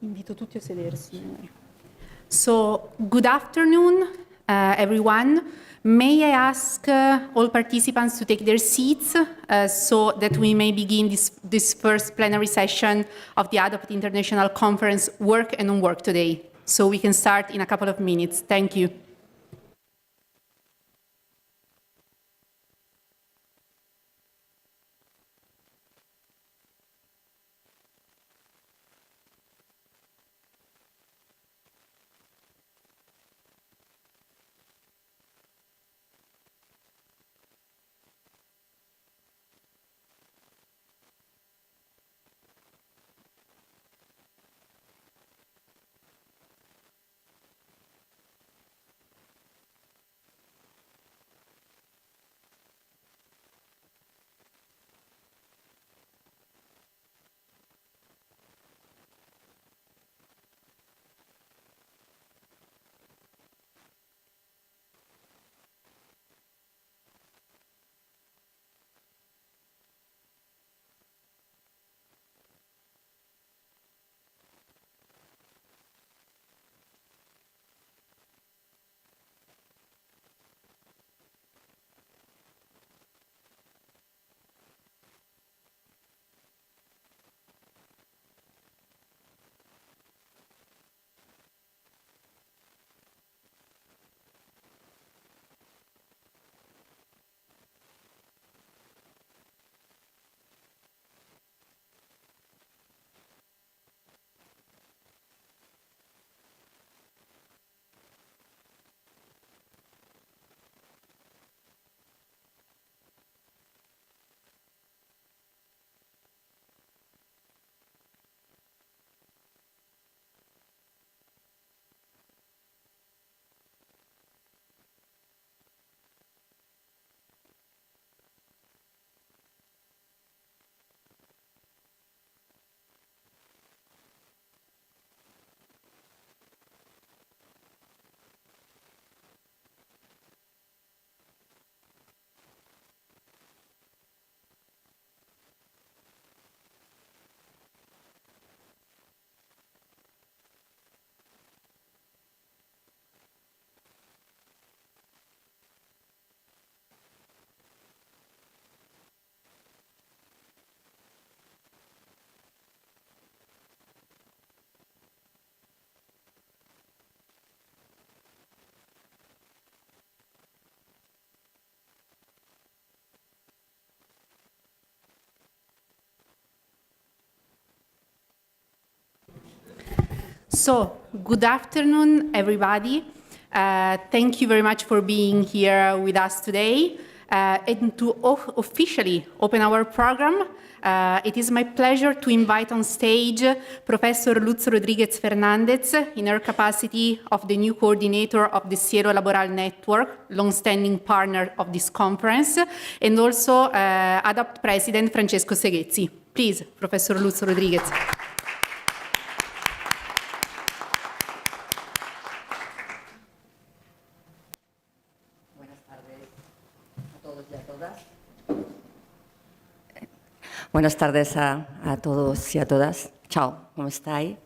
Invito tutti a sedersi. So, good afternoon, everyone. May I ask all participants to take their seats so that we may begin this first plenary session of the ADOPT International Conference Work and Non-Work today. So we can start in a couple of minutes. Thank you. So, good afternoon, everybody. Thank you very much for being here with us today. And to officially open our program, it is my pleasure to invite on stage Professor Luz Rodriguez Fernandez in her capacity of the new coordinator of the Cielo Laboral Network, long-standing partner of this conference, and also ADOPT President Francesco Seghezzi. Please, Professor Luz Rodriguez. Buenas tardes a todos y a todas. Ciao, ¿cómo estáis?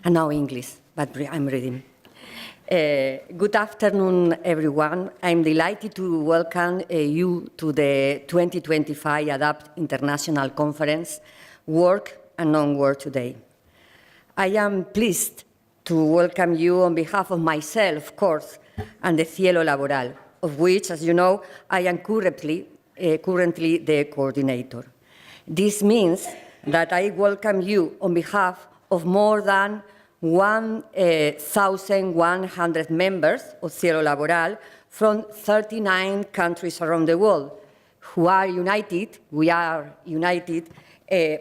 And now English, but I'm reading. Good afternoon, everyone. I'm delighted to welcome you to the 2025 ADOPT International Conference, Work and Non-Work today. I am pleased to welcome you on behalf of myself, of course, and the Cielo Laboral, of which, as you know, I am currently the coordinator. This means that I welcome you on behalf of more than 1,100 members of Cielo Laboral from 39 countries around the world, who are united, we are united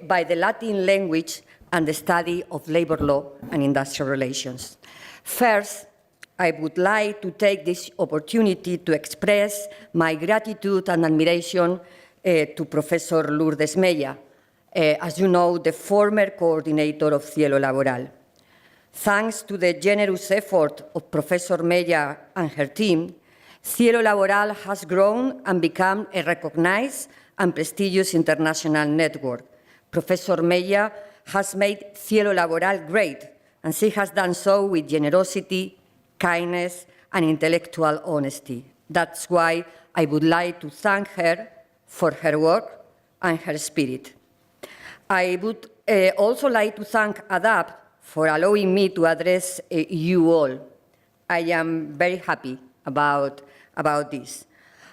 by the Latin language and the study of labor law and industrial relations. First, I would like to take this opportunity to express my gratitude and admiration to Professor Lourdes Mella, as you know, the former coordinator of Cielo Laboral. Thanks to the generous effort of Professor Mella and her team, Cielo Laboral has grown and become a recognized and prestigious international network. Professor Mella has made Cielo Laboral great, and she has done so with generosity, kindness, and intellectual honesty. That's why I would like to thank her for her work and her spirit. I would also like to thank ADAPT for allowing me to address you all. I am very happy about this.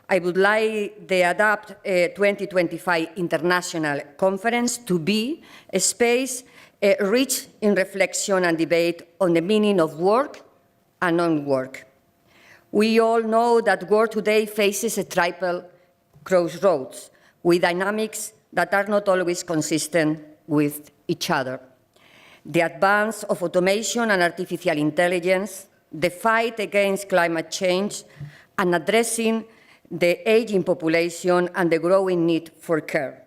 I would like the ADAPT 2025 International Conference to be a space rich in reflection and debate on the meaning of work and non-work. We all know that work today faces a triple crossroads with dynamics that are not always consistent with each other. The advance of automation and artificial intelligence, the fight against climate change, and addressing the aging population and the growing need for care.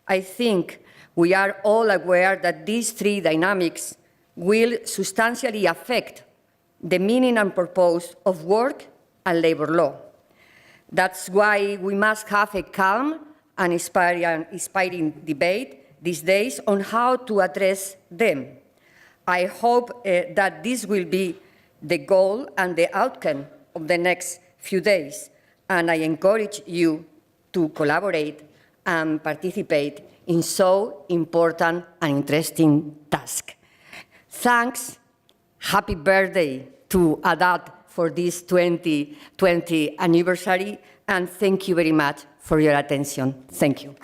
I think we are all aware that these three dynamics will substantially affect the meaning and purpose of work and labor law. That's why we must have a calm and inspiring debate these days on how to address them. I hope that this will be the goal and the outcome of the next few days, and I encourage you to collaborate and participate in so important and interesting task. Thanks. Happy birthday to ADAPT for this 2020 anniversary, and thank you very much for your attention. Thank you.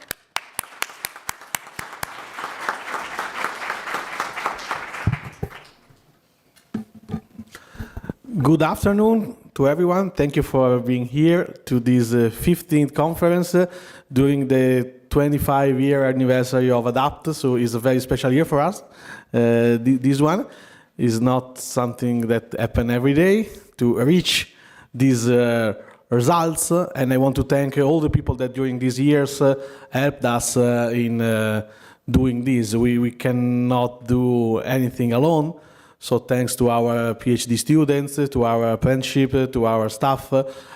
Good afternoon to everyone. Thank you for being here to this 15th conference during the 25-year anniversary of ADAPT, so it's a very special year for us. This one is not something that happens every day to reach these results, and I want to thank all the people that during these years helped us in doing this. We cannot do anything alone. So thanks to our PhD students, to our apprenticeship, to our staff,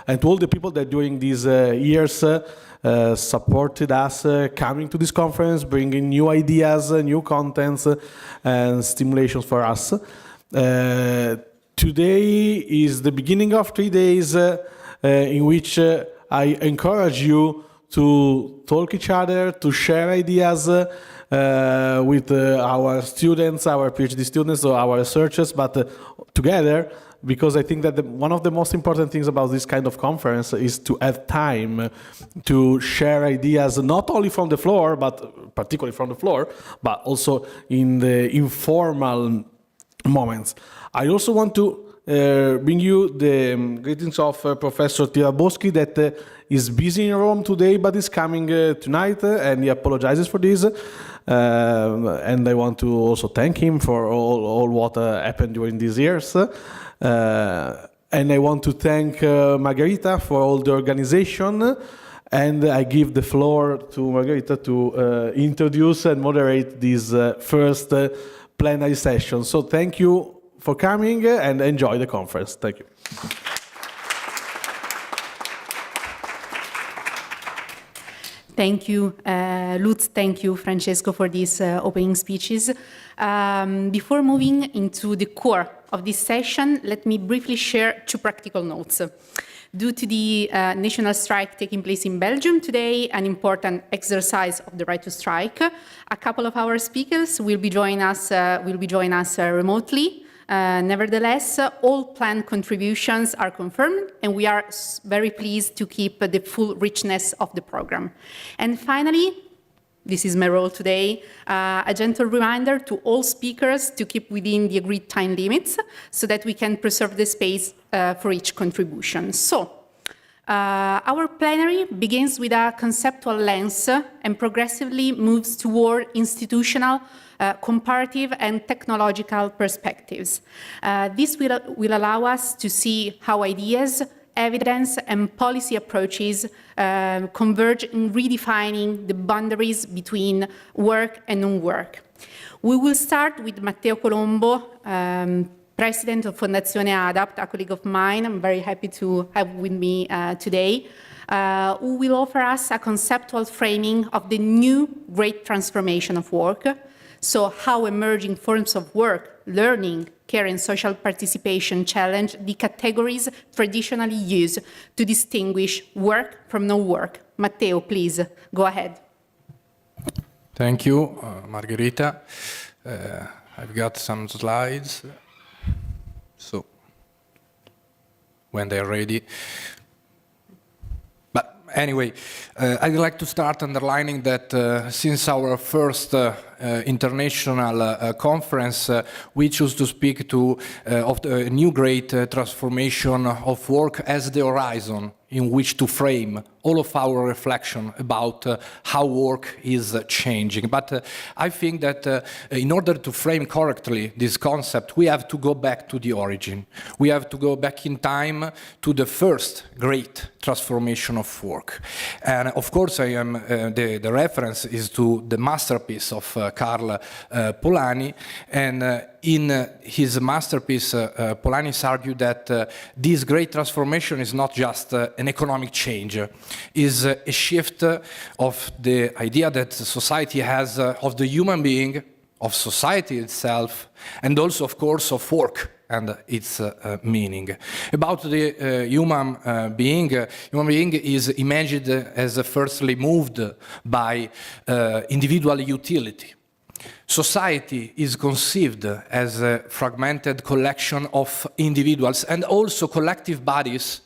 and to all the people that during these years supported us coming to this conference, bringing new ideas, new contents, and stimulations for us. Today is the beginning of 3 days in which I encourage you to talk each other, to share ideas, with our students, our PhD students, or our researchers, but together, because I think that one of the most important things about this kind of conference is to have time to share ideas, not only from the floor, but particularly from the floor, but also in the informal moments. I also want to bring you the greetings of Professor Tiraboschi that is busy in Rome today, but is coming tonight, and he apologizes for this. And I want to also thank him for all what happened during these years. And I want to thank Margherita for all the organization. And I give the floor to Margherita to introduce and moderate this first plenary session. So thank you for coming and enjoy the conference. Thank you. Thank you, Lutz. Thank you, Francesco, for these opening speeches. Before moving into the core of this session, let me briefly share 2 practical notes. Due to the national strike taking place in Belgium today, an important exercise of the right to strike, a couple of our speakers will be joining us remotely. Nevertheless, all planned contributions are confirmed, and we are very pleased to keep the full richness of the program. And finally, this is my role today, a gentle reminder to all speakers to keep within the agreed time limits so that we can preserve the space for each contribution. So, our plenary begins with a conceptual lens and progressively moves toward institutional, comparative and technological perspectives. This will allow us to see how ideas, evidence and policy approaches converge in redefining the boundaries between work and non-work. We will start with Matteo Colombo, President of Fondazione ADAPT, a colleague of mine. I'm very happy to have with me today, who will offer us a conceptual framing of the new great transformation of work. So how emerging forms of work, learning, care and social participation challenge the categories traditionally used to distinguish work from no work. Matteo, please, go ahead. Thank you, Margherita. I've got some slides. So, when they're ready. But anyway, I'd like to start underlining that since our first international conference, we choose to speak of the new great transformation of work as the horizon in which to frame all of our reflection about how work is changing. But I think that in order to frame correctly this concept, we have to go back to the origin. We have to go back in time to the first great transformation of work. And of course, the reference is to the masterpiece of Karl Polanyi, and in his masterpiece, Polanyi argued that this great transformation is not just an economic change, is a shift of the idea that society has of the human being, of society itself, and also, of course, of work and its meaning. About the human being is imagined as firstly moved by individual utility. Society is conceived as a fragmented collection of individuals and also collective bodies,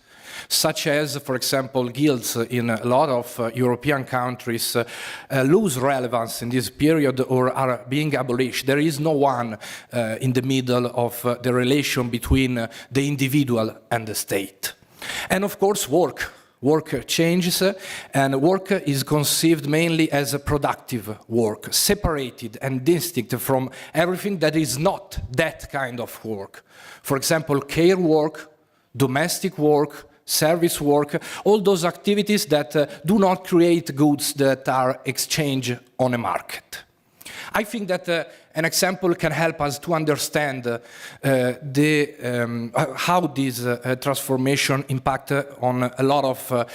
such as, for example, guilds in a lot of European countries lose relevance in this period or are being abolished. There is no one in the middle of the relation between the individual and the state. And of course, work. Work changes, and work is conceived mainly as a productive work, separated and distinct from everything that is not that kind of work. For example, care work, domestic work, service work, all those activities that do not create goods that are exchanged on a market. I think that an example can help us to understand how this transformation impacts on a lot of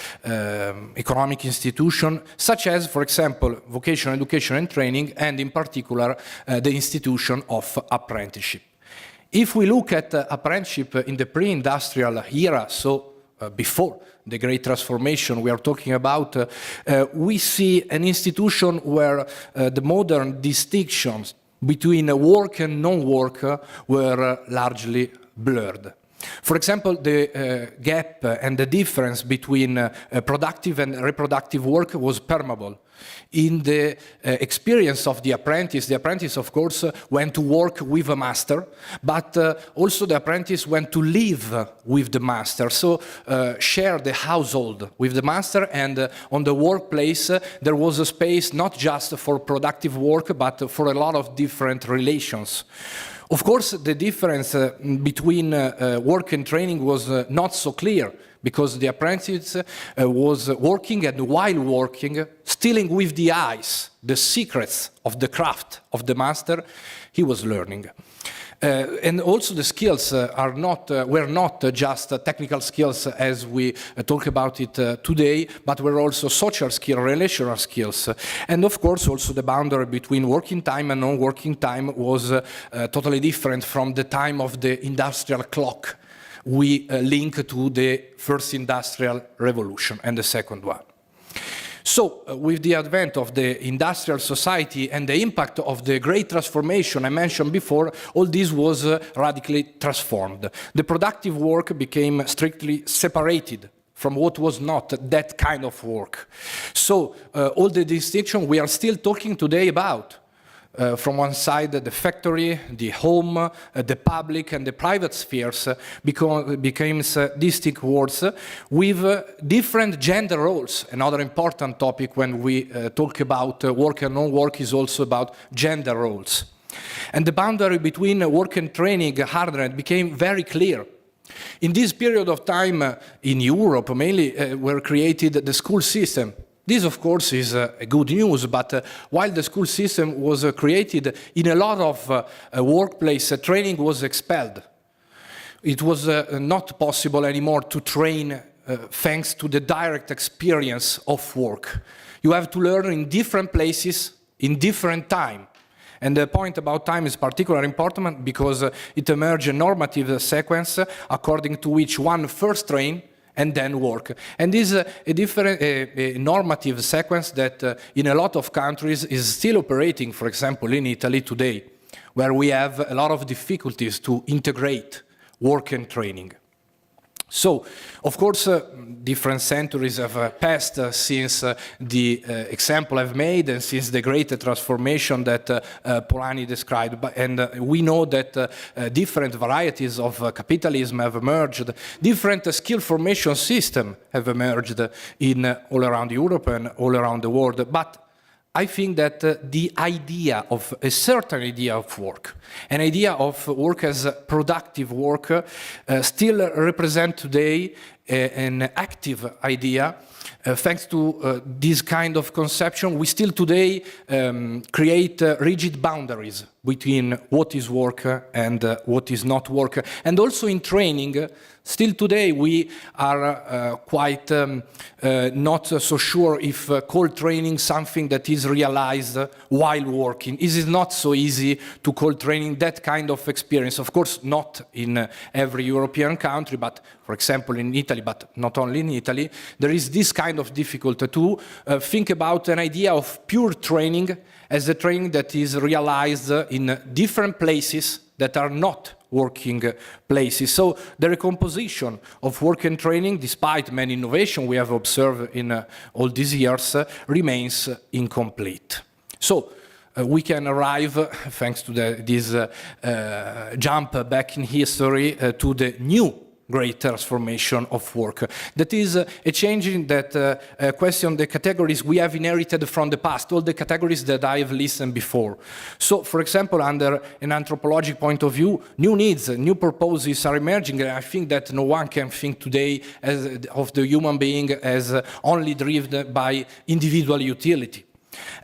economic institutions, such as, for example, vocational education and training, and in particular, the institution of apprenticeship. If we look at apprenticeship in the pre-industrial era, so before the great transformation we are talking about, we see an institution where the modern distinctions between work and non-work were largely blurred. For example, the gap and the difference between productive and reproductive work was permeable. In the experience of the apprentice, of course, went to work with a master, but also the apprentice went to live with the master, so share the household with the master, and on the workplace there was a space not just for productive work, but for a lot of different relations. Of course, the difference between work and training was not so clear, because the apprentice was working, and while working, stealing with the eyes the secrets of the craft of the master, he was learning. And also the skills were not just technical skills as we talk about it today, but were also social skills, relational skills. And of course also the boundary between working time and non-working time was totally different from the time of the industrial clock we link to the first industrial revolution and the second one. So, with the advent of the industrial society and the impact of the great transformation I mentioned before, all this was radically transformed. The productive work became strictly separated from what was not that kind of work. So, all the distinction we are still talking today about, from one side, the factory, the home, the public and the private spheres became distinct words with different gender roles. Another important topic when we talk about work and non-work is also about gender roles. And the boundary between work and training hardened became very clear. In this period of time in Europe, mainly were created the school system. This, of course, is good news, but while the school system was created, in a lot of workplace, training was expelled. It was not possible anymore to train thanks to the direct experience of work. You have to learn in different places, in different time. And the point about time is particularly important because it emerges a normative sequence according to which one first train and then work. And this is a different normative sequence that in a lot of countries is still operating, for example, in Italy today, where we have a lot of difficulties to integrate work and training. So, of course, different centuries have passed since the example I've made and since the great transformation that Polanyi described. And we know that different varieties of capitalism have emerged, different skill formation systems have emerged in all around Europe and all around the world. But I think that the idea of a certain idea of work, an idea of work as productive work, still represent today an active idea. Thanks to this kind of conception, we still today create rigid boundaries between what is work and what is not work. And also in training, still today we are quite not so sure if call training something that is realized while working. It is not so easy to call training that kind of experience. Of course, not in every European country, but for example in Italy, but not only in Italy, there is this kind of difficulty to think about an idea of pure training as a training that is realized in different places that are not working places. So the recomposition of work and training, despite many innovations we have observed in all these years, remains incomplete. So we can arrive, thanks to this jump back in history, to the new great transformation of work. That is a changing that question the categories we have inherited from the past, all the categories that I have listed before. So, for example, under an anthropologic point of view, new needs, new purposes are emerging, and I think that no one can think today of the human being as only driven by individual utility.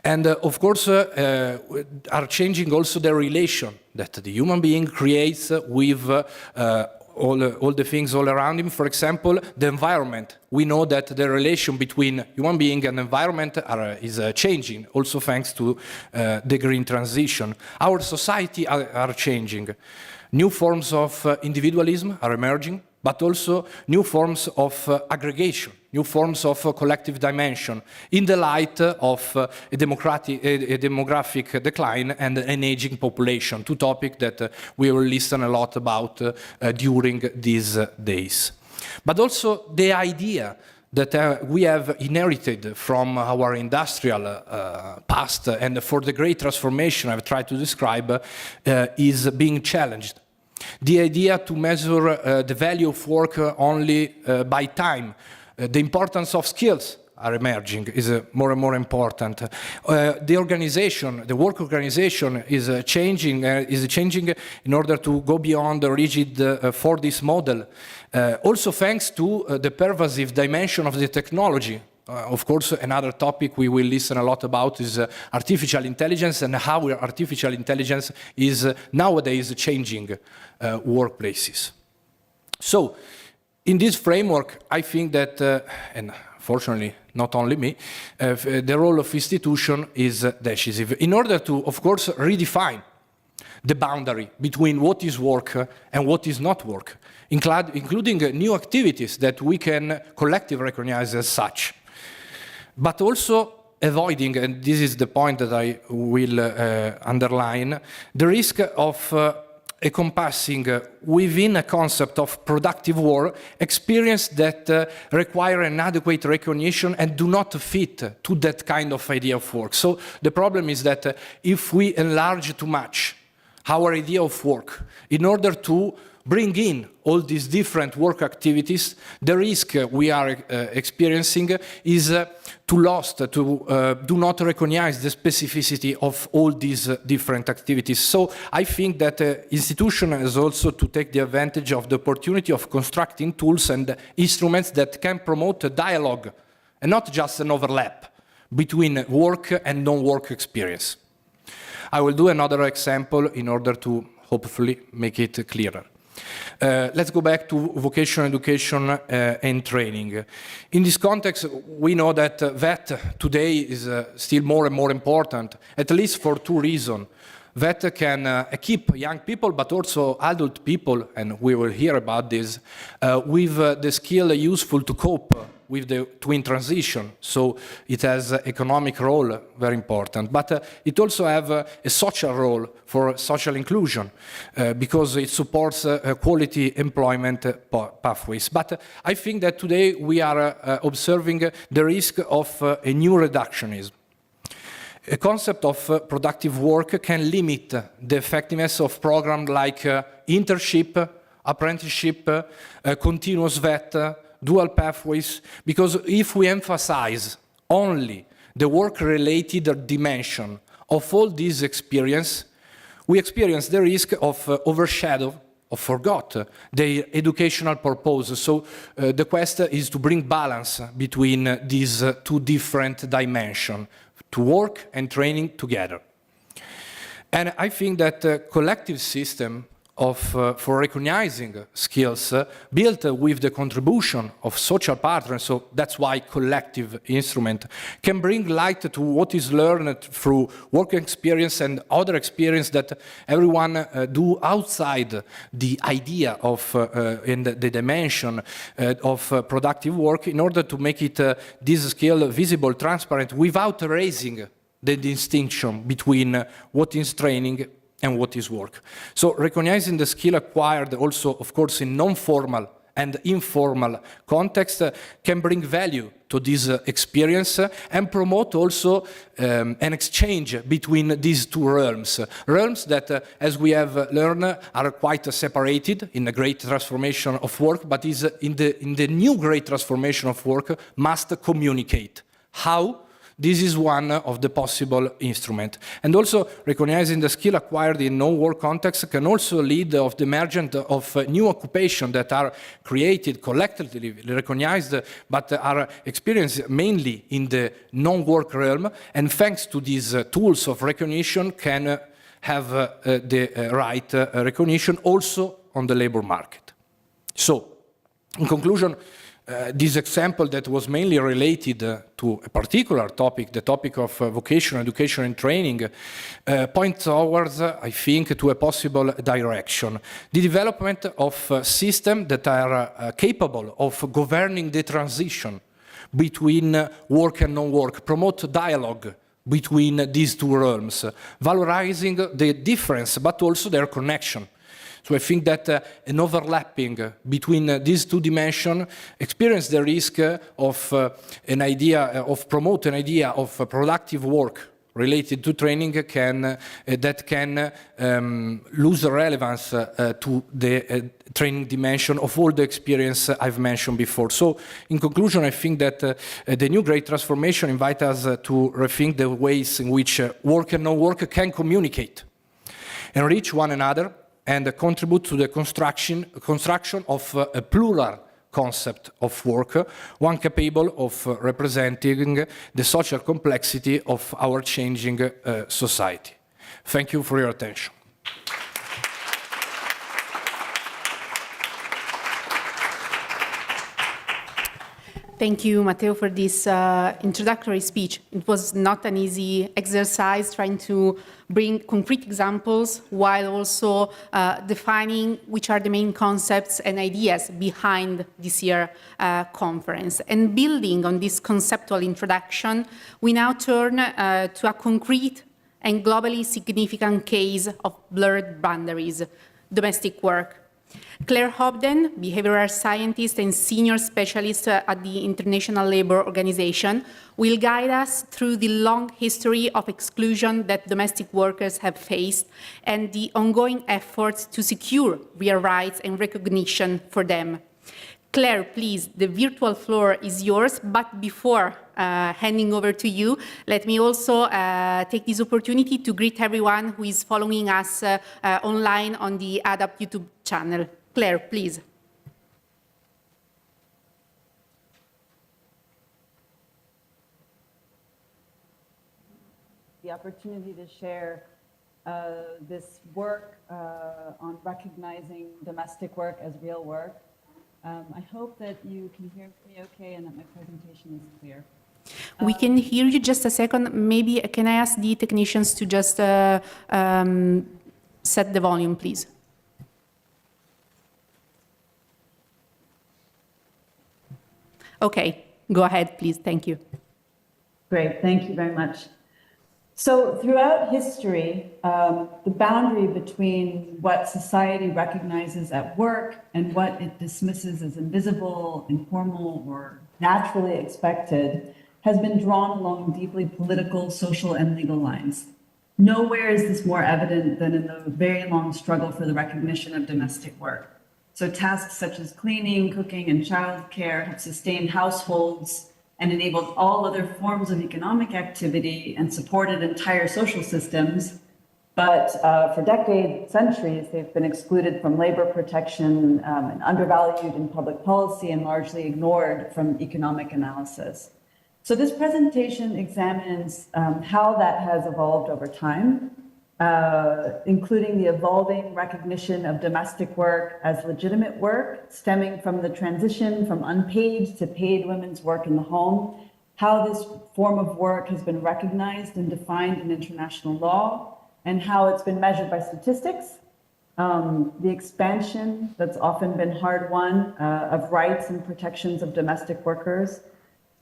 And of course, are changing also the relation that the human being creates with all the things all around him. For example, the environment. We know that the relation between human being and environment is changing, also thanks to the green transition. Our society are changing. New forms of individualism are emerging, but also new forms of aggregation, new forms of collective dimension in the light of a demographic decline and an aging population, two topics that we will listen a lot about during these days. But also the idea that we have inherited from our industrial past and for the great transformation I've tried to describe is being challenged. The idea to measure the value of work only by time, the importance of skills are emerging, is more and more important. The organization, the work organization is changing in order to go beyond the rigid 4D model. Also thanks to the pervasive dimension of the technology. Of course, another topic we will listen a lot about is artificial intelligence and how artificial intelligence is nowadays changing workplaces. So, in this framework, I think that, and fortunately not only me, the role of institution is decisive in order to, of course, redefine the boundary between what is work and what is not work, including new activities that we can collectively recognize as such. But also avoiding, and this is the point that I will underline, the risk of encompassing within a concept of productive work experience that require an adequate recognition and do not fit to that kind of idea of work. So the problem is that if we enlarge too much our idea of work in order to bring in all these different work activities, the risk we are experiencing is to do not recognize the specificity of all these different activities. So I think that institution has also to take the advantage of the opportunity of constructing tools and instruments that can promote a dialogue and not just an overlap between work and non-work experience. I will do another example in order to hopefully make it clearer. Let's go back to vocational education and training. In this context, we know that that today is still more and more important, at least for two reasons. that can equip young people, but also adult people, and we will hear about this, with the skill useful to cope with the twin transition. So it has an economic role, very important, but it also has a social role for social inclusion, because it supports quality employment pathways. But I think that today we are observing the risk of a new reductionism. A concept of productive work can limit the effectiveness of programs like internship, apprenticeship, continuous VET, dual pathways, because if we emphasize only the work-related dimension of all this experience, we experience the risk of overshadow or forgot their educational purpose. So the quest is to bring balance between these two different dimensions, to work and training together. And I think that a collective system for recognizing skills built with the contribution of social partners, so that's why collective instrument, can bring light to what is learned through work experience and other experience that everyone do outside the idea of in the dimension of productive work, in order to make it this skill visible, transparent, without erasing the distinction between what is training and what is work. So recognizing the skill acquired also, of course, in non-formal and informal context can bring value to this experience and promote also an exchange between these two realms. Realms that, as we have learned, are quite separated in the great transformation of work, but is in the new great transformation of work must communicate. How? This is one of the possible instruments. And also recognizing the skill acquired in no-work context can also lead of the emergence of new occupations that are created, collectively recognized, but are experienced mainly in the non-work realm, and thanks to these tools of recognition can have the right recognition also on the labor market. So, in conclusion, this example that was mainly related to a particular topic, the topic of vocational education and training, points towards, I think, to a possible direction. The development of systems that are capable of governing the transition between work and non-work, promote dialogue between these two realms, valorizing the difference but also their connection. So I think that an overlapping between these two dimensions experience the risk of an idea of promote an idea of productive work related to training that can lose relevance to the training dimension of all the experience I've mentioned before. So in conclusion, I think that the new great transformation invites us to rethink the ways in which work and non-work can communicate, enrich one another, and contribute to the construction of a plural concept of work, one capable of representing the social complexity of our changing society. Thank you for your attention. Thank you, Matteo, for this introductory speech. It was not an easy exercise trying to bring concrete examples while also defining which are the main concepts and ideas behind this year's conference. And building on this conceptual introduction, we now turn to a concrete and globally significant case of blurred boundaries, domestic work. Claire Hobden, behavioral scientist and senior specialist at the International Labour Organization, will guide us through the long history of exclusion that domestic workers have faced and the ongoing efforts to secure real rights and recognition for them. Claire, please, the virtual floor is yours, but before handing over to you, let me also take this opportunity to greet everyone who is following us online on the ADAPT YouTube channel. Claire, please. The opportunity to share this work on recognizing domestic work as real work. I hope that you can hear me okay and that my presentation is clear. We can hear you just a second. Maybe can I ask the technicians to just set the volume, please? Okay, go ahead, please. Thank you. Great, thank you very much. So throughout history, the boundary between what society recognizes at work and what it dismisses as invisible, informal, or naturally expected has been drawn along deeply political, social, and legal lines. Nowhere is this more evident than in the very long struggle for the recognition of domestic work. So tasks such as cleaning, cooking, and childcare have sustained households and enabled all other forms of economic activity and supported entire social systems. But for decades, centuries, they've been excluded from labor protection and undervalued in public policy and largely ignored from economic analysis. So this presentation examines how that has evolved over time, including the evolving recognition of domestic work as legitimate work, stemming from the transition from unpaid to paid women's work in the home, how this form of work has been recognized and defined in international law, and how it's been measured by statistics, the expansion that's often been hard-won of rights and protections of domestic workers,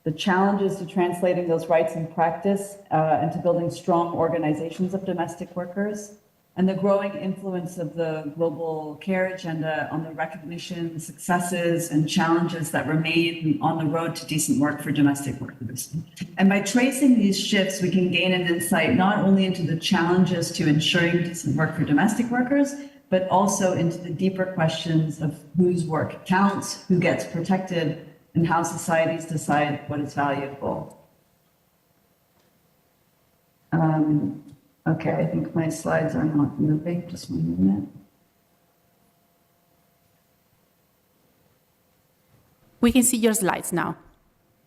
the challenges to translating those rights in practice and to building strong organizations of domestic workers, and the growing influence of the global care agenda on the recognition, successes, and challenges that remain on the road to decent work for domestic workers. And by tracing these shifts, we can gain an insight not only into the challenges to ensuring decent work for domestic workers, but also into the deeper questions of whose work counts, who gets protected, and how societies decide what is valuable. Okay, I think my slides are not moving, just 1 minute. We can see your slides now.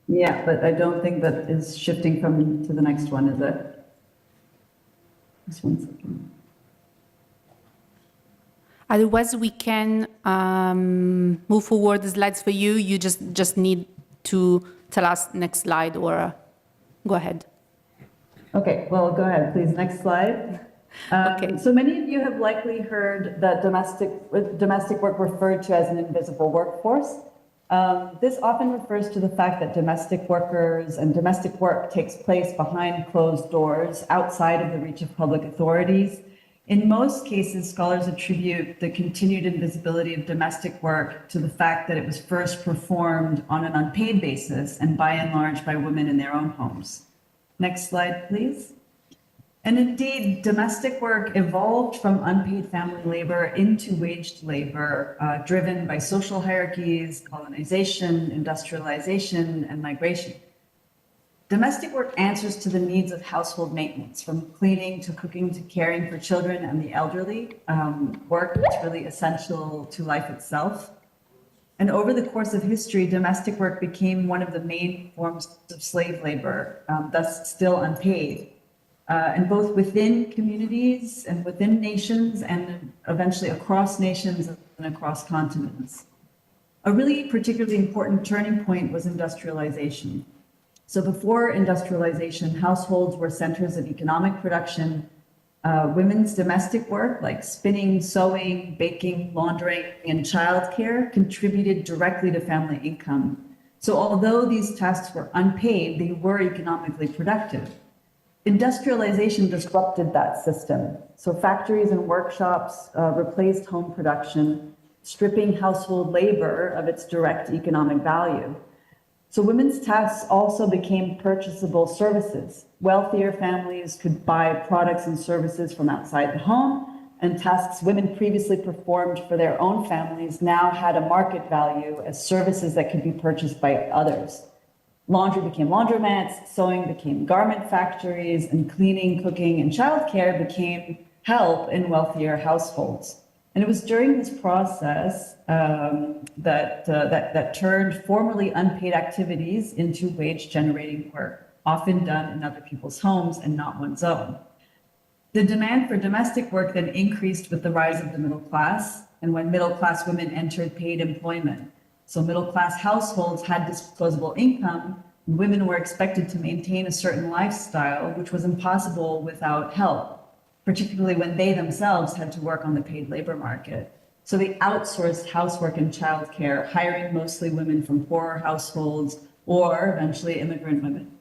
Yeah, but I don't think that is shifting from to the next one, is it? Just 1 second. Otherwise, we can move forward the slides for you. You just need to tell us next slide or go ahead. Okay, well, go ahead, please. Next slide. Okay. So many of you have likely heard that domestic work referred to as an invisible workforce. This often refers to the fact that domestic workers and domestic work takes place behind closed doors outside of the reach of public authorities. In most cases, scholars attribute the continued invisibility of domestic work to the fact that it was first performed on an unpaid basis and by and large by women in their own homes. Next slide, please. And indeed, domestic work evolved from unpaid family labor into waged labor, driven by social hierarchies, colonization, industrialization, and migration. Domestic work answers to the needs of household maintenance, from cleaning to cooking to caring for children and the elderly, work that's really essential to life itself. And over the course of history, domestic work became one of the main forms of slave labor, thus still unpaid. And both within communities and within nations and eventually across nations and across continents. A really particularly important turning point was industrialization. So before industrialization, households were centers of economic production. Women's domestic work like spinning, sewing, baking, laundering, and childcare contributed directly to family income. So although these tasks were unpaid, they were economically productive. Industrialization disrupted that system. So factories and workshops replaced home production, stripping household labor of its direct economic value. So women's tasks also became purchasable services. Wealthier families could buy products and services from outside the home, and tasks women previously performed for their own families now had a market value as services that could be purchased by others. Laundry became laundromats, sewing became garment factories, and cleaning, cooking, and childcare became help in wealthier households. And it was during this process that turned formerly unpaid activities into wage-generating work, often done in other people's homes and not one's own. The demand for domestic work then increased with the rise of the middle class, and when middle-class women entered paid employment. So middle-class households had disposable income, Women were expected to maintain a certain lifestyle, which was impossible without help, particularly when they themselves had to work on the paid labor market. So they outsourced housework and childcare, hiring mostly women from poorer households or eventually immigrant women.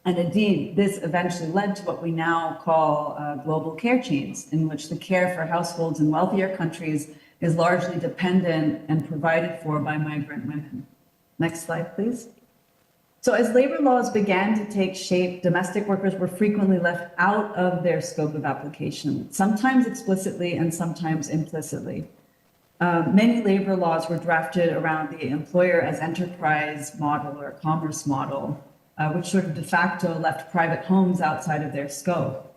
And indeed, this eventually led to what we now call global care chains, in which the care for households in wealthier countries is largely dependent and provided for by migrant women. Next slide, please. So as labor laws began to take shape, domestic workers were frequently left out of their scope of application, sometimes explicitly and sometimes implicitly. Many labor laws were drafted around the employer as enterprise model or commerce model, which sort of de facto left private homes outside of their scope.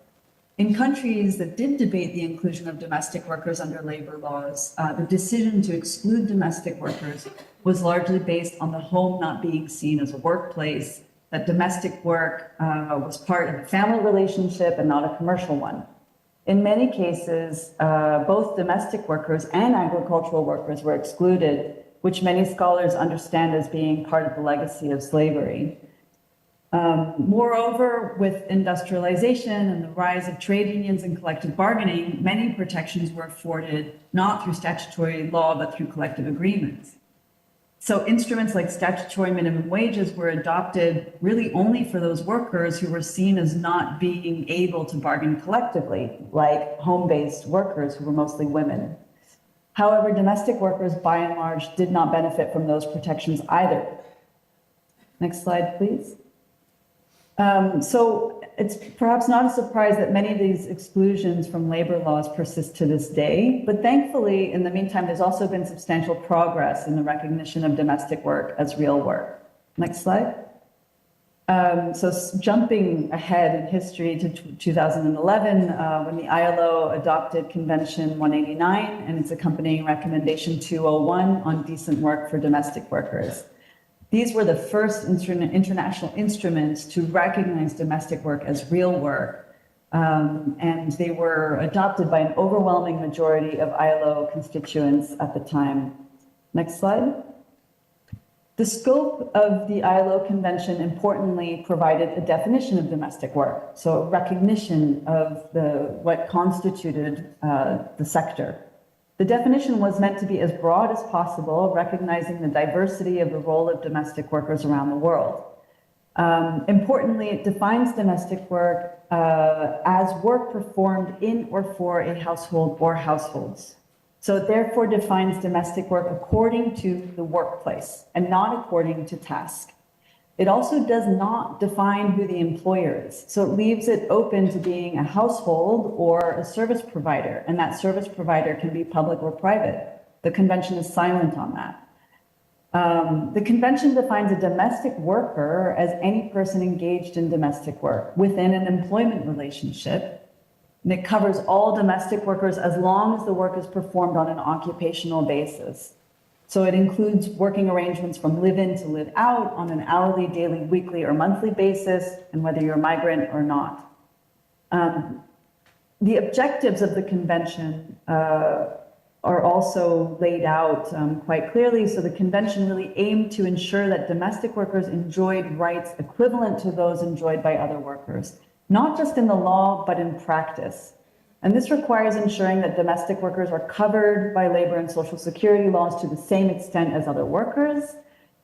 In countries that did debate the inclusion of domestic workers under labor laws, the decision to exclude domestic workers was largely based on the home not being seen as a workplace, that domestic work was part of a family relationship and not a commercial one. In many cases, both domestic workers and agricultural workers were excluded, which many scholars understand as being part of the legacy of slavery. Moreover, with industrialization and the rise of trade unions and collective bargaining, many protections were afforded not through statutory law, but through collective agreements. So instruments like statutory minimum wages were adopted really only for those workers who were seen as not being able to bargain collectively, like home-based workers who were mostly women. However, domestic workers, by and large, did not benefit from those protections either. Next slide, please. So it's perhaps not a surprise that many of these exclusions from labor laws persist to this day, but thankfully, in the meantime, there's also been substantial progress in the recognition of domestic work as real work. Next slide. So jumping ahead in history to 2011, when the ILO adopted Convention 189 and its accompanying Recommendation 201 on decent work for domestic workers. These were the first international instruments to recognize domestic work as real work, and they were adopted by an overwhelming majority of ILO constituents at the time. Next slide. The scope of the ILO Convention importantly provided a definition of domestic work, so a recognition of what constituted the sector. The definition was meant to be as broad as possible, recognizing the diversity of the role of domestic workers around the world. Importantly, it defines domestic work as work performed in or for a household or households. So it therefore defines domestic work according to the workplace and not according to task. It also does not define who the employer is. So it leaves it open to being a household or a service provider, and that service provider can be public or private. The convention is silent on that. The convention defines a domestic worker as any person engaged in domestic work within an employment relationship, and it covers all domestic workers as long as the work is performed on an occupational basis. So it includes working arrangements from live-in to live-out on an hourly, daily, weekly, or monthly basis, and whether you're a migrant or not. The objectives of the convention are also laid out quite clearly. So the convention really aimed to ensure that domestic workers enjoyed rights equivalent to those enjoyed by other workers, not just in the law, but in practice. And this requires ensuring that domestic workers are covered by labor and social security laws to the same extent as other workers,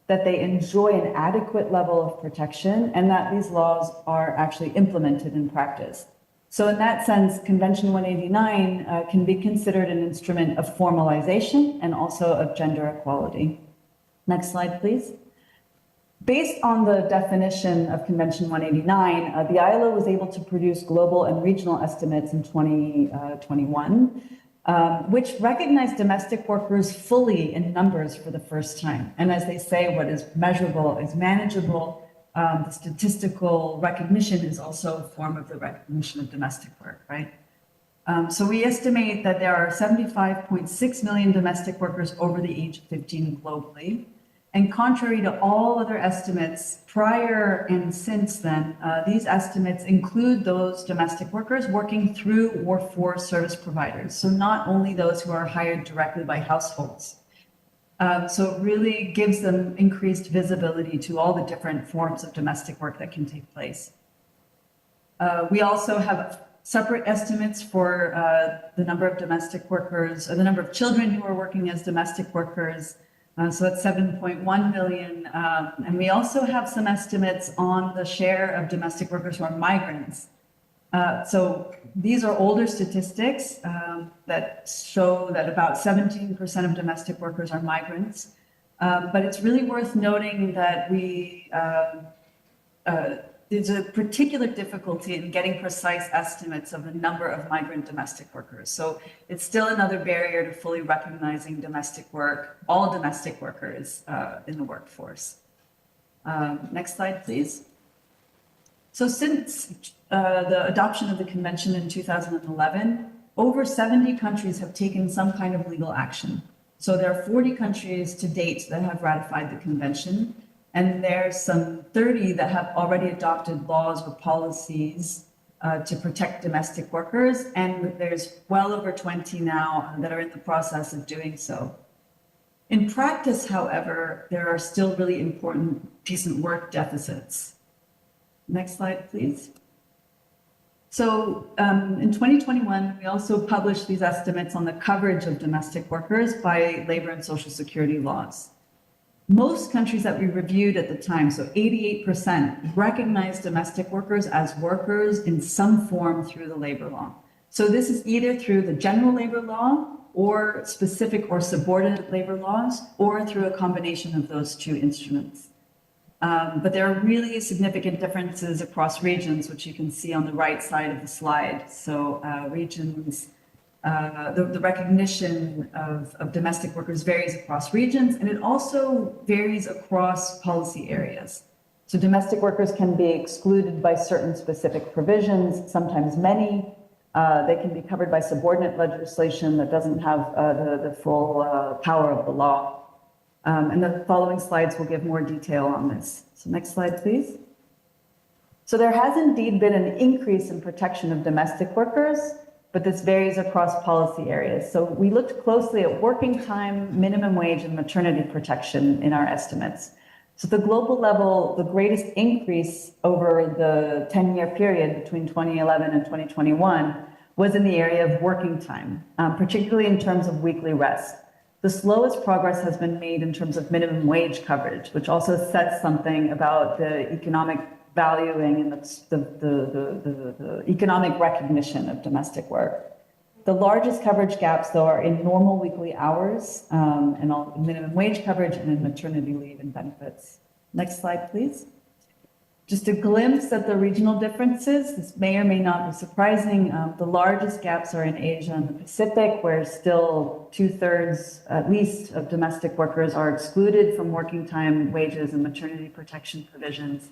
that they enjoy an adequate level of protection, and that these laws are actually implemented in practice. So in that sense, Convention 189 can be considered an instrument of formalization and also of gender equality. Next slide, please. Based on the definition of Convention 189, the ILO was able to produce global and regional estimates in 2021, which recognized domestic workers fully in numbers for the first time. And as they say, what is measurable is manageable. The statistical recognition is also a form of the recognition of domestic work, right? So we estimate that there are 75.6 million domestic workers over the age of 15 globally. And contrary to all other estimates prior and since then, these estimates include those domestic workers working through or for service providers. So not only those who are hired directly by households. So it really gives them increased visibility to all the different forms of domestic work that can take place. We also have separate estimates for the number of domestic workers, or the number of children who are working as domestic workers. So that's 7.1 million. And we also have some estimates on the share of domestic workers who are migrants. So these are older statistics that show that about 17% of domestic workers are migrants. But it's really worth noting that there's a particular difficulty in getting precise estimates of the number of migrant domestic workers. So it's still another barrier to fully recognizing domestic work, all domestic workers in the workforce. Next slide, please. So since the adoption of the convention in 2011, over 70 countries have taken some kind of legal action. So there are 40 countries to date that have ratified the convention, and there's some 30 that have already adopted laws or policies to protect domestic workers, and there's well over 20 now that are in the process of doing so. In practice, however, there are still really important decent work deficits. Next slide, please. So in 2021, we also published these estimates on the coverage of domestic workers by labor and social security laws. Most countries that we reviewed at the time, so 88%, recognize domestic workers as workers in some form through the labor law. So this is either through the general labor law or specific or subordinate labor laws, or through a combination of those two instruments. But there are really significant differences across regions, which you can see on the right side of the slide. So regions, the recognition of domestic workers varies across regions, and it also varies across policy areas. So domestic workers can be excluded by certain specific provisions, sometimes many. They can be covered by subordinate legislation that doesn't have the full power of the law. And the following slides will give more detail on this. So next slide, please. So there has indeed been an increase in protection of domestic workers, but this varies across policy areas. So we looked closely at working time, minimum wage, and maternity protection in our estimates. So at the global level, the greatest increase over the 10-year period between 2011 and 2021 was in the area of working time, particularly in terms of weekly rest. The slowest progress has been made in terms of minimum wage coverage, which also says something about the economic valuing and the economic recognition of domestic work. The largest coverage gaps, though, are in normal weekly hours and minimum wage coverage and in maternity leave and benefits. Next slide, please. Just a glimpse at the regional differences. This may or may not be surprising. The largest gaps are in Asia and the Pacific, where still 2/3 at least of domestic workers are excluded from working time, wages, and maternity protection provisions.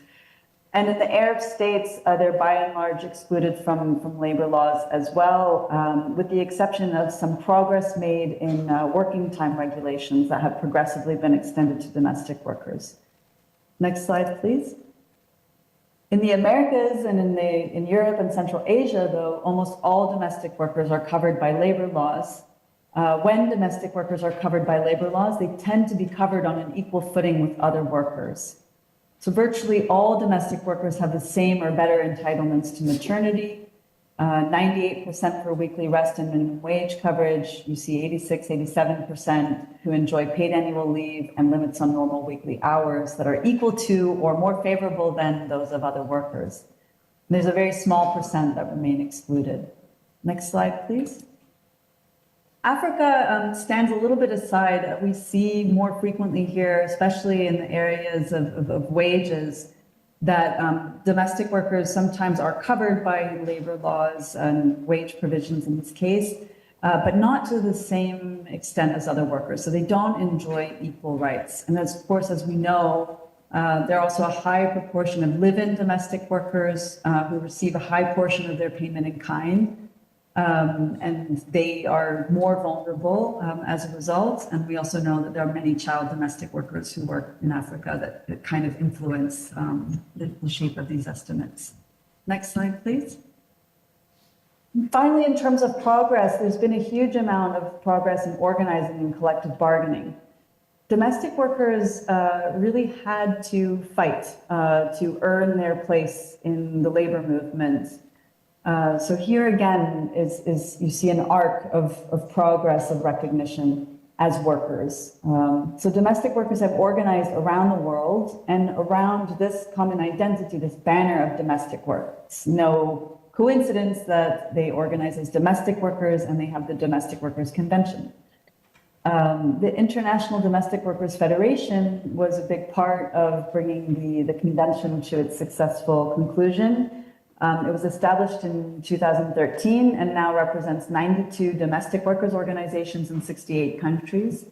And in the Arab states, they're by and large excluded from labor laws as well, with the exception of some progress made in working time regulations that have progressively been extended to domestic workers. Next slide, please. In the Americas and in Europe and Central Asia, though, almost all domestic workers are covered by labor laws. When domestic workers are covered by labor laws, they tend to be covered on an equal footing with other workers. So virtually all domestic workers have the same or better entitlements to maternity, 98% for weekly rest and minimum wage coverage. You see 86, 87% who enjoy paid annual leave and limits on normal weekly hours that are equal to or more favorable than those of other workers. And there's a very small percent that remain excluded. Next slide, please. Africa stands a little bit aside. We see more frequently here, especially in the areas of wages, that domestic workers sometimes are covered by labor laws and wage provisions in this case, but not to the same extent as other workers. So they don't enjoy equal rights. And of course, as we know, there are also a high proportion of live-in domestic workers who receive a high portion of their payment in kind. And they are more vulnerable as a result. And we also know that there are many child domestic workers who work in Africa that kind of influence the shape of these estimates. Next slide, please. And finally, in terms of progress, there's been a huge amount of progress in organizing and collective bargaining. domestic workers really had to fight to earn their place in the labor movement. So here again is you see an arc of progress of recognition as workers. So domestic workers have organized around the world and around this common identity, this banner of domestic work. It's no coincidence that they organize as domestic workers and they have the Domestic Workers Convention. The International Domestic Workers Federation was a big part of bringing the convention to its successful conclusion. It was established in 2013 and now represents 92 domestic workers organizations in 68 countries.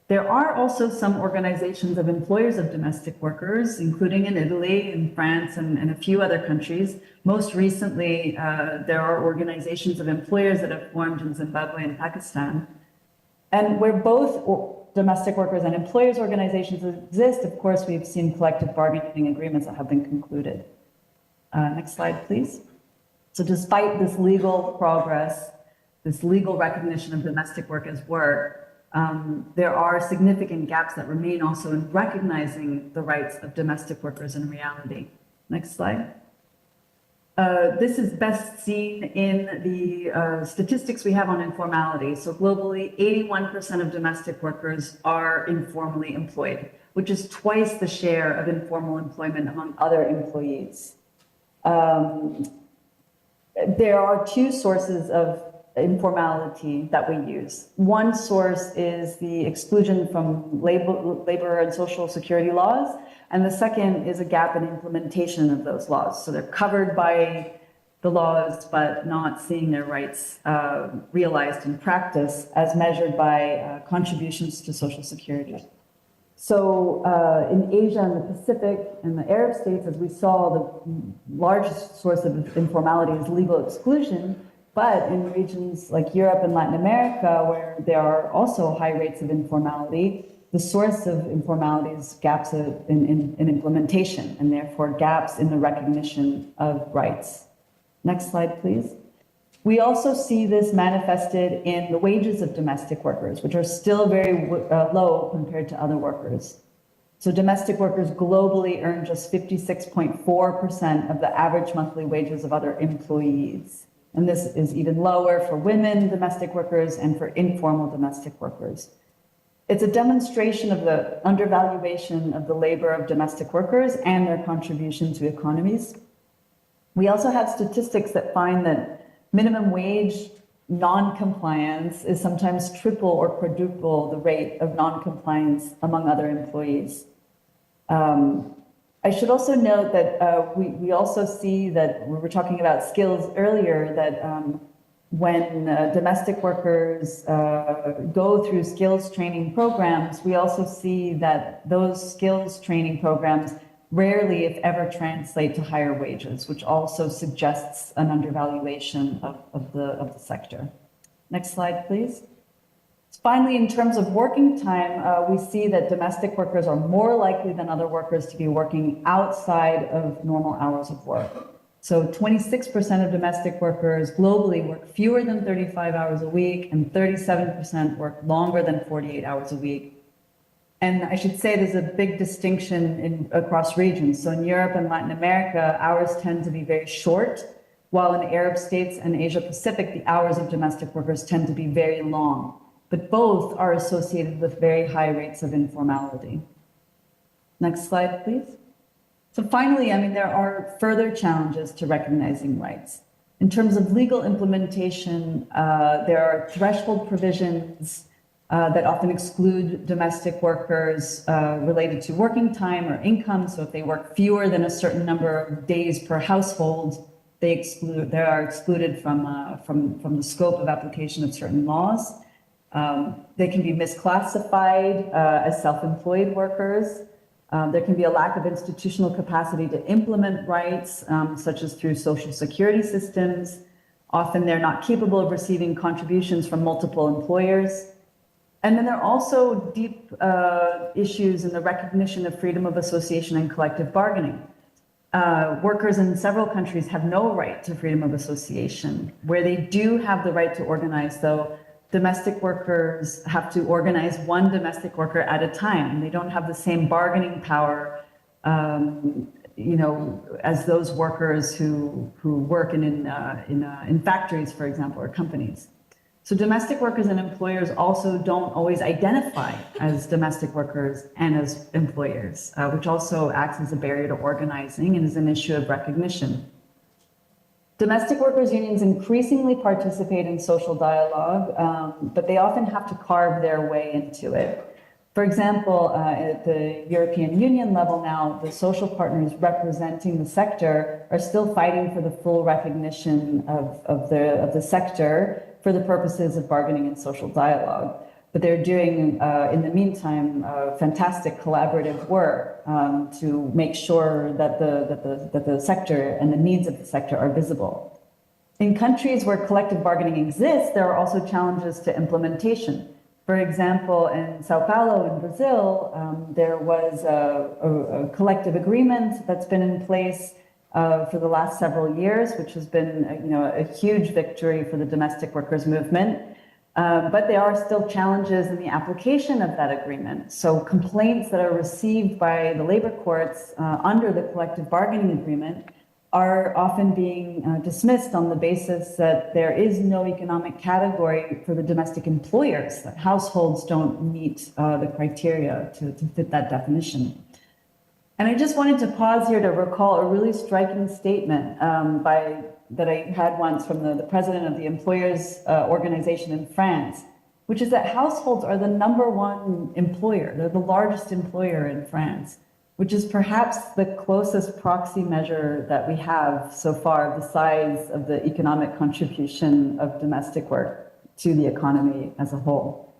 There are also some organizations of employers of domestic workers, including in Italy, in France, and a few other countries. Most recently, there are organizations of employers that have formed in Zimbabwe and Pakistan. And where both domestic workers and employers organizations exist, of course, we've seen collective bargaining agreements that have been concluded. Next slide, please. So despite this legal progress, this legal recognition of domestic work as work, there are significant gaps that remain also in recognizing the rights of domestic workers in reality. Next slide. This is best seen in the statistics we have on informality. So globally, 81% of domestic workers are informally employed, which is twice the share of informal employment among other employees. There are two sources of informality that we use. One source is the exclusion from labor and social security laws, and the second is a gap in implementation of those laws. So they're covered by the laws, but not seeing their rights realized in practice as measured by contributions to social security. So in Asia and the Pacific and the Arab states, as we saw, the largest source of informality is legal exclusion. But in regions like Europe and Latin America, where there are also high rates of informality, the source of informality is gaps in implementation, and therefore gaps in the recognition of rights. Next slide, please. We also see this manifested in the wages of domestic workers, which are still very low compared to other workers. So domestic workers globally earn just 56.4% of the average monthly wages of other employees. And this is even lower for women domestic workers and for informal domestic workers. It's a demonstration of the undervaluation of the labor of domestic workers and their contribution to economies. We also have statistics that find that minimum wage non-compliance is sometimes triple or quadruple the rate of non-compliance among other employees. I should also note that we also see that we were talking about skills earlier, that when domestic workers go through skills training programs, we also see that those skills training programs rarely, if ever, translate to higher wages, which also suggests an undervaluation of the sector. Next slide, please. Finally, in terms of working time, we see that domestic workers are more likely than other workers to be working outside of normal hours of work. So 26% of domestic workers globally work fewer than 35 hours a week, and 37% work longer than 48 hours a week. And I should say there's a big distinction across regions. So in Europe and Latin America, hours tend to be very short, while in Arab states and Asia Pacific, the hours of domestic workers tend to be very long. But both are associated with very high rates of informality. Next slide, please. So finally, there are further challenges to recognizing rights. In terms of legal implementation, there are threshold provisions that often exclude domestic workers related to working time or income. So if they work fewer than a certain number of days per household, they are excluded from the scope of application of certain laws. They can be misclassified as self-employed workers. There can be a lack of institutional capacity to implement rights, such as through social security systems. Often they're not capable of receiving contributions from multiple employers. And then there are also deep issues in the recognition of freedom of association and collective bargaining. Workers in several countries have no right to freedom of association. Where they do have the right to organize, though, domestic workers have to organize one domestic worker at a time. They don't have the same bargaining power, as those workers who work in factories, for example, or companies. So domestic workers and employers also don't always identify as domestic workers and as employers, which also acts as a barrier to organizing and is an issue of recognition. Domestic workers' unions increasingly participate in social dialogue, but they often have to carve their way into it. For example, at the European Union level now, the social partners representing the sector are still fighting for the full recognition of the sector for the purposes of bargaining and social dialogue. But they're doing, in the meantime, fantastic collaborative work to make sure that the sector and the needs of the sector are visible. In countries where collective bargaining exists, there are also challenges to implementation. For example, in Sao Paulo in Brazil, there was a collective agreement that's been in place for the last several years, which has been a huge victory for the domestic workers movement. But there are still challenges in the application of that agreement. So complaints that are received by the labor courts under the collective bargaining agreement are often being dismissed on the basis that there is no economic category for the domestic employers, that households don't meet the criteria to fit that definition. And I just wanted to pause here to recall a really striking statement that I had once from the president of the employers organization in France, which is that households are the #1 employer. They're the largest employer in France, which is perhaps the closest proxy measure that we have so far of the size of the economic contribution of domestic work to the economy as a whole.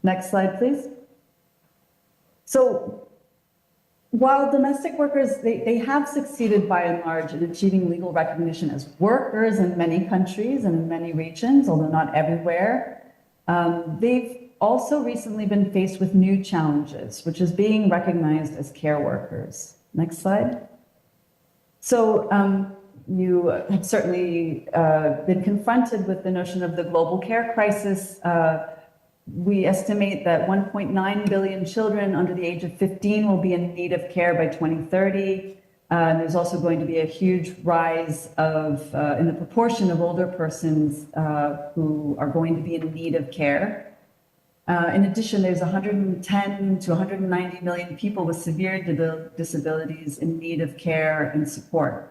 Next slide, please. So while domestic workers, they have succeeded by and large in achieving legal recognition as workers in many countries and in many regions, although not everywhere, they've also recently been faced with new challenges, which is being recognized as care workers. Next slide. So you have certainly been confronted with the notion of the global care crisis. We estimate that 1.9 billion children under the age of 15 will be in need of care by 2030. There's also going to be a huge rise in the proportion of older persons who are going to be in need of care. In addition, there's 110 to 190 million people with severe disabilities in need of care and support.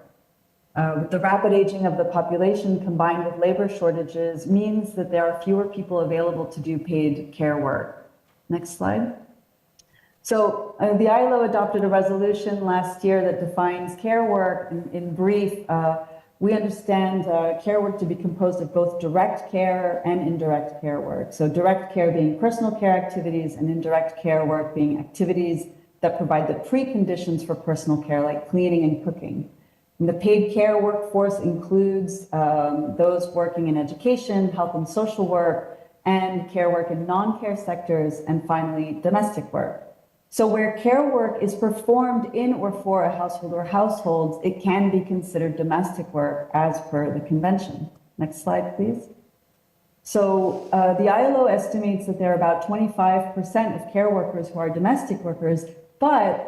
With the rapid aging of the population combined with labor shortages means that there are fewer people available to do paid care work. Next slide. So the ILO adopted a resolution last year that defines care work. In brief, we understand care work to be composed of both direct care and indirect care work. So direct care being personal care activities and indirect care work being activities that provide the preconditions for personal care, like cleaning and cooking. And the paid care workforce includes those working in education, health and social work, and care work in non-care sectors, and finally, domestic work. So where care work is performed in or for a household or households, it can be considered domestic work as per the convention. Next slide, please. So the ILO estimates that there are about 25% of care workers who are domestic workers, but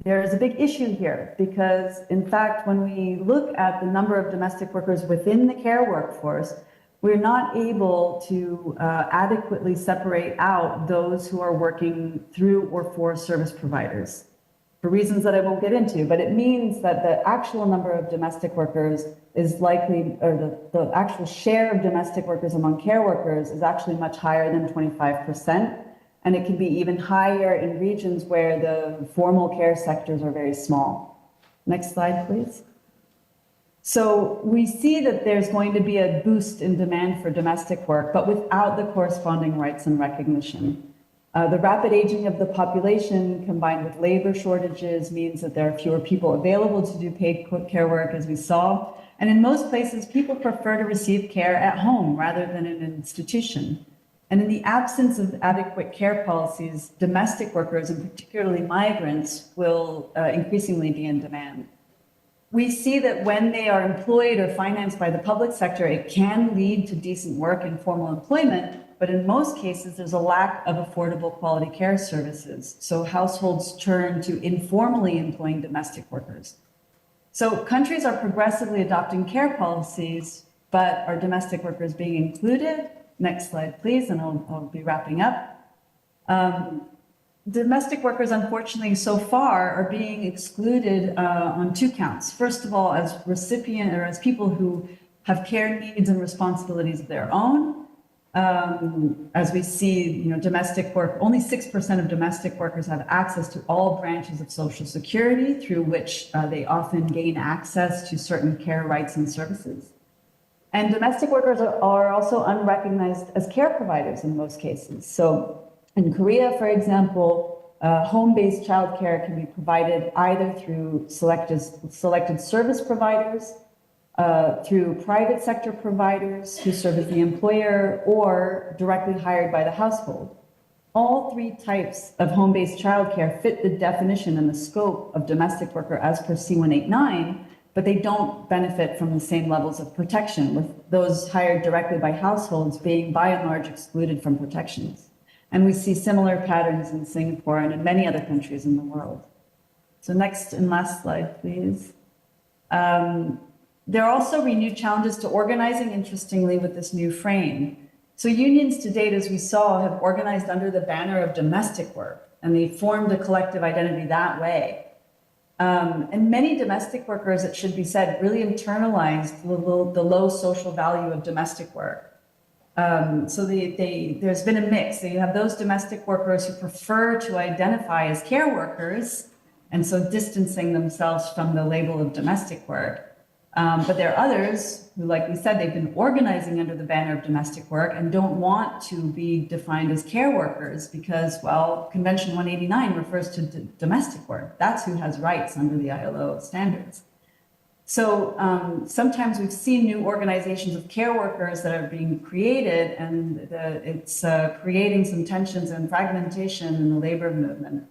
there is a big issue here because, in fact, when we look at the number of domestic workers within the care workforce, we're not able to adequately separate out those who are working through or for service providers for reasons that I won't get into. But it means that the actual number of domestic workers is likely, or the actual share of domestic workers among care workers is actually much higher than 25%. And it can be even higher in regions where the formal care sectors are very small. Next slide, please. So we see that there's going to be a boost in demand for domestic work, but without the corresponding rights and recognition. The rapid aging of the population combined with labor shortages means that there are fewer people available to do paid care work, as we saw. And in most places, people prefer to receive care at home rather than in an institution. And in the absence of adequate care policies, domestic workers, and particularly migrants, will increasingly be in demand. We see that when they are employed or financed by the public sector, it can lead to decent work and formal employment, but in most cases, there's a lack of affordable quality care services. So households turn to informally employing domestic workers. So countries are progressively adopting care policies, but are domestic workers being included? Next slide, please, and I'll be wrapping up. Domestic workers, unfortunately, so far are being excluded on two counts. First of all, as recipient or as people who have care needs and responsibilities of their own. As we see, domestic work, only 6% of domestic workers have access to all branches of Social Security, through which they often gain access to certain care rights and services. And domestic workers are also unrecognized as care providers in most cases. So in Korea, for example, home-based childcare can be provided either through selected service providers, through private sector providers who serve as the employer, or directly hired by the household. All three types of home-based childcare fit the definition and the scope of domestic worker as per C189, but they don't benefit from the same levels of protection, with those hired directly by households being by and large excluded from protections. And we see similar patterns in Singapore and in many other countries in the world. So next and last slide, please. There are also renewed challenges to organizing, interestingly, with this new frame. So unions to date, as we saw, have organized under the banner of domestic work, and they formed a collective identity that way. And many domestic workers, it should be said, really internalized the low social value of domestic work. So there's been a mix. So you have those domestic workers who prefer to identify as care workers, and so distancing themselves from the label of domestic work. But there are others who, like we said, they've been organizing under the banner of domestic work and don't want to be defined as care workers because, well, Convention 189 refers to domestic work. That's who has rights under the ILO standards. So sometimes we've seen new organizations of care workers that are being created, and it's creating some tensions and fragmentation in the labor movement.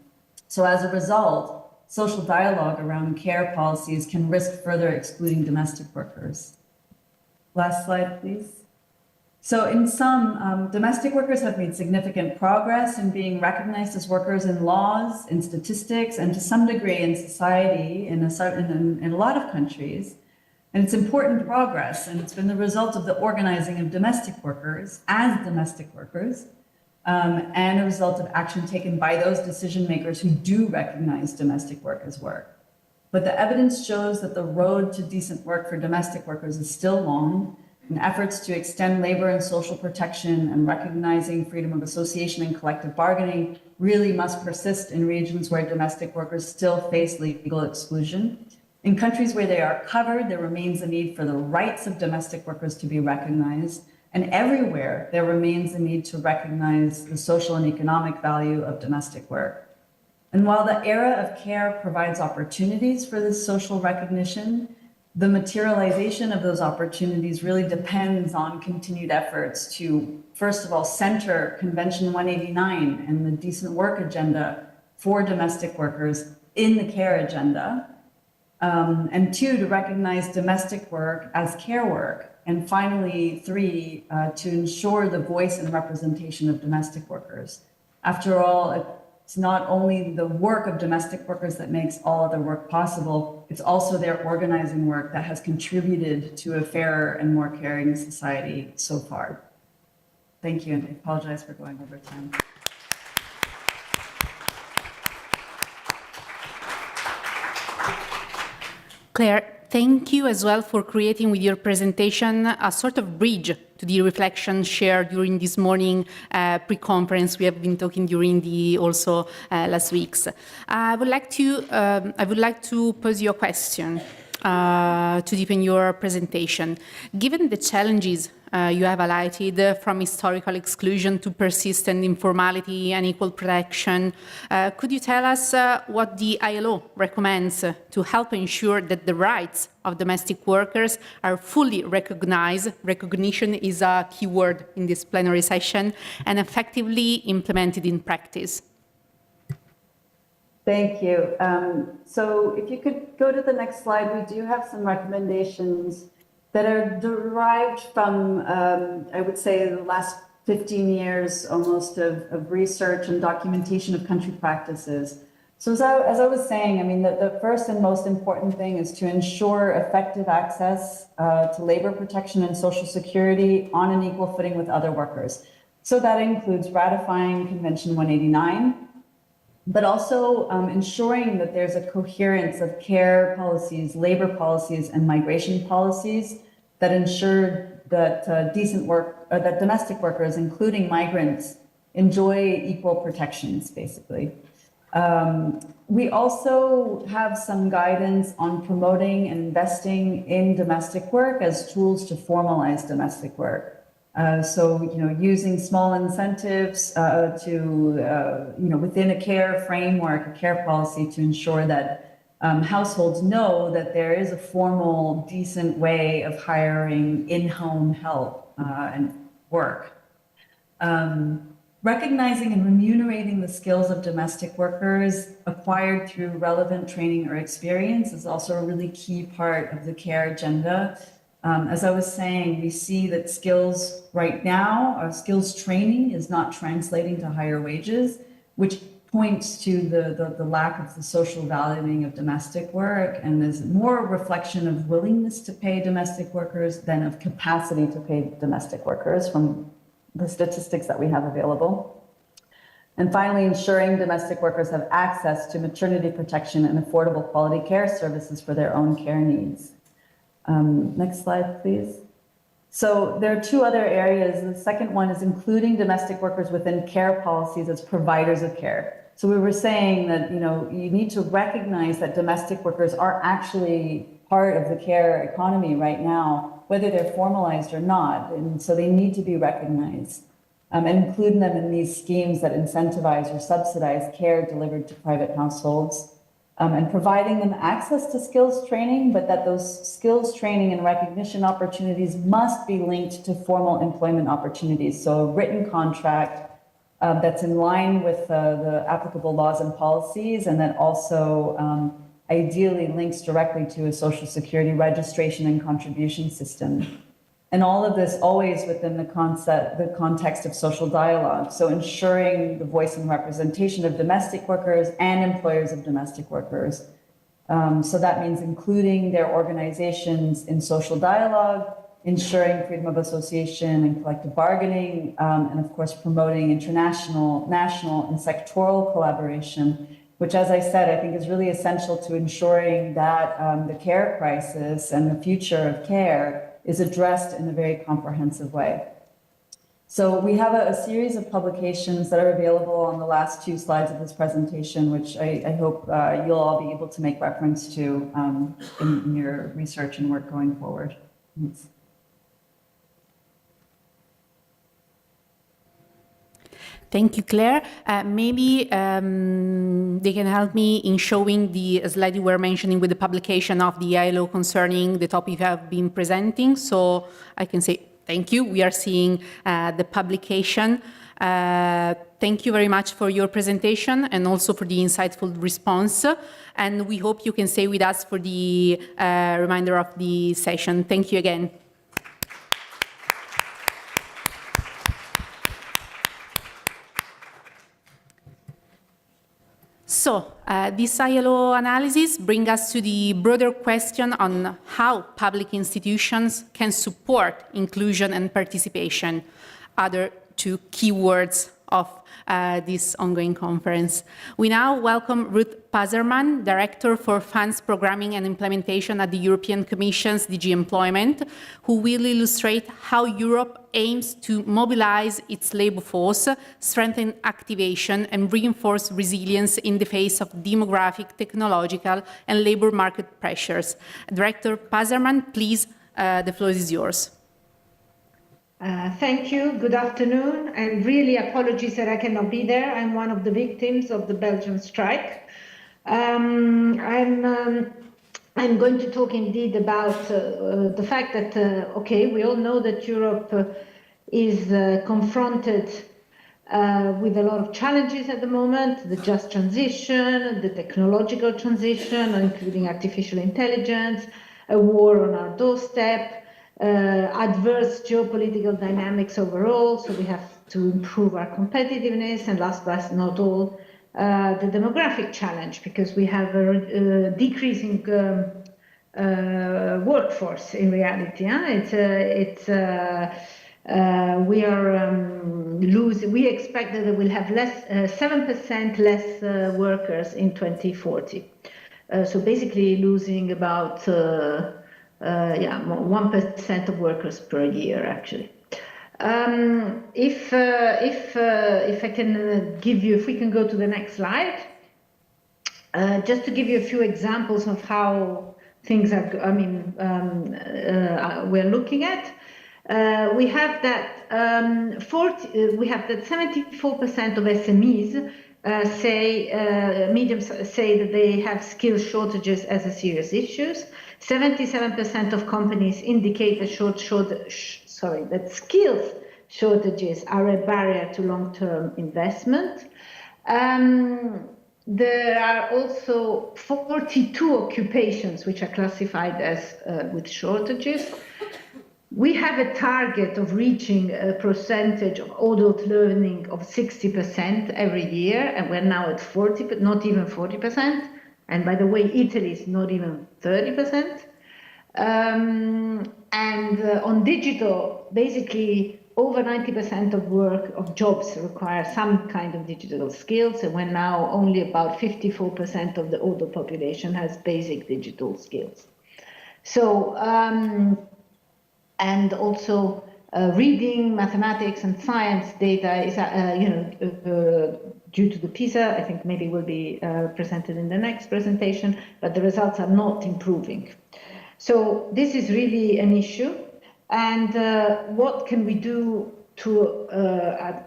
So as a result, social dialogue around care policies can risk further excluding domestic workers. Last slide, please. So in sum, domestic workers have made significant progress in being recognized as workers in laws, in statistics, and to some degree in society in a lot of countries. And it's important progress, and it's been the result of the organizing of domestic workers as domestic workers, and a result of action taken by those decision makers who do recognize domestic work as work. But the evidence shows that the road to decent work for domestic workers is still long, and efforts to extend labor and social protection and recognizing freedom of association and collective bargaining really must persist in regions where domestic workers still face legal exclusion. In countries where they are covered, there remains a need for the rights of domestic workers to be recognized. And everywhere, there remains a need to recognize the social and economic value of domestic work. And while the era of care provides opportunities for this social recognition, the materialization of those opportunities really depends on continued efforts to, first of all, center Convention 189 and the decent work agenda for domestic workers in the care agenda, and two, to recognize domestic work as care work. And finally, three, to ensure the voice and representation of domestic workers. After all, it's not only the work of domestic workers that makes all other work possible, it's also their organizing work that has contributed to a fairer and more caring society so far. Thank you, and I apologize for going over time. Claire, thank you as well for creating with your presentation a sort of bridge to the reflection shared during this morning pre-conference we have been talking during the also last weeks. I would like to pose you a question to deepen your presentation. Given the challenges you have highlighted, from historical exclusion to persistent informality and equal protection, could you tell us what the ILO recommends to help ensure that the rights of domestic workers are fully recognized? Recognition is a key word in this plenary session, and effectively implemented in practice. Thank you. So if you could go to the next slide, we do have some recommendations that are derived from, I would say, the last 15 years almost of research and documentation of country practices. So as I was saying, I mean, the first and most important thing is to ensure effective access to labor protection and social security on an equal footing with other workers. So that includes ratifying Convention 189, but also ensuring that there's a coherence of care policies, labor policies, and migration policies that ensure that that domestic workers, including migrants, enjoy equal protections, basically. We also have some guidance on promoting and investing in domestic work as tools to formalize domestic work. So, using small incentives within a care framework, a care policy, to ensure that households know that there is a formal, decent way of hiring in-home help and work. Recognizing and remunerating the skills of domestic workers acquired through relevant training or experience is also a really key part of the care agenda. As I was saying, we see that skills right now, our skills training is not translating to higher wages, which points to the lack of the social valuing of domestic work, and there's more reflection of willingness to pay domestic workers than of capacity to pay domestic workers from the statistics that we have available. And finally, ensuring domestic workers have access to maternity protection and affordable quality care services for their own care needs. Next slide, please. So there are two other areas. The second one is including domestic workers within care policies as providers of care. So we were saying that, you need to recognize that domestic workers are actually part of the care economy right now, whether they're formalized or not. And so they need to be recognized and include them in these schemes that incentivize or subsidize care delivered to private households. And providing them access to skills training, but that those skills training and recognition opportunities must be linked to formal employment opportunities. So a written contract that's in line with the applicable laws and policies, and that also ideally links directly to a social security registration and contribution system. And all of this always within the context of social dialogue. So ensuring the voice and representation of domestic workers and employers of domestic workers. So that means including their organizations in social dialogue, ensuring freedom of association and collective bargaining, and of course promoting international, national, and sectoral collaboration, which, as I said, I think is really essential to ensuring that the care crisis and the future of care is addressed in a very comprehensive way. So we have a series of publications that are available on the last two slides of this presentation, which I hope you'll all be able to make reference to in your research and work going forward. Thanks. Thank you, Claire. Maybe they can help me in showing the slide you were mentioning with the publication of the ILO concerning the topic you have been presenting. So I can say thank you. We are seeing the publication. Thank you very much for your presentation and also for the insightful response. And we hope you can stay with us for the remainder of the session. Thank you again. So this ILO analysis brings us to the broader question on how public institutions can support inclusion and participation, other two keywords of this ongoing conference. We now welcome Ruth Passerman, Director for Funds Programming and Implementation at the European Commission's DG Employment, who will illustrate how Europe aims to mobilize its labor force, strengthen activation, and reinforce resilience in the face of demographic, technological, and labor market pressures. Director Passerman, please, the floor is yours. Thank you. Good afternoon. And really apologies that I cannot be there. I'm one of the victims of the Belgian strike. I'm going to talk indeed about the fact that, we all know that Europe is confronted with a lot of challenges at the moment, the just transition, the technological transition, including artificial intelligence, a war on our doorstep, adverse geopolitical dynamics overall. So we have to improve our competitiveness, and last but not all, the demographic challenge, because we have a decreasing workforce in reality. We expect that we will have 7% less workers in 2040. So basically losing about 1% of workers per year, actually. If I can give you, if we can go to the next slide, just to give you a few examples of how things are, we're looking at. We have that 74% of SMEs say that they have skill shortages as a serious issue. 77% of companies indicate that that skills shortages are a barrier to long-term investment. There are also 42 occupations which are classified as with shortages. We have a target of reaching a percentage of adult learning of 60% every year, and we're now at 40, but not even 40%. And by the way, Italy is not even 30%. And on digital, basically over 90% of jobs require some kind of digital skills, and when now only about 54% of the older population has basic digital skills. So, and also reading, mathematics, and science data is, due to the PISA, I think maybe will be presented in the next presentation, but the results are not improving. So this is really an issue. And what can we do to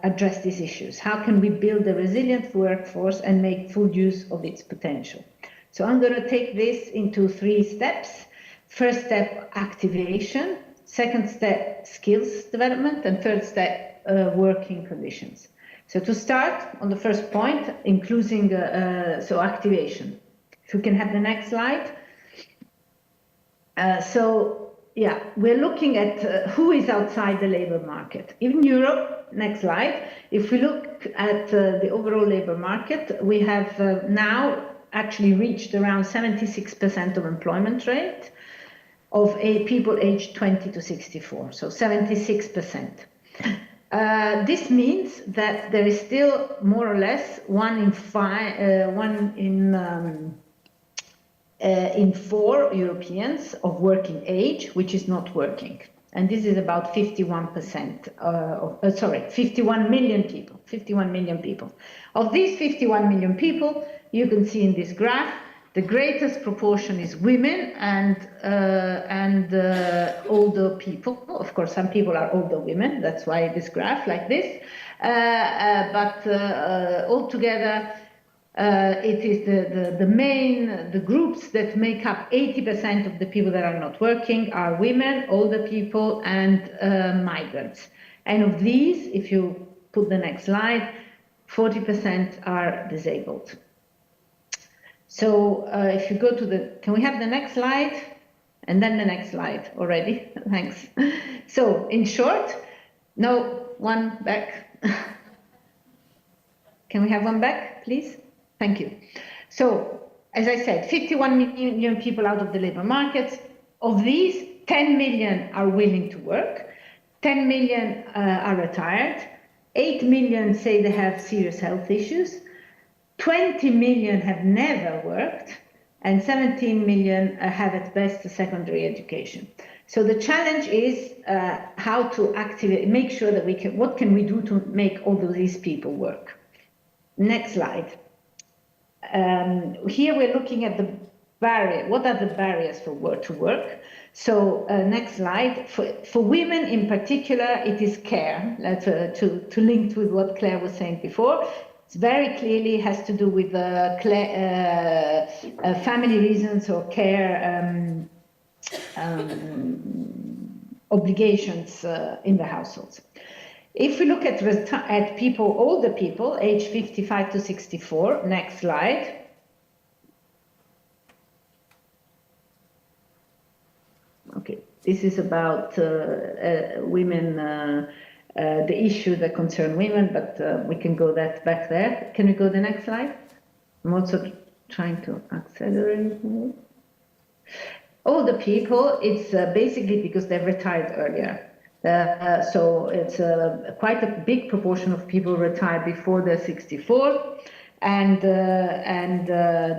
address these issues? How can we build a resilient workforce and make full use of its potential? So I'm going to take this into 3 steps. First step, activation. Second step, skills development. And third step, working conditions. So to start on the first point, including activation. If we can have the next slide. We're looking at who is outside the labor market. In Europe, next slide, if we look at the overall labor market, we have now actually reached around 76% of employment rate of people aged 20 to 64, so 76%. This means that there is still more or less one in 4 Europeans of working age, which is not working. And this is about 51%, 51 million people, 51 million people. Of these 51 million people, you can see in this graph, the greatest proportion is women and older people. Of course, some people are older women, that's why this graph like this. But altogether, it is the groups that make up 80% of the people that are not working are women, older people, and migrants. And of these, if you put the next slide, 40% are disabled. So if you go to can we have the next slide? And then the next slide already, thanks. So in short, no, one back. Can we have one back, please? Thank you. So, as I said, 51 million people out of the labor market. Of these, 10 million are willing to work, 10 million are retired, 8 million say they have serious health issues, 20 million have never worked, and 17 million have at best a secondary education. So the challenge is how to make sure that what can we do to make all of these people work? Next slide. Here we're looking at the barrier. What are the barriers to work? So next slide. For women in particular, it is care. To link with what Claire was saying before. It very clearly has to do with family reasons or care obligations in the households. If we look at older people, age 55 to 64, next slide. Okay, this is about women the issue that concern women, but we can go back there. Can we go the next slide? I'm also trying to accelerate. Older people, it's basically because they've retired earlier. So it's quite a big proportion of people retire before they're 64. And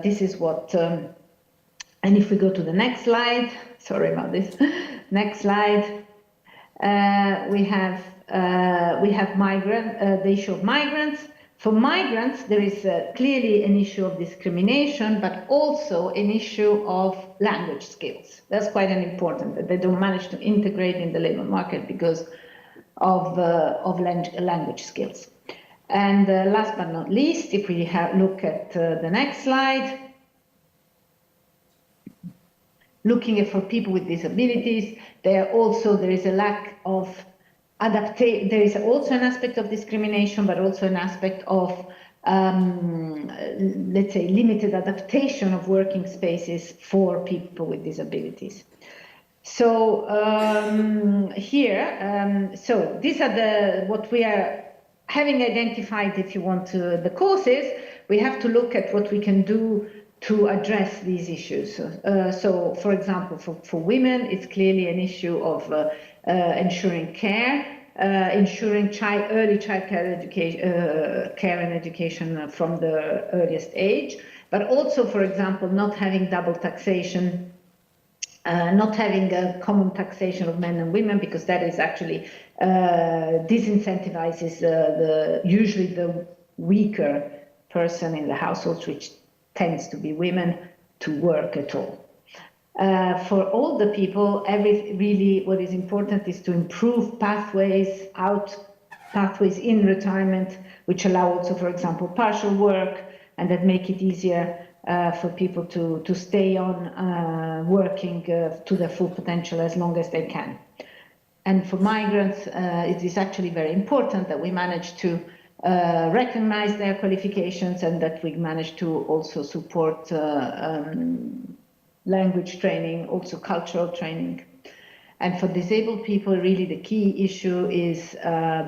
this is what, and if we go to the next slide, sorry about this, next slide, we have the issue of migrants. For migrants, there is clearly an issue of discrimination, but also an issue of language skills. That's quite an important, that they don't manage to integrate in the labor market because of language skills. And last but not least, if we look at the next slide, looking at for people with disabilities, there is a lack of adaptation. There is also an aspect of discrimination, but also an aspect of, let's say, limited adaptation of working spaces for people with disabilities. So so these are what we are having identified, if you want, the causes. We have to look at what we can do to address these issues. So, for example, for women, it's clearly an issue of ensuring care, ensuring early childcare education, care and education from the earliest age, but also, for example, not having double taxation, not having a common taxation of men and women, because that is actually disincentivizes usually the weaker person in the households, which tends to be women, to work at all. For older people, really what is important is to improve pathways in retirement, which allow also, for example, partial work, and that make it easier for people to stay on working to their full potential as long as they can. And for migrants, it is actually very important that we manage to recognize their qualifications and that we manage to also support language training, also cultural training. And for disabled people, really the key issue is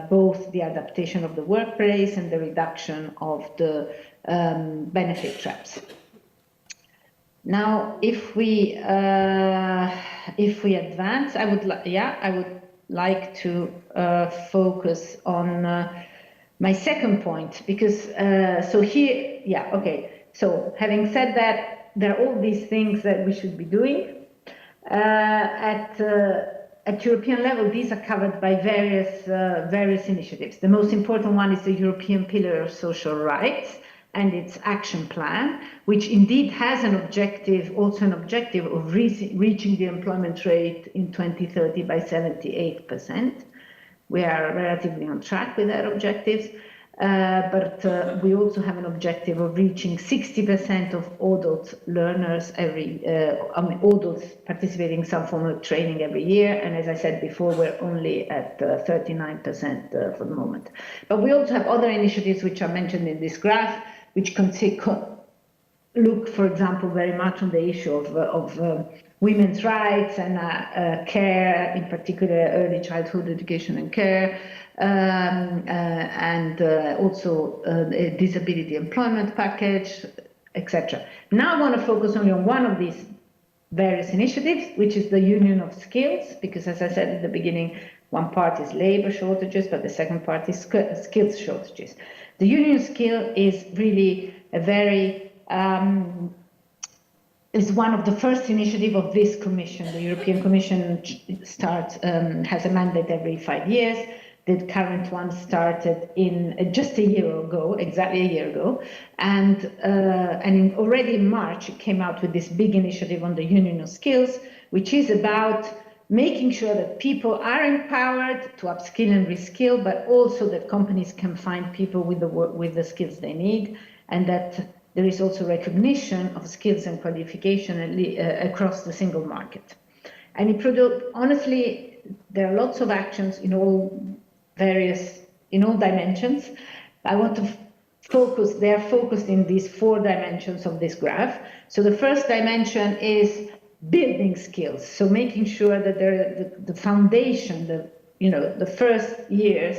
both the adaptation of the workplace and the reduction of the benefit traps. Now, if we advance, I would like to focus on my second point, because so having said that, there are all these things that we should be doing. At European level, these are covered by various initiatives. The most important one is the European Pillar of Social Rights and its action plan, which indeed has an objective of reaching the employment rate in 2030 by 78%. We are relatively on track with our objectives, but we also have an objective of reaching 60% of adult learners adults participating in some form of training every year. And as I said before, we're only at 39% for the moment. But we also have other initiatives which are mentioned in this graph, which look, for example, very much on the issue of women's rights and care, in particular early childhood education and care, and also a disability employment package, etc. Now I want to focus only on one of these various initiatives, which is the Union of Skills, because as I said at the beginning, one part is labor shortages, but the second part is skills shortages. The Union of Skill is really a very is one of the first initiatives of this Commission. The European Commission has a mandate every 5 years. The current one started in just a year ago, exactly a year ago, and already in March it came out with this big initiative on the Union of Skills, which is about making sure that people are empowered to upskill and reskill, but also that companies can find people with the skills they need, and that there is also recognition of skills and qualification across the single market. And honestly, there are lots of actions in all dimensions. I want to focus, they are focused in these 4 dimensions of this graph. So the first dimension is building skills. So making sure that the foundation, the first years,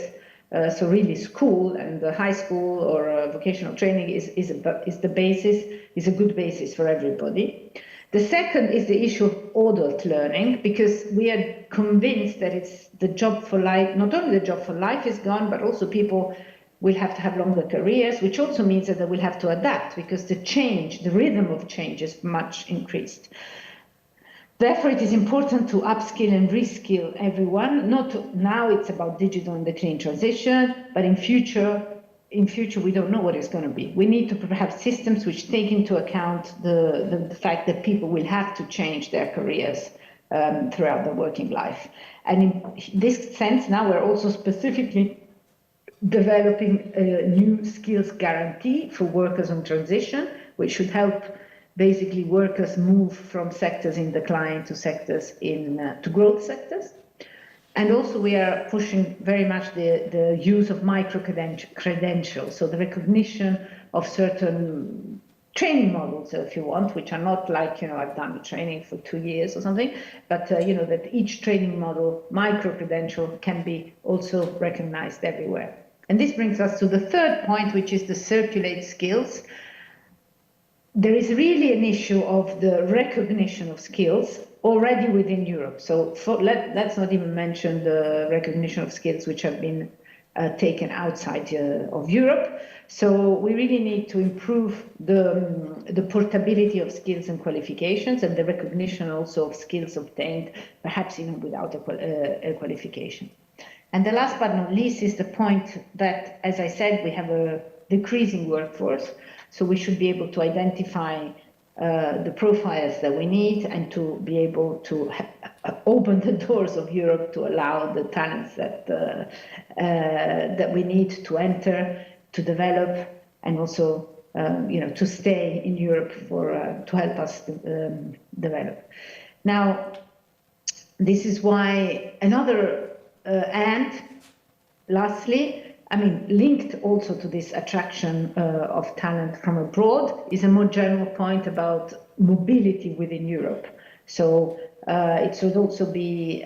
so really school and the high school or vocational training is the basis, is a good basis for everybody. The second is the issue of adult learning, because we are convinced that it's the job for life, not only the job for life is gone, but also people will have to have longer careers, which also means that they will have to adapt, because the rhythm of change is much increased. Therefore, it is important to upskill and reskill everyone. Now it's about digital and the clean transition, but in future we don't know what it's going to be. We need to have systems which take into account the fact that people will have to change their careers throughout their working life. And in this sense, now we're also specifically developing a new skills guarantee for workers on transition, which should help basically workers move from sectors in decline to sectors to growth sectors. And also we are pushing very much the use of micro-credentials, so the recognition of certain training models, if you want, which are not like, I've done the training for 2 years or something, but, that each training model, micro-credential, can be also recognized everywhere. And this brings us to the third point, which is the circulate skills. There is really an issue of the recognition of skills already within Europe. So let's not even mention the recognition of skills which have been taken outside of Europe. So we really need to improve the portability of skills and qualifications, and the recognition also of skills obtained, perhaps even without a qualification. And the last but not least is the point that, as I said, we have a decreasing workforce. So we should be able to identify the profiles that we need and to be able to open the doors of Europe to allow the talents that we need to enter, to develop, and also to stay in Europe to help us develop. Now, this is why and lastly, linked also to this attraction of talent from abroad is a more general point about mobility within Europe. So it should also be,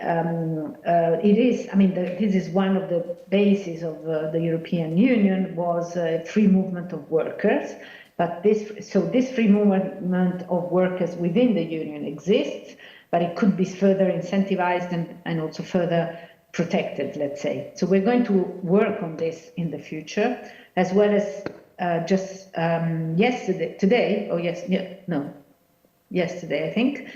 this is one of the bases of the European Union was free movement of workers. But this free movement of workers within the Union exists, but it could be further incentivized and also further protected, let's say. So we're going to work on this in the future, as well as yesterday, I think,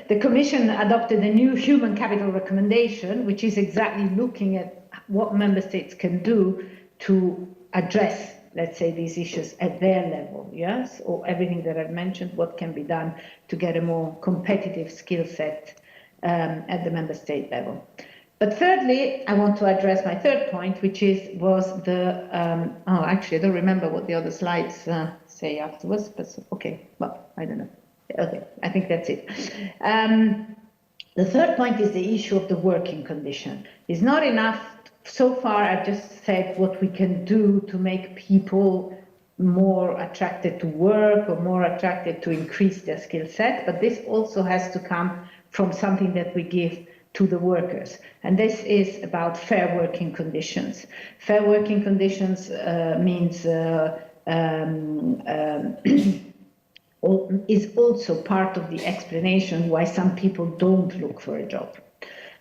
the Commission adopted a new human capital recommendation, which is exactly looking at what member states can do to address, let's say, these issues at their level, yes? Or everything that I've mentioned, what can be done to get a more competitive skill set at the member state level. But thirdly, I want to address my third point, which was the, actually, I don't remember what the other slides say afterwards, but okay, well, I don't know. Okay, I think that's it. The third point is the issue of the working condition. It's not enough, so far I've just said what we can do to make people more attracted to work or more attracted to increase their skill set, but this also has to come from something that we give to the workers. And this is about fair working conditions. Fair working conditions means is also part of the explanation why some people don't look for a job.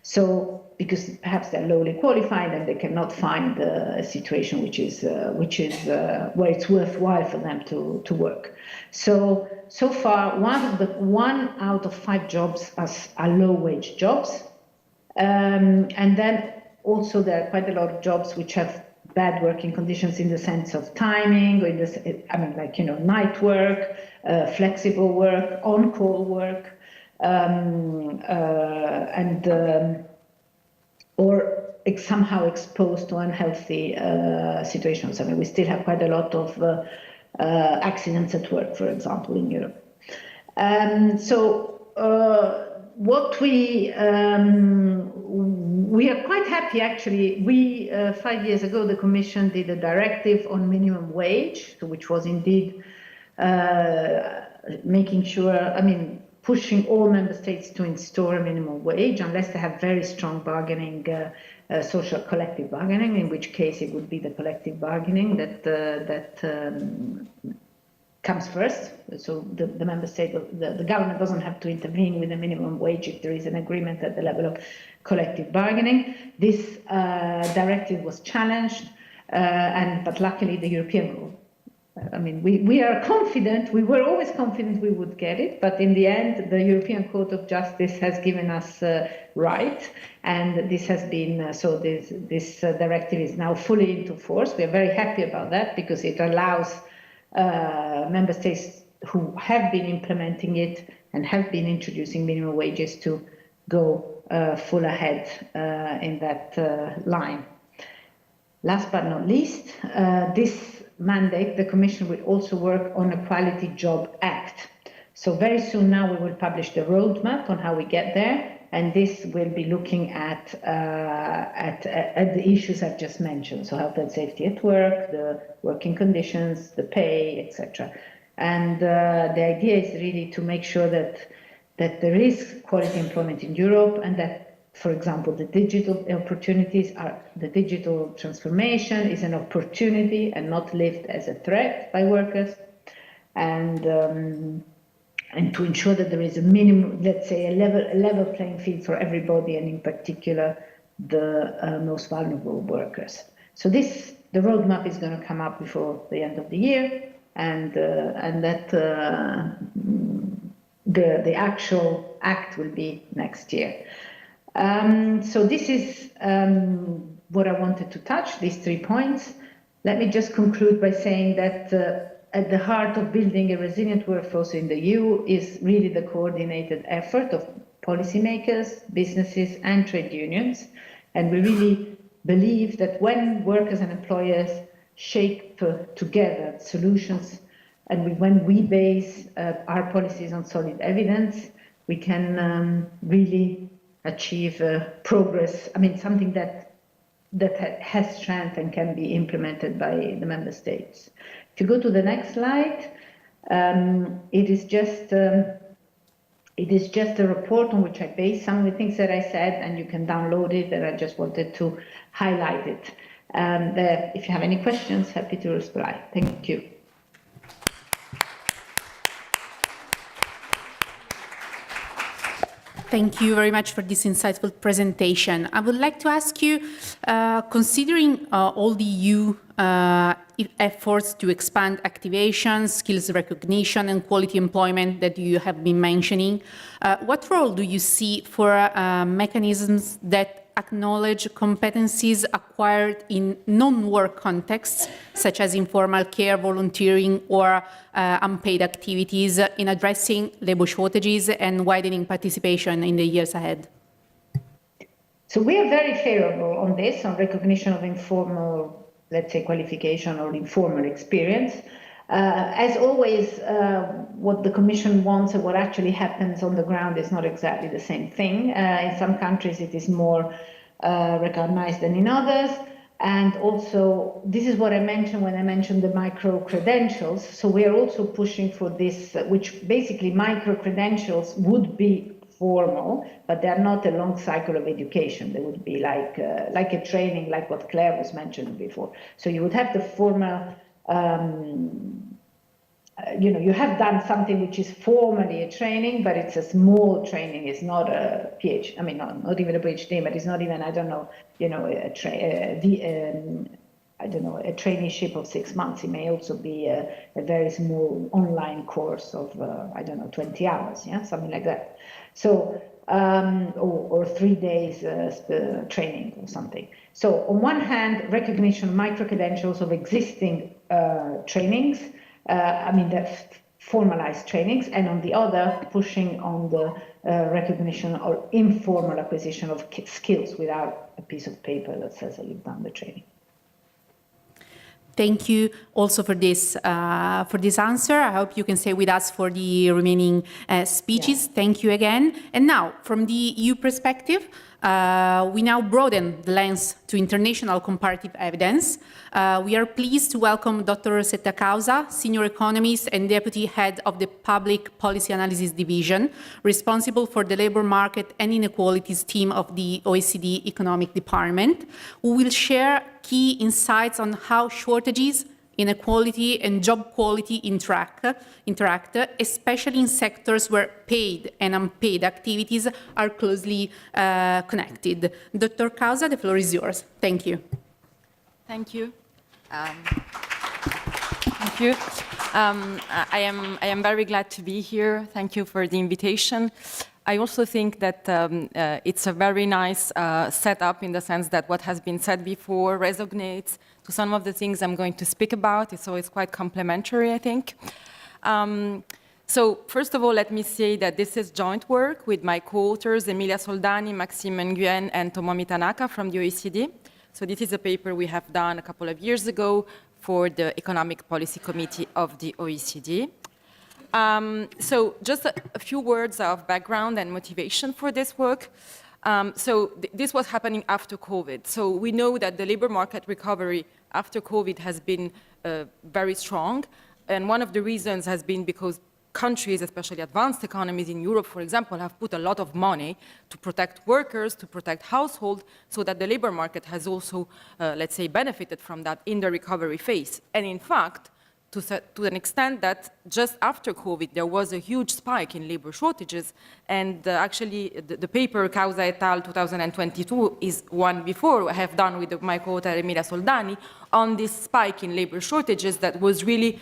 So, because perhaps they're lowly qualified and they cannot find a situation which is where it's worthwhile for them to work. So far, 1 out of 5 jobs are low-wage jobs. And then also there are quite a lot of jobs which have bad working conditions in the sense of timing, or night work, flexible work, on-call work, or somehow exposed to unhealthy situations. We still have quite a lot of accidents at work, for example, in Europe. What we are quite happy, actually. 5 years ago, the Commission did a directive on minimum wage, which was indeed making sure, pushing all member states to install a minimum wage, unless they have very strong bargaining social collective bargaining, in which case it would be the collective bargaining that comes first. So the member state, the government doesn't have to intervene with the minimum wage if there is an agreement at the level of collective bargaining. This directive was challenged, but luckily the European, I mean, we are confident, we were always confident we would get it, but in the end, the European Court of Justice has given us right, and this has been, so this directive is now fully into force. We are very happy about that because it allows member states who have been implementing it and have been introducing minimum wages to go full ahead in that line. Last but not least, this mandate, the Commission will also work on a Quality Job Act. So very soon now we will publish the roadmap on how we get there, and this will be looking at the issues I've just mentioned, so health and safety at work, the working conditions, the pay, etc. And the idea is really to make sure that there is quality employment in Europe, and that, for example, the digital opportunities the digital transformation is an opportunity and not lived as a threat by workers, and to ensure that there is a minimum, let's say, a level playing field for everybody, and in particular the most vulnerable workers. So the roadmap is going to come up before the end of the year, and that the actual act will be next year. So this is what I wanted to touch, these 3 points. Let me just conclude by saying that at the heart of building a resilient workforce in the EU is really the coordinated effort of policymakers, businesses, and trade unions. And we really believe that when workers and employers shape together solutions, and when we base our policies on solid evidence, we can really achieve progress. I mean, something that has strength and can be implemented by the member states. If you go to the next slide, it is just a report on which I base some of the things that I said, and you can download it, and I just wanted to highlight it. If you have any questions, happy to reply. Thank you. Thank you very much for this insightful presentation. I would like to ask you, considering all the EU efforts to expand activation, skills recognition, and quality employment that you have been mentioning, what role do you see for mechanisms that acknowledge competencies acquired in non-work contexts, such as informal care, volunteering, or unpaid activities, in addressing labor shortages and widening participation in the years ahead? So we are very favorable on this, on recognition of informal, let's say, qualification or informal experience. As always, what the Commission wants and what actually happens on the ground is not exactly the same thing. In some countries, it is more recognized than in others. And also, this is what I mentioned when I mentioned the micro-credentials. So we are also pushing for this, which basically micro-credentials would be formal, but they're not a long cycle of education. They would be like a training, like what Claire was mentioning before. So you would have the formal, you have done something which is formally a training, but it's a small training. It's not a PhD. I mean, not even a PhD, but it's not even, I don't know, a traineeship of 6 months. It may also be a very small online course of, 20 hours, yeah, something like that. So, or 3 days training or something. So on one hand, recognition of micro-credentials of existing trainings, the formalized trainings, and on the other, pushing on the recognition or informal acquisition of skills without a piece of paper that says that you've done the training. thank you also for this answer. I hope you can stay with us for the remaining speeches. Yeah. Thank you again. And now, from the EU perspective, we now broaden the lens to international comparative evidence. We are pleased to welcome Dr. Rosetta Causa, Senior Economist and Deputy Head of the Public Policy Analysis Division, responsible for the labor market and inequalities team of the OECD Economic Department, who will share key insights on how shortages, inequality and job quality interact, especially in sectors where paid and unpaid activities are closely connected. Dr. Causa, the floor is yours. Thank you. Thank you. Thank you. I am very glad to be here. Thank you for the invitation. I also think that it's a very nice setup in the sense that what has been said before resonates to some of the things I'm going to speak about, so it's quite complementary, I think. So first of all, let me say that this is joint work with my co-authors, Emilia Soldani, Maxime Nguyen, and Tomomi Tanaka from the OECD. So this is a paper we have done a couple of years ago for the Economic Policy Committee of the OECD. So just a few words of background and motivation for this work. This was happening after COVID. So we know that the labor market recovery after COVID has been very strong. And one of the reasons has been because countries, especially advanced economies in Europe, for example, have put a lot of money to protect workers, to protect households, so that the labor market has also, let's say, benefited from that in the recovery phase. And in fact, to an extent that just after COVID, there was a huge spike in labor shortages. And actually, the paper Causa et al. 2022 is one before I have done with my co-author Emilia Soldani on this spike in labor shortages that was really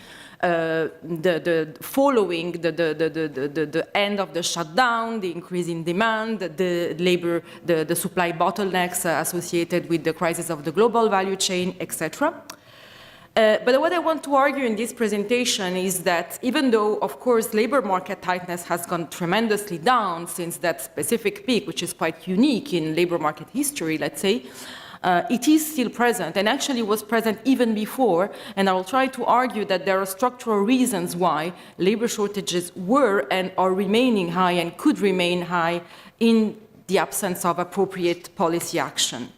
following the end of the shutdown, the increase in demand, the supply bottlenecks associated with the crisis of the global value chain, etc. But what I want to argue in this presentation is that even though, of course, labor market tightness has gone tremendously down since that specific peak, which is quite unique in labor market history, let's say, it is still present and actually was present even before. And I will try to argue that there are structural reasons why labor shortages were and are remaining high and could remain high in the absence of appropriate policy action.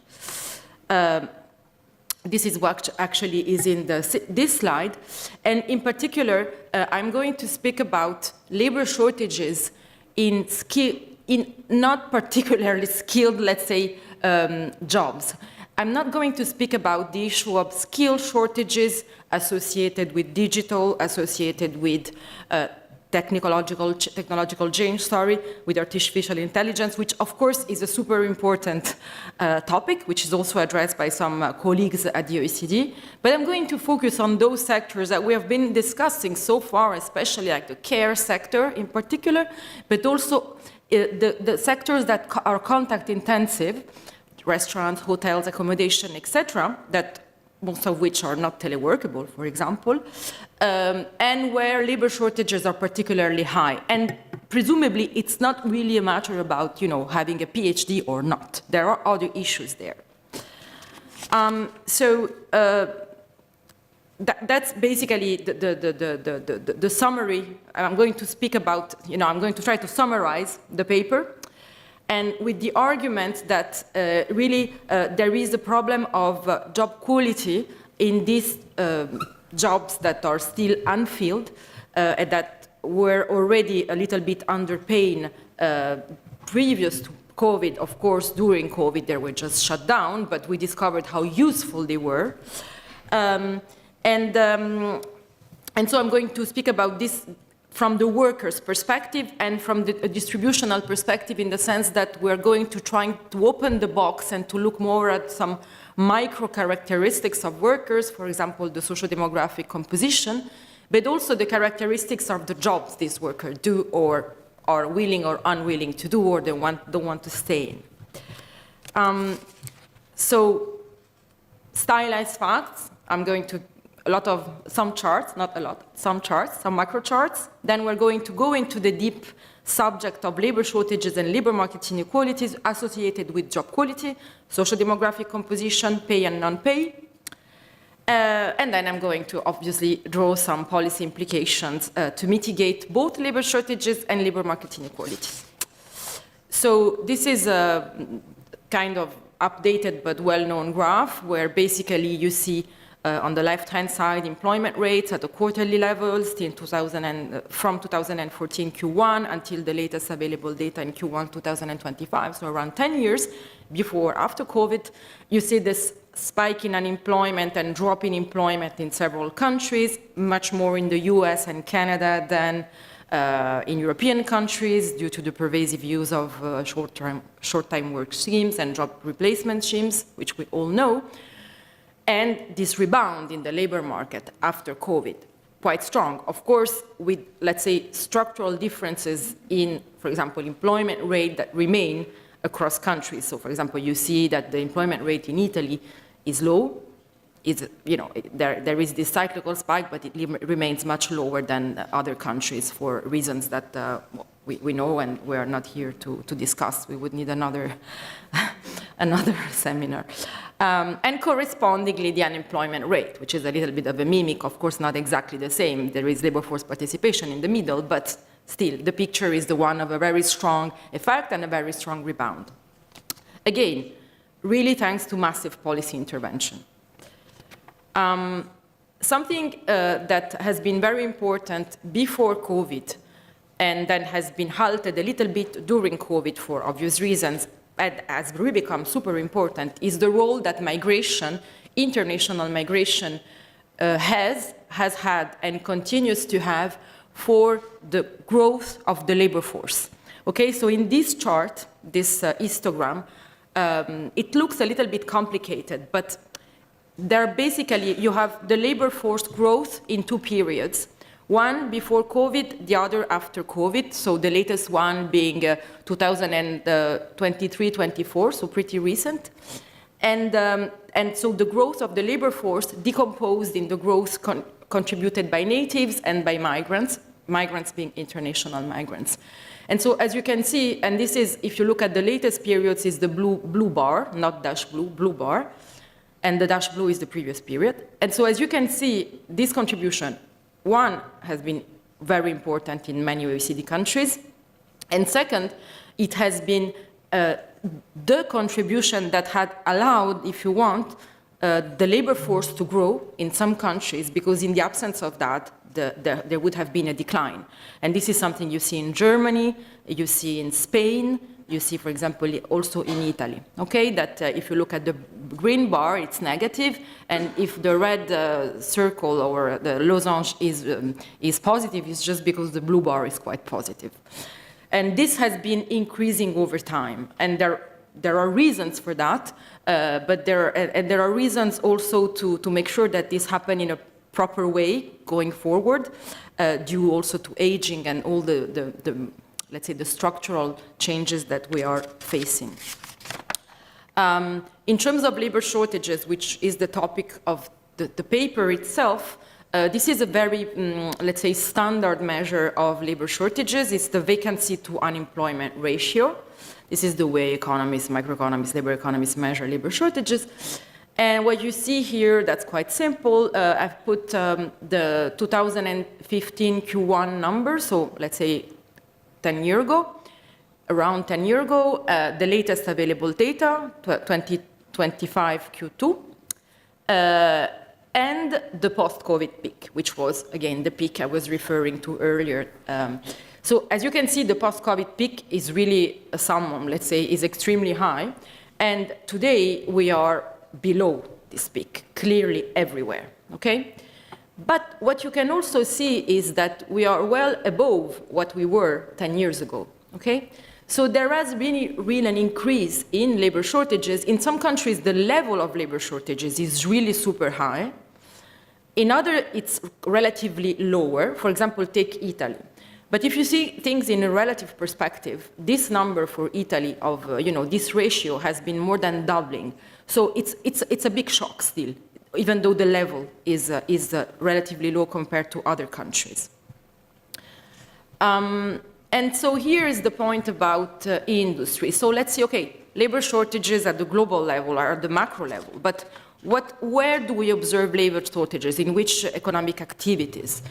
This is what actually is in this slide. And in particular, I'm going to speak about labor shortages in not particularly skilled, let's say, jobs. I'm not going to speak about the issue of skill shortages associated with digital, associated with technological change, with artificial intelligence, which of course is a super important topic, which is also addressed by some colleagues at the OECD. But I'm going to focus on those sectors that we have been discussing so far, especially like the care sector in particular, but also the sectors that are contact intensive, restaurants, hotels, accommodation, etc., that most of which are not teleworkable, for example, and where labor shortages are particularly high. And presumably, it's not really a matter about, having a PhD or not. There are other issues there. That's basically the summary. I'm going to speak about, I'm going to try to summarize the paper. And with the argument that really there is a problem of job quality in these jobs that are still unfilled and that were already a little bit underpaid previous to COVID. Of course, during COVID, they were just shut down, but we discovered how useful they were. And so I'm going to speak about this from the workers' perspective and from the distributional perspective, in the sense that we're going to try to open the box and to look more at some micro characteristics of workers, for example, the socio-demographic composition, but also the characteristics of the jobs these workers do or are willing or unwilling to do, or don't want to stay in. So, stylized facts, I'm going to some charts, not a lot, some charts, some macro charts. Then we're going to go into the deep subject of labor shortages and labor market inequalities associated with job quality, social demographic composition, pay and non-pay. And then I'm going to obviously draw some policy implications to mitigate both labor shortages and labor market inequalities. So this is a kind of updated but well-known graph where basically you see on the left-hand side employment rates at the quarterly levels from 2014 Q1 until the latest available data in Q1 2025, so around 10 years before, after COVID. You see this spike in unemployment and drop in employment in several countries, much more in the US and Canada than in European countries due to the pervasive use of short-time work schemes and job replacement schemes, which we all know. And this rebound in the labor market after COVID, quite strong. Of course, with, let's say, structural differences in, for example, employment rate that remain across countries. So, for example, you see that the employment rate in Italy is low. There is this cyclical spike, but it remains much lower than other countries for reasons that we know and we are not here to discuss. We would need another seminar. And correspondingly, the unemployment rate, which is a little bit of a mimic, of course, not exactly the same. There is labor force participation in the middle, but still, the picture is the one of a very strong effect and a very strong rebound. Again, really thanks to massive policy intervention. Something that has been very important before COVID and then has been halted a little bit during COVID for obvious reasons, and has really become super important, is the role that migration, international migration, has had and continues to have for the growth of the labor force. Okay, so in this chart, this histogram, it looks a little bit complicated, but there basically, you have the labor force growth in two periods. One before COVID, the other after COVID, so the latest one being 2023-24, so pretty recent. And so the growth of the labor force decomposed in the growth contributed by natives and by migrants, migrants being international migrants. And so as you can see, and this is, if you look at the latest periods, is the blue bar, not dash blue bar, and the dash blue is the previous period. And so as you can see, this contribution, one, has been very important in many OECD countries, and second, it has been the contribution that had allowed, if you want, the labor force to grow in some countries, because in the absence of that, there would have been a decline. And this is something you see in Germany, you see in Spain, you see, for example, also in Italy, okay? That if you look at the green bar, it's negative, and if the red circle or the losange is positive, it's just because the blue bar is quite positive. And this has been increasing over time, and there are reasons for that, but there are reasons also to make sure that this happen in a proper way going forward, due also to aging and all the let's say, the structural changes that we are facing. In terms of labor shortages, which is the topic of the paper itself, this is a very, let's say, standard measure of labor shortages. It's the vacancy to unemployment ratio. This is the way economists, microeconomists, labor economists measure labor shortages. And what you see here, that's quite simple. I've put the 2015 Q1 number, so let's say 10 years ago, around 10 years ago, the latest available data, 2025 Q2, and the post-COVID peak, which was, again, the peak I was referring to earlier. So as you can see, the post-COVID peak is really a summum, let's say, is extremely high. And today, we are below this peak, clearly everywhere, okay? But what you can also see is that we are well above what we were 10 years ago, okay? So there has been really an increase in labor shortages. In some countries, the level of labor shortages is really super high. In other, it's relatively lower. For example, take Italy. But if you see things in a relative perspective, this number for Italy of, this ratio has been more than doubling. So it's a big shock still, even though the level is relatively low compared to other countries. And so here is the point about industry. So let's see, okay, labor shortages at the global level are at the macro level, but where do we observe labor shortages, in which economic activities?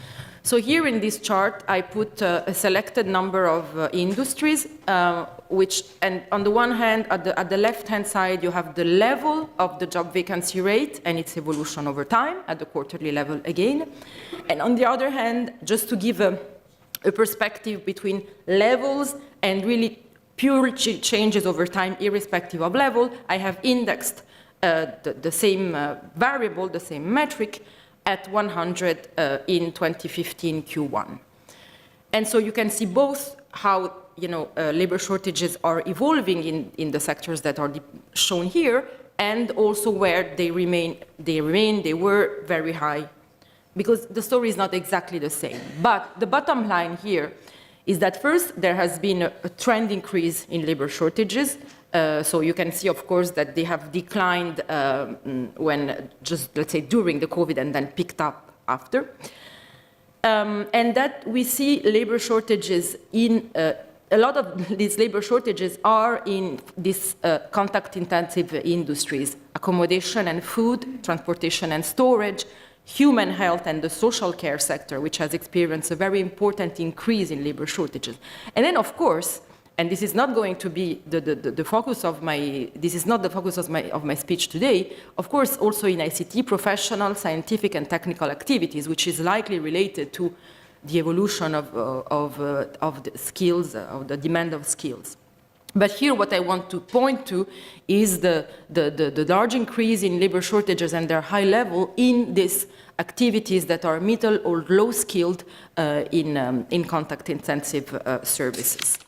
So here in this chart, I put a selected number of industries, and on the one hand, at the left-hand side, you have the level of the job vacancy rate and its evolution over time, at the quarterly level again. And on the other hand, just to give a perspective between levels and really pure changes over time, irrespective of level, I have indexed the same variable, the same metric, at 100 in 2015 Q1. And so you can see both how labor shortages are evolving in the sectors that are shown here, and also where they were very high, because the story is not exactly the same. But the bottom line here is that first, there has been a trend increase in labor shortages. So you can see, of course, that they have declined when just, let's say, during the COVID and then picked up after. And that we see labor shortages in, a lot of these labor shortages are in these contact-intensive industries, accommodation and food, transportation and storage, human health and the social care sector, which has experienced a very important increase in labor shortages. And then, of course, and this is not going to be the focus of this is not the focus of my speech today, of course, also in ICT professional, scientific and technical activities, which is likely related to the evolution of the skills, of the demand of skills. But here what I want to point to is the large increase in labor shortages and their high level in these activities that are middle or low skilled in contact-intensive services.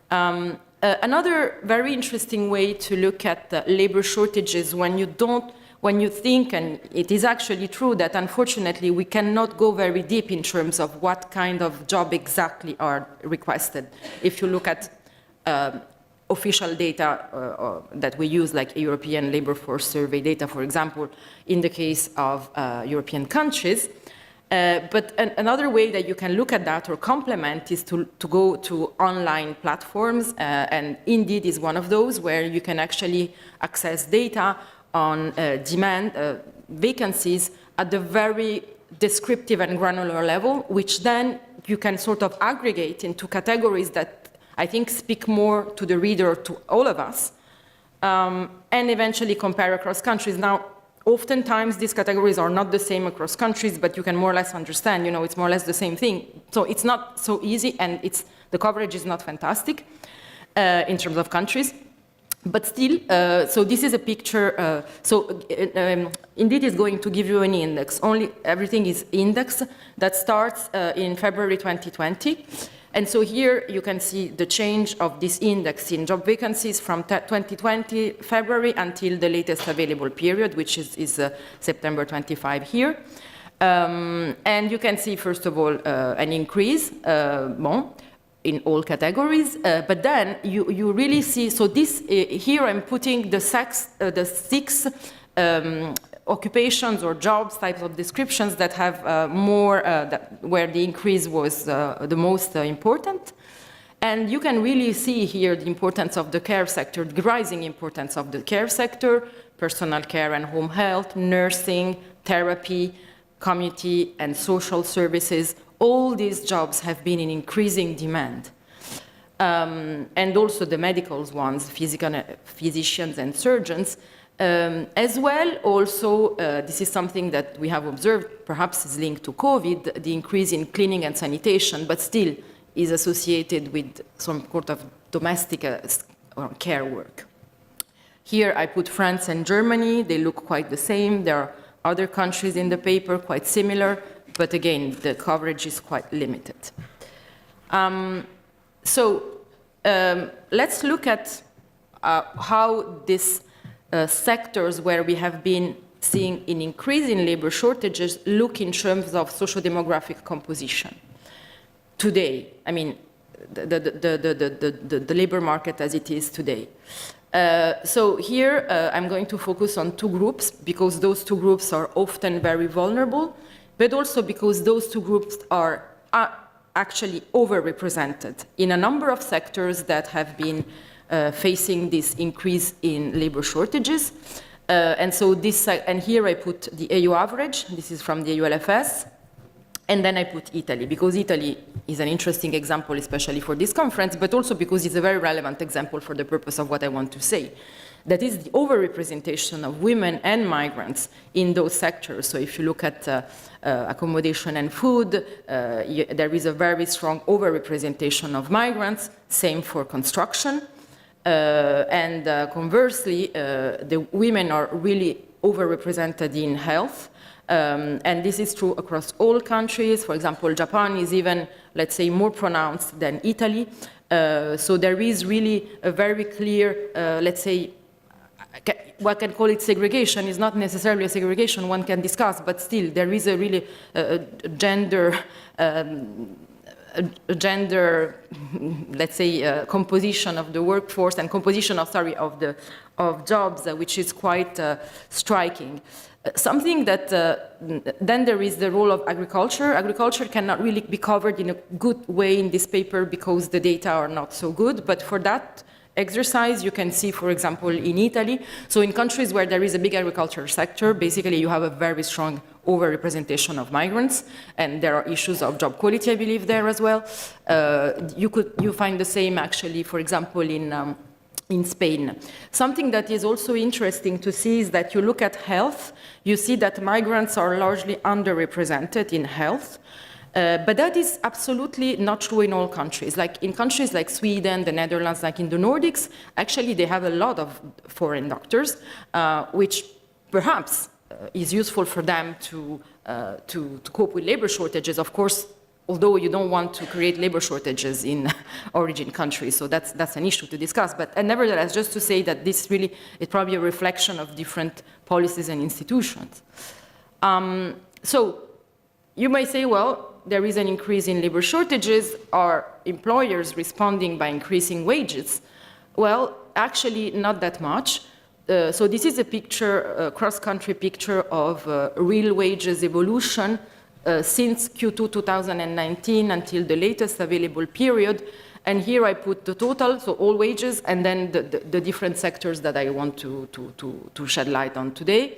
Another very interesting way to look at labor shortages when you think, and it is actually true that unfortunately we cannot go very deep in terms of what kind of job exactly are requested. If you look at official data that we use, like European Labor Force Survey data, for example, in the case of European countries. But another way that you can look at that or complement is to go to online platforms, and Indeed is one of those where you can actually access data on demand, vacancies at the very descriptive and granular level, which then you can sort of aggregate into categories that I think speak more to the reader, to all of us, and eventually compare across countries. Now, oftentimes these categories are not the same across countries, but you can more or less understand, it's more or less the same thing. So it's not so easy, and the coverage is not fantastic in terms of countries. But still, so this is a picture, Indeed is going to give you an index. Everything is indexed that starts in February 2020. And so here you can see the change of this index in job vacancies from 2020 February until the latest available period, which is September 25 here. And you can see, first of all, an increase in all categories, but then you really see, so this, here I'm putting the six occupations or jobs, types of descriptions that have where the increase was the most important. And you can really see here the importance of the care sector, the rising importance of the care sector, personal care and home health, nursing, therapy, community and social services. All these jobs have been in increasing demand. And also the medical ones, physicians and surgeons. As well, also, this is something that we have observed, perhaps is linked to COVID, the increase in cleaning and sanitation, but still is associated with some sort of domestic care work. Here I put France and Germany. They look quite the same. There are other countries in the paper quite similar, but again, the coverage is quite limited. Let's look at how these sectors where we have been seeing an increase in labor shortages look in terms of socio-demographic composition. Today, I mean, the labor market as it is today. So here I'm going to focus on two groups because those two groups are often very vulnerable, but also because those two groups are actually overrepresented in a number of sectors that have been facing this increase in labor shortages. And so this, and here I put the AU average. This is from the AULFS. And then I put Italy, because Italy is an interesting example, especially for this conference, but also because it's a very relevant example for the purpose of what I want to say. That is the overrepresentation of women and migrants in those sectors. So if you look at accommodation and food, there is a very strong overrepresentation of migrants, same for construction. Conversely, the women are really overrepresented in health. And this is true across all countries. For example, Japan is even, let's say, more pronounced than Italy. So there is really a very clear, let's say, one can call it segregation. Is not necessarily a segregation one can discuss, but still there is a really gender, let's say, composition of the workforce and composition of, of jobs, which is quite striking. Something that, then there is the role of agriculture. Agriculture cannot really be covered in a good way in this paper because the data are not so good, but for that exercise you can see, for example, in Italy. So in countries where there is a big agriculture sector, basically you have a very strong overrepresentation of migrants, and there are issues of job quality, I believe, there as well. You find the same actually, for example, in Spain. Something that is also interesting to see is that you look at health, you see that migrants are largely underrepresented in health, but that is absolutely not true in all countries. Like in countries like Sweden, the Netherlands, like in the Nordics, actually they have a lot of foreign doctors, which perhaps is useful for them to cope with labor shortages. Of course, although you don't want to create labor shortages in origin countries, so that's an issue to discuss. But nevertheless, just to say that this really is probably a reflection of different policies and institutions. So you may say, well, there is an increase in labor shortages. Are employers responding by increasing wages? Well, actually, not that much. So this is a picture, a cross-country picture of real wages evolution since Q2 2019 until the latest available period. And here I put the total, so all wages, and then the different sectors that I want to shed light on today.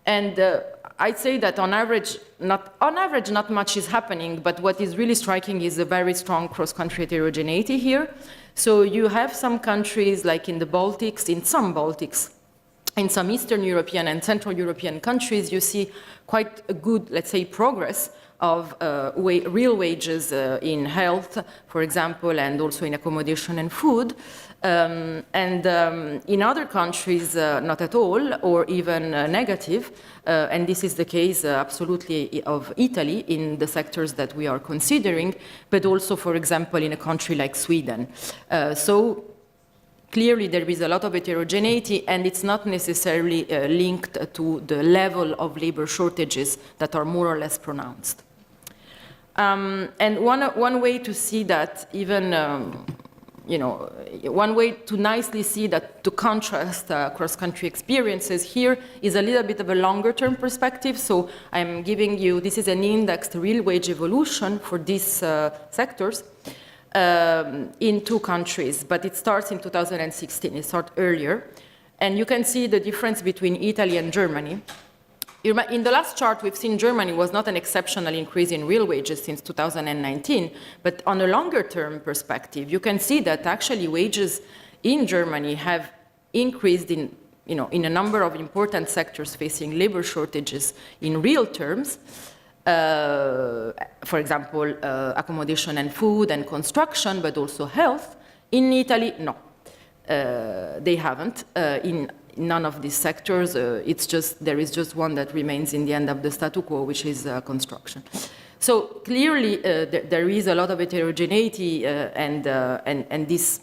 And I'd say that on average, not much is happening, but what is really striking is a very strong cross-country heterogeneity here. So you have some countries like in the Baltics, in some Eastern European and Central European countries, you see quite a good, let's say, progress of real wages in health, for example, and also in accommodation and food. In other countries, not at all, or even negative. And this is the case absolutely of Italy in the sectors that we are considering, but also, for example, in a country like Sweden. So clearly there is a lot of heterogeneity, and it's not necessarily linked to the level of labor shortages that are more or less pronounced. And one way to see that, even, one way to nicely see that, to contrast cross-country experiences here, is a little bit of a longer-term perspective. So I'm giving you, this is an indexed real wage evolution for these sectors. In two countries, but it starts in 2016, it starts earlier. And you can see the difference between Italy and Germany. In the last chart, we've seen Germany was not an exceptional increase in real wages since 2019, but on a longer term perspective, you can see that actually wages in Germany have increased in a number of important sectors facing labor shortages in real terms. For example, accommodation and food and construction, but also health. In Italy, no, they haven't. In none of these sectors, there is just one that remains in the end of the statu quo, which is construction. So clearly, there is a lot of heterogeneity, and this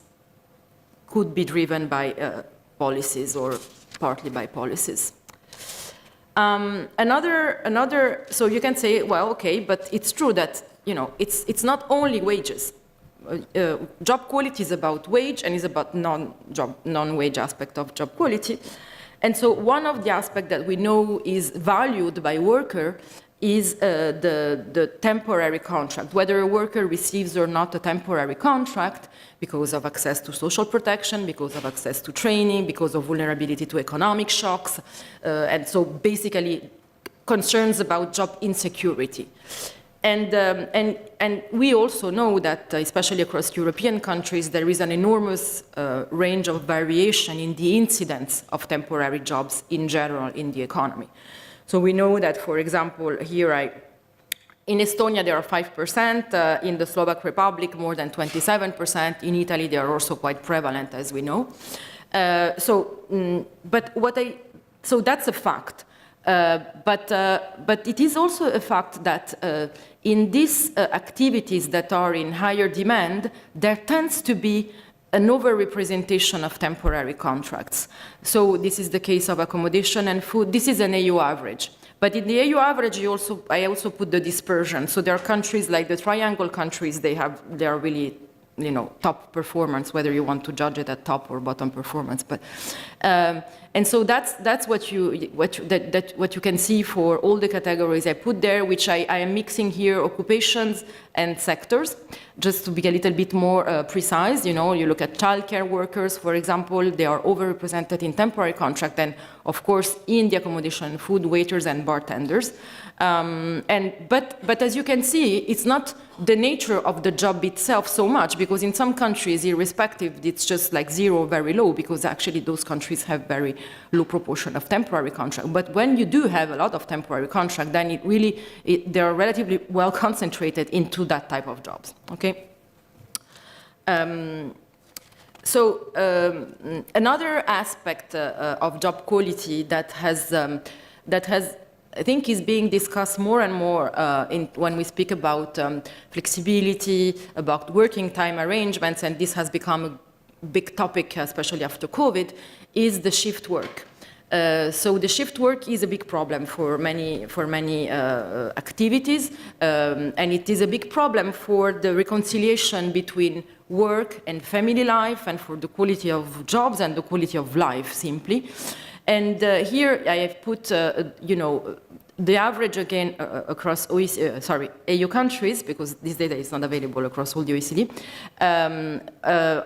could be driven by policies or partly by policies. So you can say, well, okay, but it's true that, it's not only wages. Job quality is about wage and is about non-wage aspect of job quality. And so one of the aspects that we know is valued by worker is the temporary contract, whether a worker receives or not a temporary contract because of access to social protection, because of access to training, because of vulnerability to economic shocks, and so basically concerns about job insecurity. And we also know that, especially across European countries, there is an enormous range of variation in the incidence of temporary jobs in general in the economy. So we know that, for example, here in Estonia there are 5%, in the Slovak Republic more than 27%, in Italy they are also quite prevalent, as we know. So that's a fact. But it is also a fact that in these activities that are in higher demand, there tends to be an overrepresentation of temporary contracts. So this is the case of accommodation and food. This is an EU average. But in the EU average, I also put the dispersion. So there are countries like the triangle countries, they are really, top performance, whether you want to judge it at top or bottom performance. But and so that's what you can see for all the categories I put there, which I am mixing here occupations and sectors, just to be a little bit more precise. You look at childcare workers, for example, they are overrepresented in temporary contract, and of course in the accommodation, food, waiters, and bartenders. But as you can see, it's not the nature of the job itself so much, because in some countries, irrespective, it's just like zero, very low, because actually those countries have very low proportion of temporary contract. But when you do have a lot of temporary contract, then they are relatively well concentrated into that type of jobs. Okay. Another aspect of job quality that has I think is being discussed more and more when we speak about flexibility, about working time arrangements, and this has become a big topic, especially after COVID, is the shift work. So the shift work is a big problem for many activities, and it is a big problem for the reconciliation between work and family life, and for the quality of jobs and the quality of life, simply. And here I have put, the average again across EU countries, because this data is not available across all the OECD,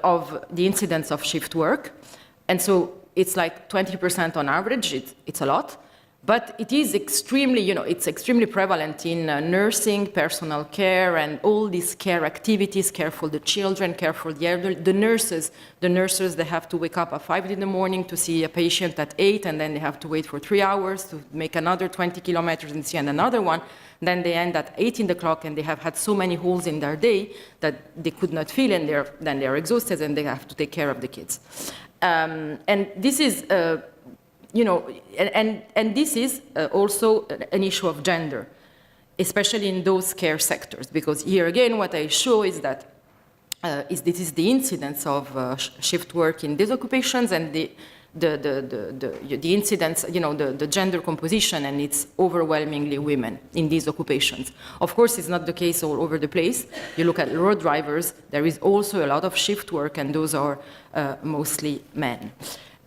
of the incidence of shift work. And so it's like 20% on average. It's a lot. But it is extremely, it's extremely prevalent in nursing, personal care, and all these care activities, care for the children, care for the elderly. The nurses, they have to wake up at 5 in the morning to see a patient at 8, and then they have to wait for 3 hours to make another 20 kilometers and see another one. Then they end at 8 in the clock, and they have had so many holes in their day that they could not fill, and then they are exhausted, and they have to take care of the kids. And this is... and this is also an issue of gender, especially in those care sectors, because here again, what I show is that this is the incidence of shift work in these occupations, and the incidence, the gender composition, and it's overwhelmingly women in these occupations. Of course, it's not the case all over the place. You look at road drivers, there is also a lot of shift work, and those are mostly men.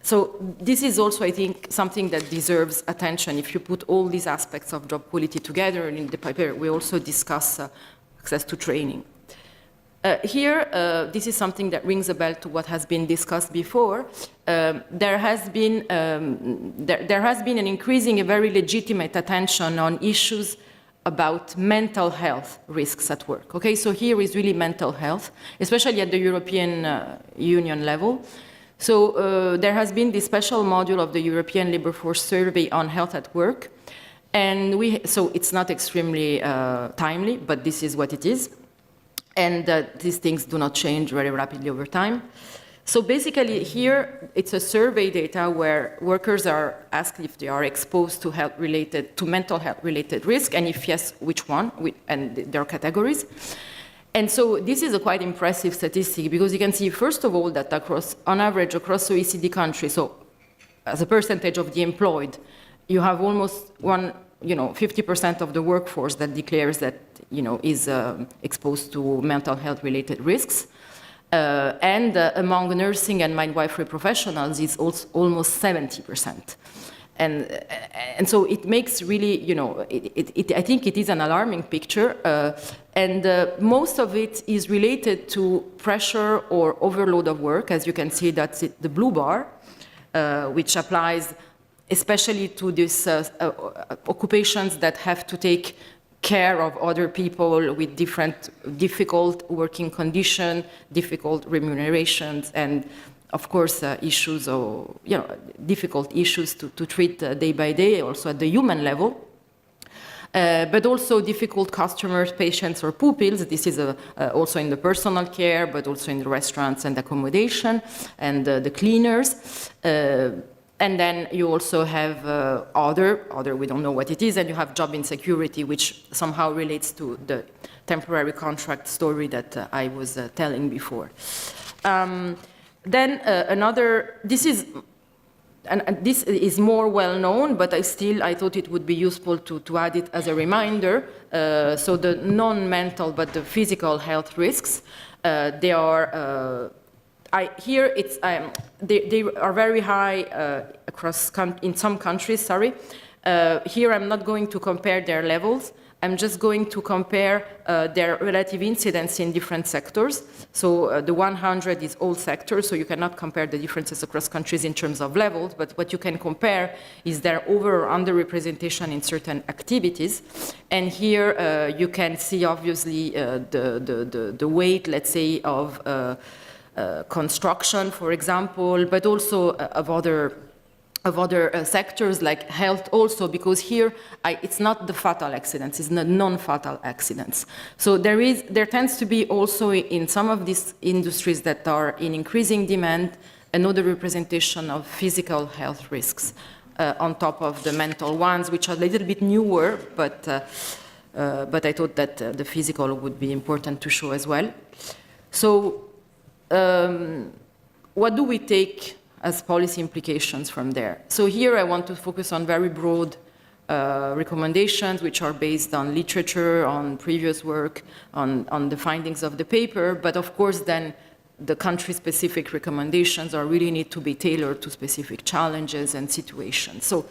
So this is also, I think, something that deserves attention. If you put all these aspects of job quality together, and in the paper we also discuss access to training. Here, this is something that rings a bell to what has been discussed before. There has been an increasing, a very legitimate attention on issues about mental health risks at work. Okay, so here is really mental health, especially at the European Union level. So there has been this special module of the European Labour Force Survey on health at work. And so it's not extremely timely, but this is what it is. And these things do not change very rapidly over time. So basically here, it's a survey data where workers are asked if they are exposed to mental health related risk, and if yes, which one, and there are categories. And so this is a quite impressive statistic, because you can see, first of all, that on average across OECD countries, so as a percentage of the employed, you have almost 50% of the workforce that declares that, is exposed to mental health related risks. And among nursing and midwifery professionals, it's also almost 70%. And so it makes really, you know, I think it is an alarming picture, and most of it is related to pressure or overload of work. As you can see, that's the blue bar, which applies especially to these occupations that have to take care of other people with difficult working conditions, difficult remunerations, and of course, issues or difficult issues to treat day by day, also at the human level. But also difficult customers, patients, or pupils. This is also in the personal care, but also in the restaurants and accommodation, and the cleaners. And then you also have other, we don't know what it is, and you have job insecurity, which somehow relates to the temporary contract story that I was telling before. Then this is more well known, but I thought it would be useful to add it as a reminder. So the non-mental but the physical health risks, they are they are very high in some countries. Sorry, here I'm not going to compare their levels. I'm just going to compare their relative incidence in different sectors. So the 100 is all sectors, so you cannot compare the differences across countries in terms of levels, but what you can compare is their over or underrepresentation in certain activities. And here you can see obviously the weight, let's say, of construction, for example, but also of other sectors like health also, because here it's not the fatal accidents, it's the non-fatal accidents. So there tends to be also in some of these industries that are in increasing demand another representation of physical health risks on top of the mental ones, which are a little bit newer, but I thought that the physical would be important to show as well. So what do we take as policy implications from there? So here I want to focus on very broad recommendations, which are based on literature, on previous work, on the findings of the paper, but of course then the country-specific recommendations really need to be tailored to specific challenges and situations. So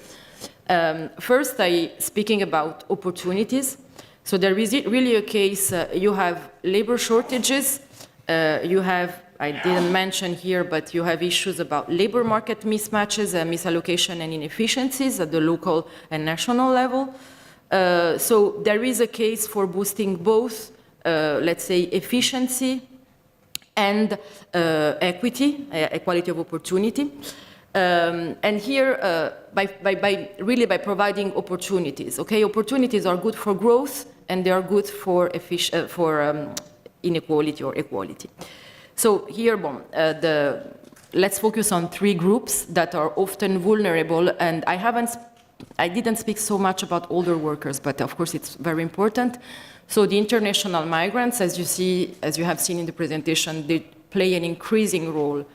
first, speaking about opportunities. So there is really a case, you have labor shortages, you have, I didn't mention here, but you have issues about labor market mismatches, misallocation and inefficiencies at the local and national level. So there is a case for boosting both, let's say, efficiency and equality of opportunity. And here, by providing opportunities, okay? Opportunities are good for growth and they are good for inequality or equality. So here, let's focus on three groups that are often vulnerable, and I didn't speak so much about older workers, but of course it's very important. So the international migrants, as you have seen in the presentation, they play an increasing role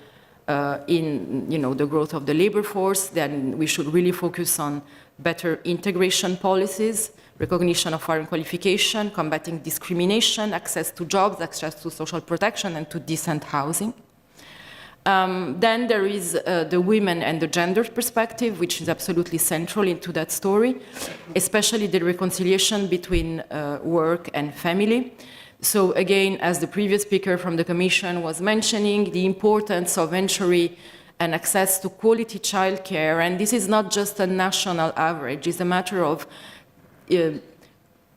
in the growth of the labor force. Then we should really focus on better integration policies, recognition of foreign qualification, combating discrimination, access to jobs, access to social protection, and to decent housing. Then there is the women and the gender perspective, which is absolutely central into that story, especially the reconciliation between work and family. So again, as the previous speaker from the Commission was mentioning, the importance of entry and access to quality childcare, and this is not just a national average, it's a matter of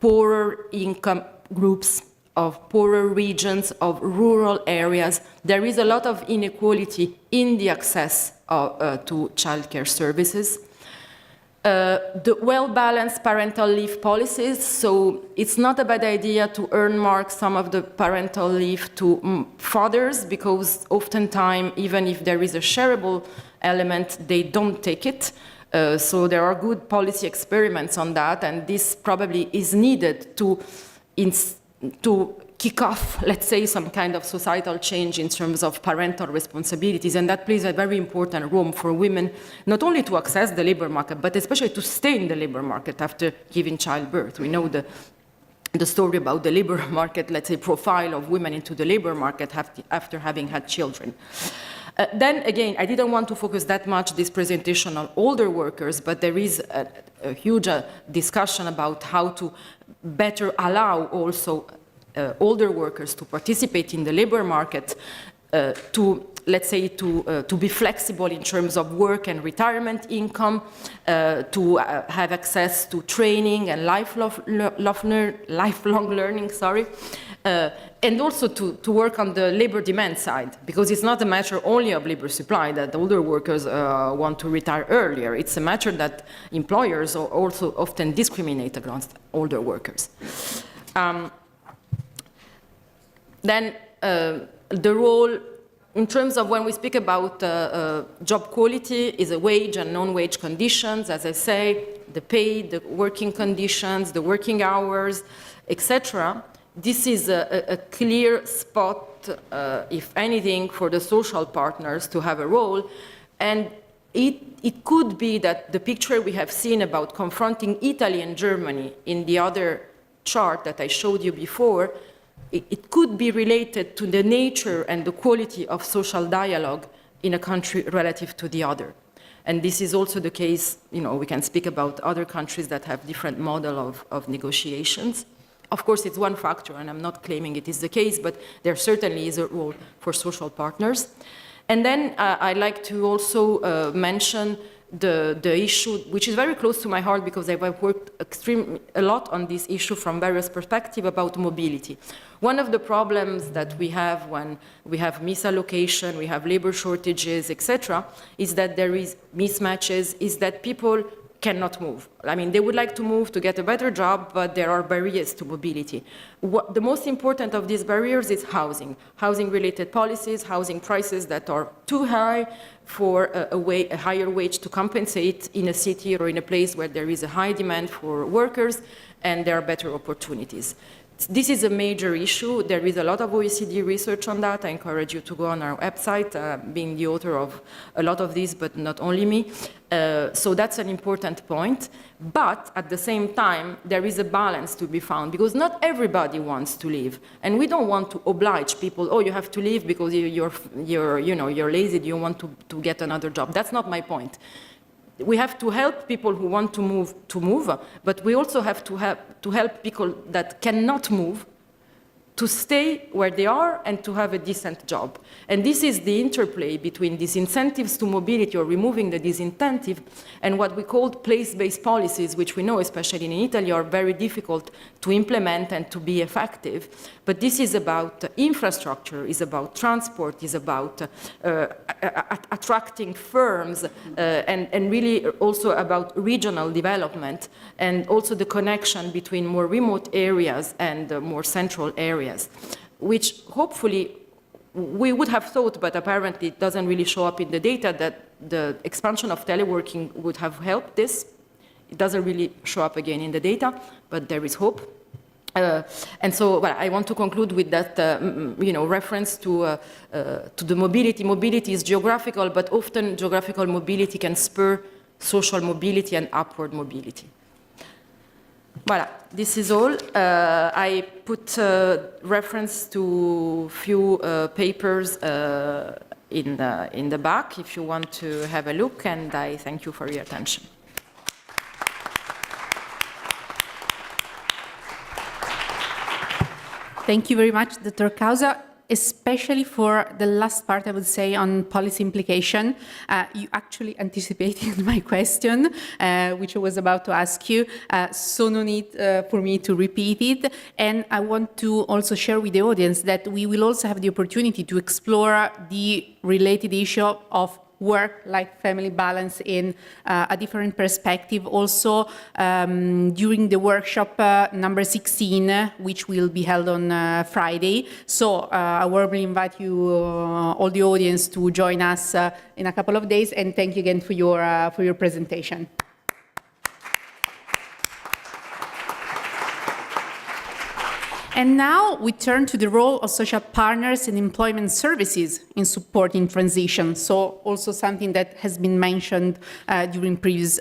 poorer income groups, of poorer regions, of rural areas. There is a lot of inequality in the access to childcare services. The well-balanced parental leave policies, so it's not a bad idea to earmark some of the parental leave to fathers, because oftentimes, even if there is a shareable element, they don't take it. So there are good policy experiments on that, and this probably is needed to kick off, let's say, some kind of societal change in terms of parental responsibilities, and that plays a very important role for women, not only to access the labor market, but especially to stay in the labor market after giving childbirth. We know the story about the labor market, let's say, profile of women into the labor market after having had children. Then again, I didn't want to focus that much this presentation on older workers, but there is a huge discussion about how to better allow also older workers to participate in the labor market, to, let's say, to be flexible in terms of work and retirement income, to have access to training and lifelong learning, and also to work on the labor demand side, because it's not a matter only of labor supply that older workers want to retire earlier. It's a matter that employers also often discriminate against older workers. Then the role, in terms of when we speak about job quality, is a wage and non-wage conditions, as I say, the pay, the working conditions, the working hours, etc. This is a clear spot, if anything, for the social partners to have a role. And it could be that the picture we have seen about confronting Italy and Germany in the other chart that I showed you before, it could be related to the nature and the quality of social dialogue in a country relative to the other. And this is also the case, we can speak about other countries that have different model of negotiations. Of course, it's one factor, and I'm not claiming it is the case, but there certainly is a role for social partners. And then I'd like to also mention the issue, which is very close to my heart because I've worked a lot on this issue from various perspectives about mobility. One of the problems that we have when we have misallocation, we have labor shortages, etc., is that there is mismatches, is that people cannot move. I mean, they would like to move to get a better job, but there are barriers to mobility. The most important of these barriers is housing. Housing-related policies, housing prices that are too high for a higher wage to compensate in a city or in a place where there is a high demand for workers and there are better opportunities. This is a major issue. There is a lot of OECD research on that. I encourage you to go on our website, being the author of a lot of these, but not only me. So that's an important point. But at the same time, there is a balance to be found because not everybody wants to leave. And we don't want to oblige people, oh, you have to leave because you're lazy, you want to get another job. That's not my point. We have to help people who want to move, but we also have to help people that cannot move to stay where they are and to have a decent job. And this is the interplay between these incentives to mobility or removing the disincentive and what we call place-based policies, which we know, especially in Italy, are very difficult to implement and to be effective. But this is about infrastructure, is about transport, is about attracting firms, and really also about regional development, and also the connection between more remote areas and more central areas, which hopefully we would have thought, but apparently it doesn't really show up in the data, that the expansion of teleworking would have helped this. It doesn't really show up again in the data, but there is hope. And so I want to conclude with that reference to the mobility. Mobility is geographical, but often geographical mobility can spur social mobility and upward mobility. Voilà, this is all. I put reference to few papers in the back if you want to have a look, and I thank you for your attention. Thank you very much, Dr. Causa, especially for the last part, I would say, on policy implication. You actually anticipated my question, which I was about to ask you, so no need for me to repeat it. And I want to also share with the audience that we will also have the opportunity to explore the related issue of work-life family balance in a different perspective also during the workshop number 16, which will be held on Friday. So I warmly invite you, all the audience, to join us in a couple of days, and thank you again for your presentation. And now we turn to the role of social partners and employment services in supporting transition. So also something that has been mentioned during previous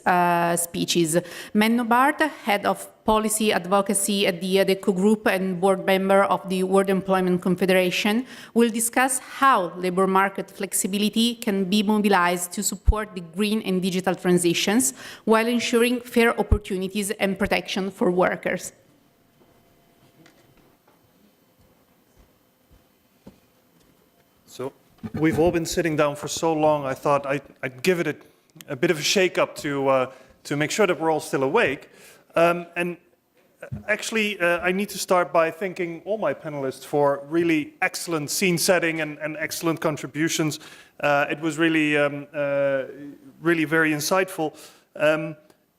speeches. Menno Bart, head of Policy Advocacy at the ADECO Group and board member of the World Employment Confederation, will discuss how labor market flexibility can be mobilized to support the green and digital transitions while ensuring fair opportunities and protection for workers. So we've all been sitting down for so long, I thought I'd give it a bit of a shake-up to make sure that we're all still awake. Actually, I need to start by thanking all my panelists for really excellent scene setting and excellent contributions. It was really, really very insightful.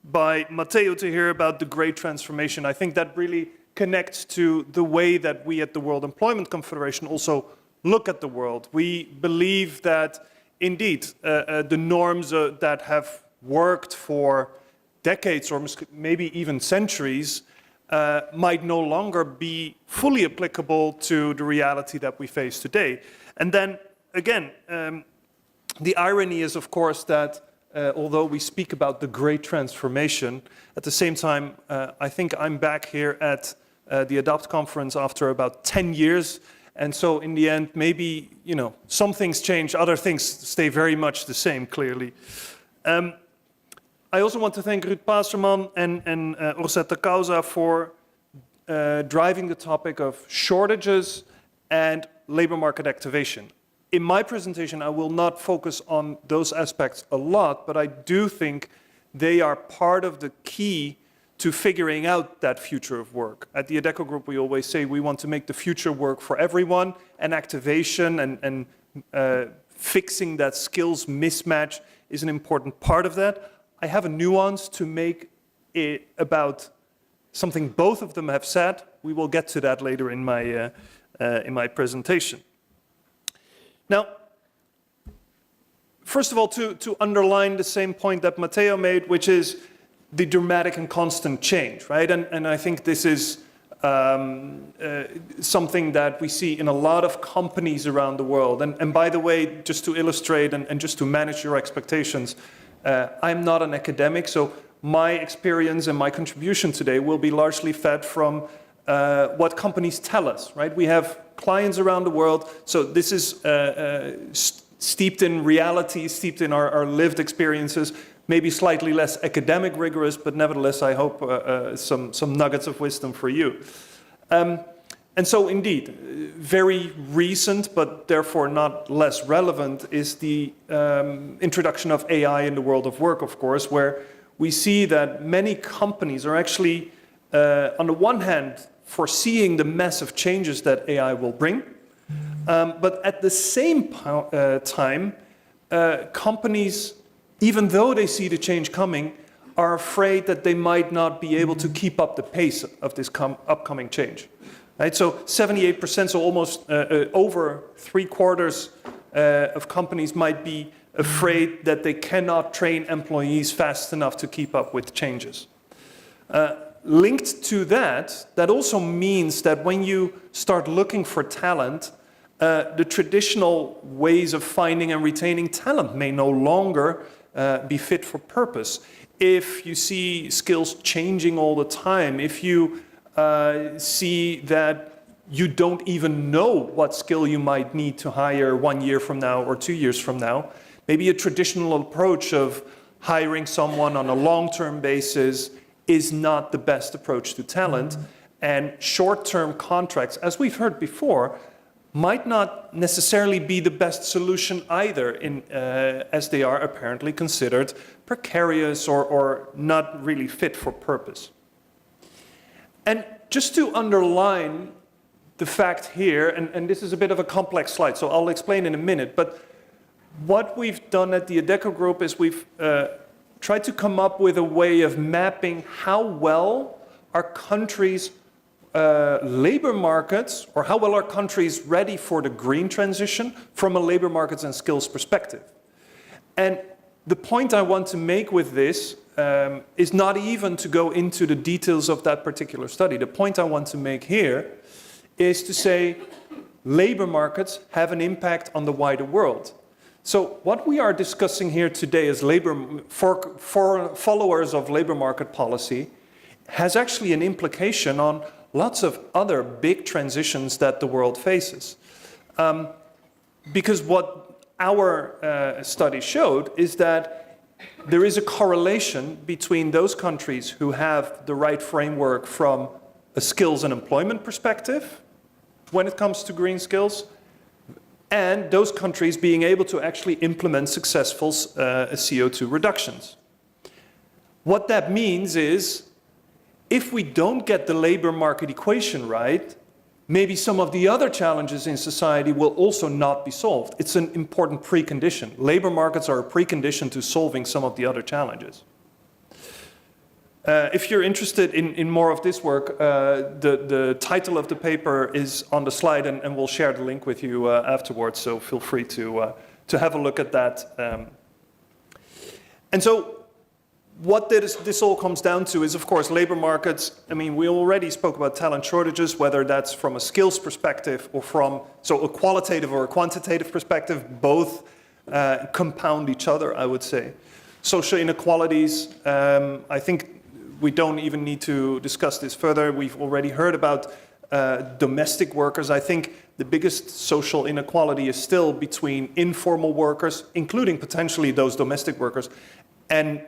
By Matteo to hear about the great transformation, I think that really connects to the way that we at the World Employment Confederation also look at the world. We believe that indeed the norms that have worked for decades or maybe even centuries might no longer be fully applicable to the reality that we face today. And then again, the irony is of course that although we speak about the great transformation, at the same time I think I'm back here at the ADAPT conference after about 10 years. And so in the end, maybe, you know, some things change, other things stay very much the same, clearly. I also want to thank Ruud Paserman and Rosetta Causa for driving the topic of shortages and labor market activation. In my presentation, I will not focus on those aspects a lot, but I do think they are part of the key to figuring out that future of work. At the ADECO Group, we always say we want to make the future work for everyone, and activation and fixing that skills mismatch is an important part of that. I have a nuance to make it about something both of them have said. We will get to that later in my presentation. Now, first of all, to underline the same point that Matteo made, which is the dramatic and constant change, right? And I think this is something that we see in a lot of companies around the world. And by the way, just to illustrate and just to manage your expectations, I'm not an academic, so my experience and my contribution today will be largely fed from what companies tell us, right? We have clients around the world, so this is steeped in reality, steeped in our lived experiences, maybe slightly less academic rigorous, but nevertheless, I hope some nuggets of wisdom for you. And so indeed, very recent, but therefore not less relevant, is the introduction of AI in the world of work, of course, where we see that many companies are actually, on the one hand, foreseeing the massive changes that AI will bring, but at the same time, companies, even though they see the change coming, are afraid that they might not be able to keep up the pace of this upcoming change. Right? So 78%, so almost over 3/4 of companies might be afraid that they cannot train employees fast enough to keep up with changes. Linked to that, that also means that when you start looking for talent, the traditional ways of finding and retaining talent may no longer be fit for purpose. If you see skills changing all the time, if you see that you don't even know what skill you might need to hire 1 year from now or 2 years from now, maybe a traditional approach of hiring someone on a long-term basis is not the best approach to talent. And short-term contracts, as we've heard before, might not necessarily be the best solution either, as they are apparently considered precarious or not really fit for purpose. And just to underline the fact here, and this is a bit of a complex slide, so I'll explain in a minute, but what we've done at the ADECO Group is we've tried to come up with a way of mapping how well our countries' labor markets, or how well are countries ready for the green transition from a labor markets and skills perspective. And the point I want to make with this is not even to go into the details of that particular study. The point I want to make here is to say labor markets have an impact on the wider world. So what we are discussing here today as for followers of labor market policy has actually an implication on lots of other big transitions that the world faces. Because what our study showed is that there is a correlation between those countries who have the right framework from a skills and employment perspective when it comes to green skills, and those countries being able to actually implement successful CO2 reductions. What that means is, if we don't get the labor market equation right, maybe some of the other challenges in society will also not be solved. It's an important precondition. Labor markets are a precondition to solving some of the other challenges. If you're interested in more of this work, the title of the paper is on the slide, and we'll share the link with you afterwards, so feel free to have a look at that. And so, what this all comes down to is, of course, labor markets. I mean, we already spoke about talent shortages, whether that's from a skills perspective or from a qualitative or a quantitative perspective. Both compound each other, I would say. Social inequalities, I think we don't even need to discuss this further. We've already heard about domestic workers. I think the biggest social inequality is still between informal workers, including potentially those domestic workers, and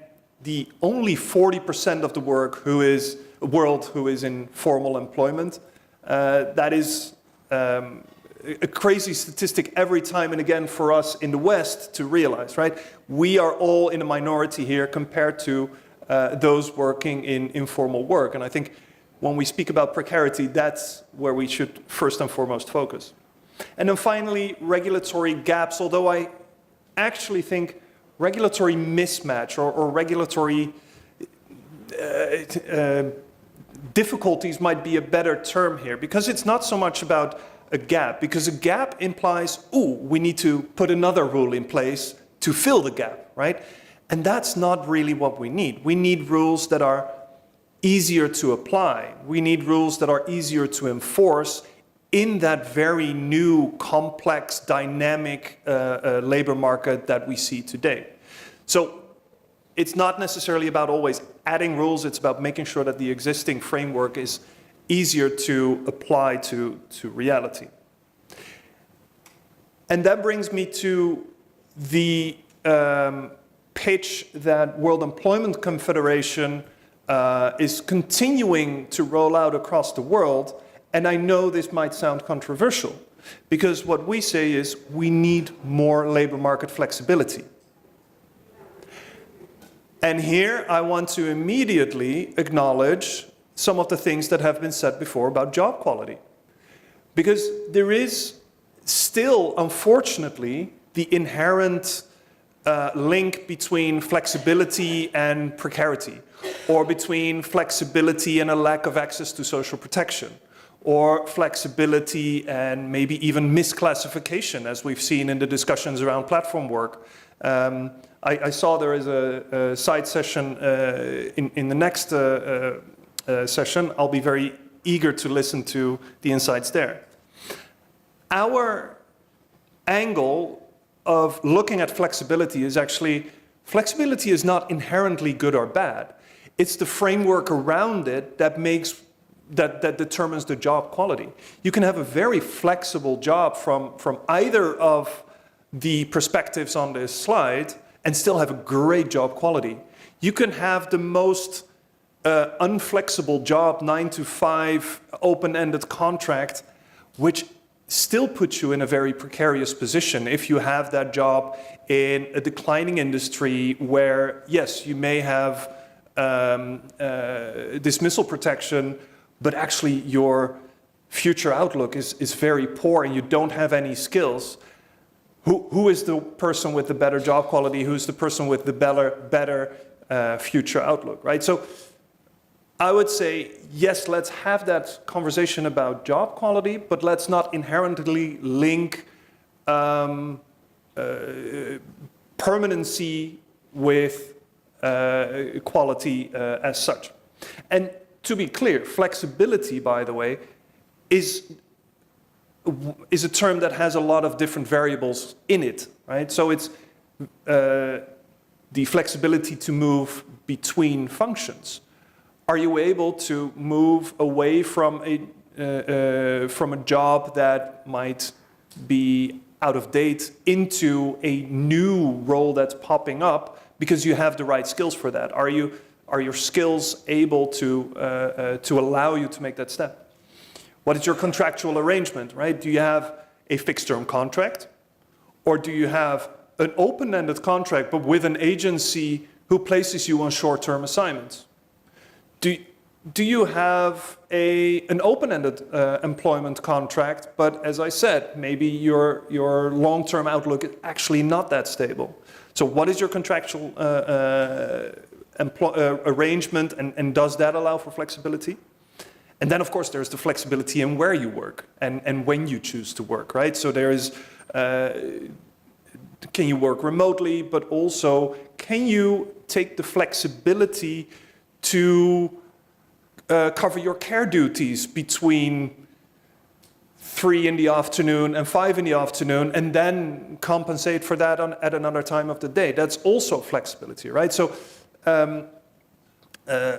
the only 40% of the world who is in formal employment. That is a crazy statistic every time and again for us in the West to realize, right? We are all in a minority here compared to those working in informal work. And I think when we speak about precarity, that's where we should first and foremost focus. And then finally, regulatory gaps, although I actually think regulatory mismatch or regulatory difficulties might be a better term here, because it's not so much about a gap, because a gap implies, we need to put another rule in place to fill the gap, right? And that's not really what we need. We need rules that are easier to apply. We need rules that are easier to enforce in that very new, complex, dynamic labor market that we see today. So it's not necessarily about always adding rules, it's about making sure that the existing framework is easier to apply to reality. And that brings me to the pitch that World Employment Confederation is continuing to roll out across the world. And I know this might sound controversial, because what we say is we need more labor market flexibility. And here I want to immediately acknowledge some of the things that have been said before about job quality. Because there is still, unfortunately, the inherent link between flexibility and precarity, or between flexibility and a lack of access to social protection, or flexibility and maybe even misclassification, as we've seen in the discussions around platform work. I saw there is a side session in the next session. I'll be very eager to listen to the insights there. Our angle of looking at flexibility is actually, flexibility is not inherently good or bad. It's the framework around it that determines the job quality. You can have a very flexible job from either of the perspectives on this slide and still have a great job quality. You can have the most unflexible job, 9-to-5, open-ended contract, which still puts you in a very precarious position if you have that job in a declining industry where, yes, you may have dismissal protection, but actually your future outlook is very poor and you don't have any skills. Who is the person with the better job quality? Who's the person with the better future outlook, right? So I would say, yes, let's have that conversation about job quality, but let's not inherently link permanency with quality as such. And to be clear, flexibility, by the way, is a term that has a lot of different variables in it, right? So it's the flexibility to move between functions, Are you able to move away from a job that might be out of date into a new role that's popping up because you have the right skills for that? Are your skills able to allow you to make that step? What is your contractual arrangement, right? Do you have a fixed-term contract, or do you have an open-ended contract but with an agency who places you on short-term assignments? Do you have an open-ended employment contract, but as I said, maybe your long-term outlook is actually not that stable? So what is your contractual arrangement, and does that allow for flexibility? And then, of course, there's the flexibility in where you work and when you choose to work, right? So there is, can you work remotely, but also can you take the flexibility to cover your care duties between 3 in the afternoon and 5 in the afternoon, and then compensate for that at another time of the day? That's also flexibility, right? So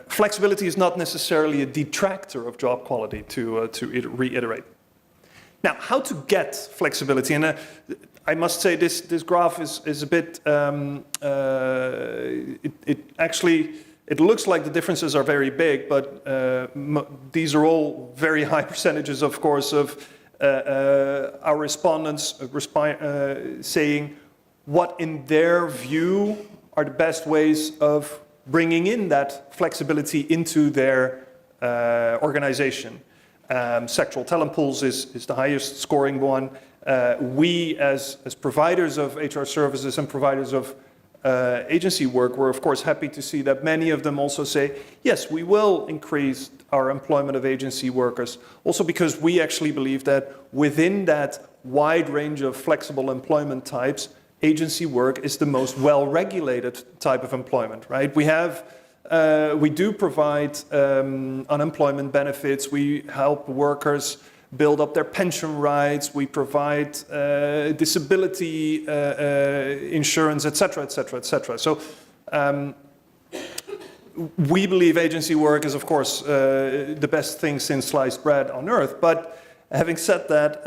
flexibility is not necessarily a detractor of job quality, to reiterate. Now, how to get flexibility? And I must say this graph is a bit, it looks like the differences are very big, but these are all very high percentages, of course, of our respondents saying what, in their view, are the best ways of bringing in that flexibility into their organization. Sectoral talent pools is the highest scoring one. We, as providers of HR services and providers of agency work, we're of course happy to see that many of them also say, yes, we will increase our employment of agency workers, also because we actually believe that within that wide range of flexible employment types, agency work is the most well-regulated type of employment, right? We do provide unemployment benefits. We help workers build up their pension rights. We provide disability insurance, etc., etc., etc. So we believe agency work is, of course, the best thing since sliced bread on earth. But having said that,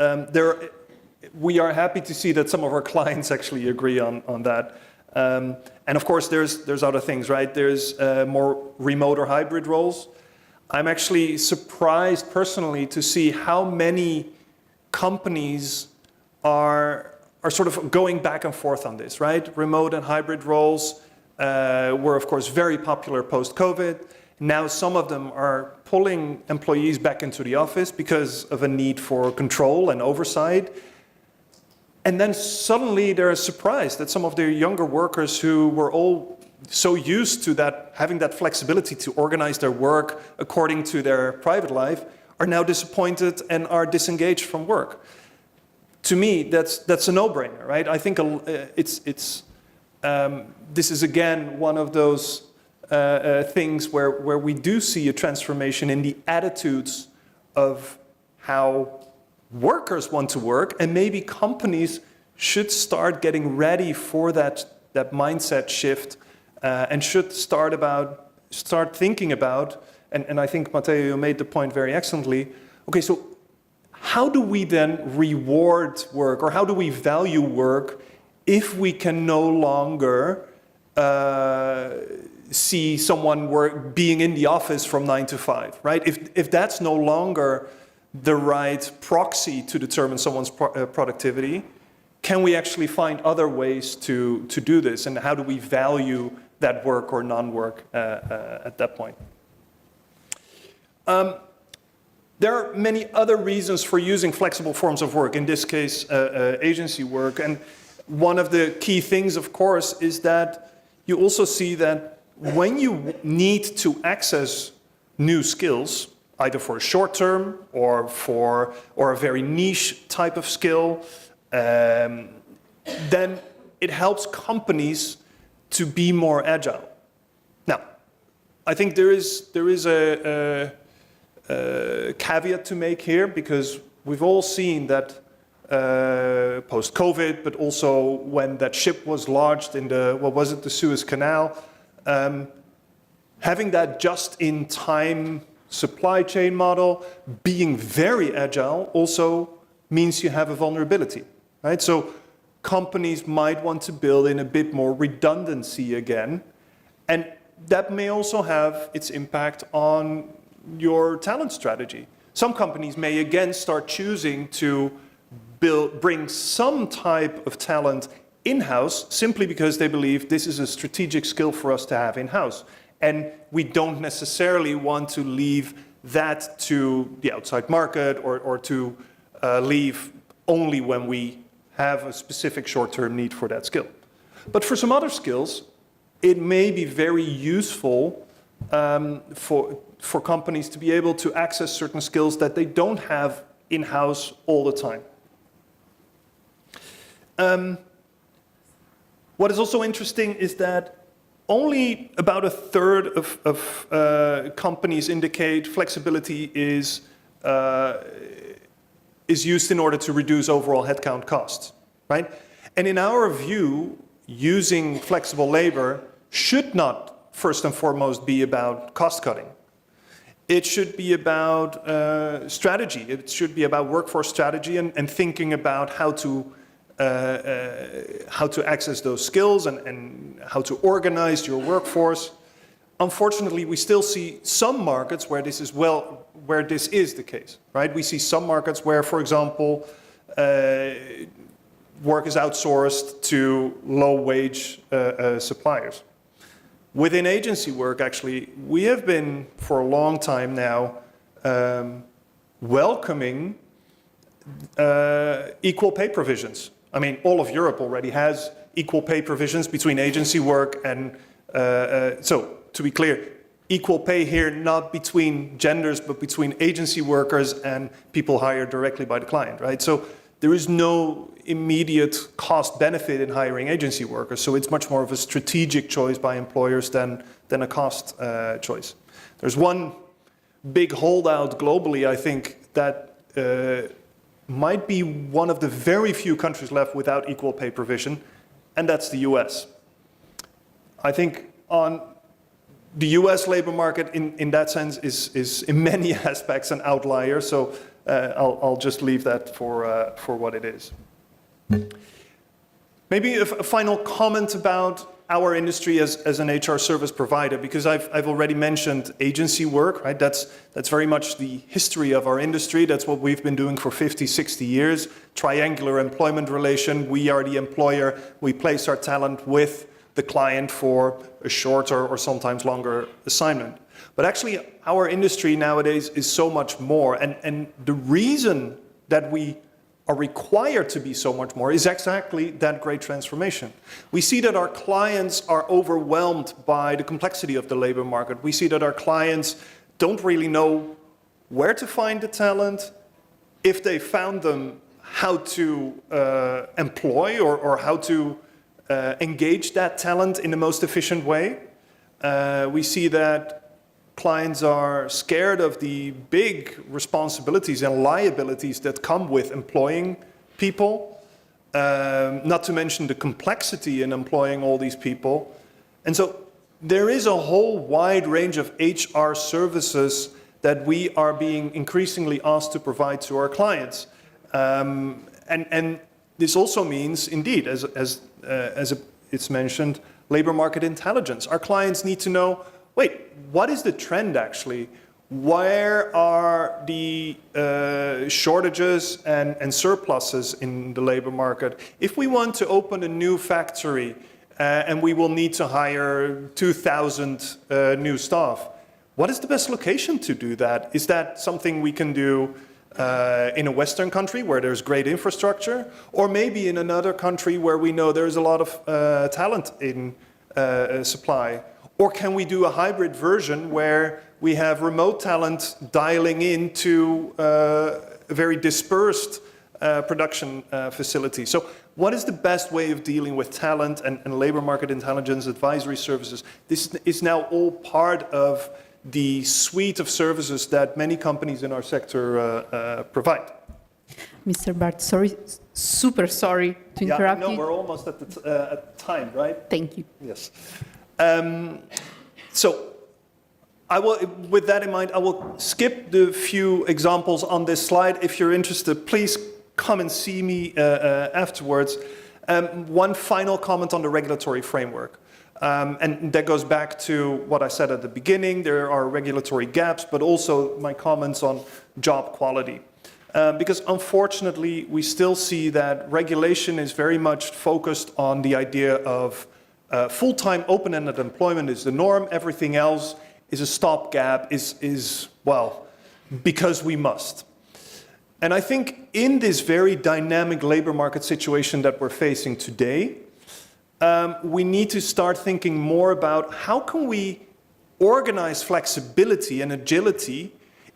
we are happy to see that some of our clients actually agree on that. And of course, there's other things, right? There's more remote or hybrid roles. I'm actually surprised personally to see how many companies are sort of going back and forth on this, right? Remote and hybrid roles were, of course, very popular post-COVID. Now some of them are pulling employees back into the office because of a need for control and oversight. And then suddenly they're surprised that some of their younger workers who were all so used to that, having that flexibility to organize their work according to their private life, are now disappointed and are disengaged from work. To me, that's a no-brainer, right? I think this is again one of those things where we do see a transformation in the attitudes of how workers want to work, and maybe companies should start getting ready for that mindset shift, and should start thinking about, and I think Matteo, you made the point very excellently. Okay, so how do we then reward work, or how do we value work if we can no longer see someone being in the office from 9 to 5, right? If that's no longer the right proxy to determine someone's productivity, can we actually find other ways to do this? And how do we value that work or non-work at that point? There are many other reasons for using flexible forms of work, in this case, agency work. And one of the key things, of course, is that you also see that when you need to access new skills, either for a short term or a very niche type of skill, then it helps companies to be more agile. Now, I think there is a caveat to make here, because we've all seen that post-COVID, but also when that ship was launched in the Suez Canal, having that just-in-time supply chain model, being very agile, also means you have a vulnerability, right? So companies might want to build in a bit more redundancy again, and that may also have its impact on your talent strategy. Some companies may again start choosing to bring some type of talent in-house simply because they believe this is a strategic skill for us to have in-house. And we don't necessarily want to leave that to the outside market or to leave only when we have a specific short-term need for that skill. But for some other skills, it may be very useful for companies to be able to access certain skills that they don't have in-house all the time. What is also interesting is that only about a third of companies indicate flexibility is used in order to reduce overall headcount costs, right? And in our view, using flexible labor should not first and foremost be about cost cutting. It should be about strategy. It should be about workforce strategy and thinking about how to access those skills and how to organize your workforce. Unfortunately, we still see some markets where this is the case, right? We see some markets where, for example, work is outsourced to low-wage suppliers. Within agency work, actually, we have been for a long time now welcoming equal pay provisions. I mean, all of Europe already has equal pay provisions between agency work and, so to be clear, equal pay here not between genders, but between agency workers and people hired directly by the client, right? So there is no immediate cost benefit in hiring agency workers, so it's much more of a strategic choice by employers than a cost choice. There's one big holdout globally, I think, that might be one of the very few countries left without equal pay provision, and that's the US. I think on the US labor market in that sense is in many aspects an outlier, so I'll just leave that for what it is. Maybe a final comment about our industry as an HR service provider, because I've already mentioned agency work, right? That's very much the history of our industry. That's what we've been doing for 50, 60 years. Triangular employment relation. We are the employer. We place our talent with the client for a shorter or sometimes longer assignment. But actually, our industry nowadays is so much more. And the reason that we are required to be so much more is exactly that great transformation. We see that our clients are overwhelmed by the complexity of the labor market. We see that our clients don't really know where to find the talent, if they found them, how to employ or how to engage that talent in the most efficient way. We see that clients are scared of the big responsibilities and liabilities that come with employing people, not to mention the complexity in employing all these people. And so there is a whole wide range of HR services that we are being increasingly asked to provide to our clients. And this also means, indeed, as it's mentioned, labor market intelligence. Our clients need to know, wait, what is the trend actually? Where are the shortages and surpluses in the labor market? If we want to open a new factory and we will need to hire 2,000 new staff, what is the best location to do that? Is that something we can do in a Western country where there's great infrastructure, or maybe in another country where we know there's a lot of talent in supply? Or can we do a hybrid version where we have remote talent dialing into a very dispersed production facility? So what is the best way of dealing with talent and labor market intelligence advisory services? This is now all part of the suite of services that many companies in our sector provide. Mr. Bart, sorry, super sorry to interrupt you. No, we're almost at time, right? Thank you. Yes. So I will, with that in mind, I will skip the few examples on this slide. If you're interested, please come and see me afterwards. One final comment on the regulatory framework. And that goes back to what I said at the beginning. There are regulatory gaps, but also my comments on job quality. Because unfortunately, we still see that regulation is very much focused on the idea of full-time open-ended employment is the norm. Everything else is a stopgap, well, because we must. And I think in this very dynamic labor market situation that we're facing today, we need to start thinking more about how can we organize flexibility and agility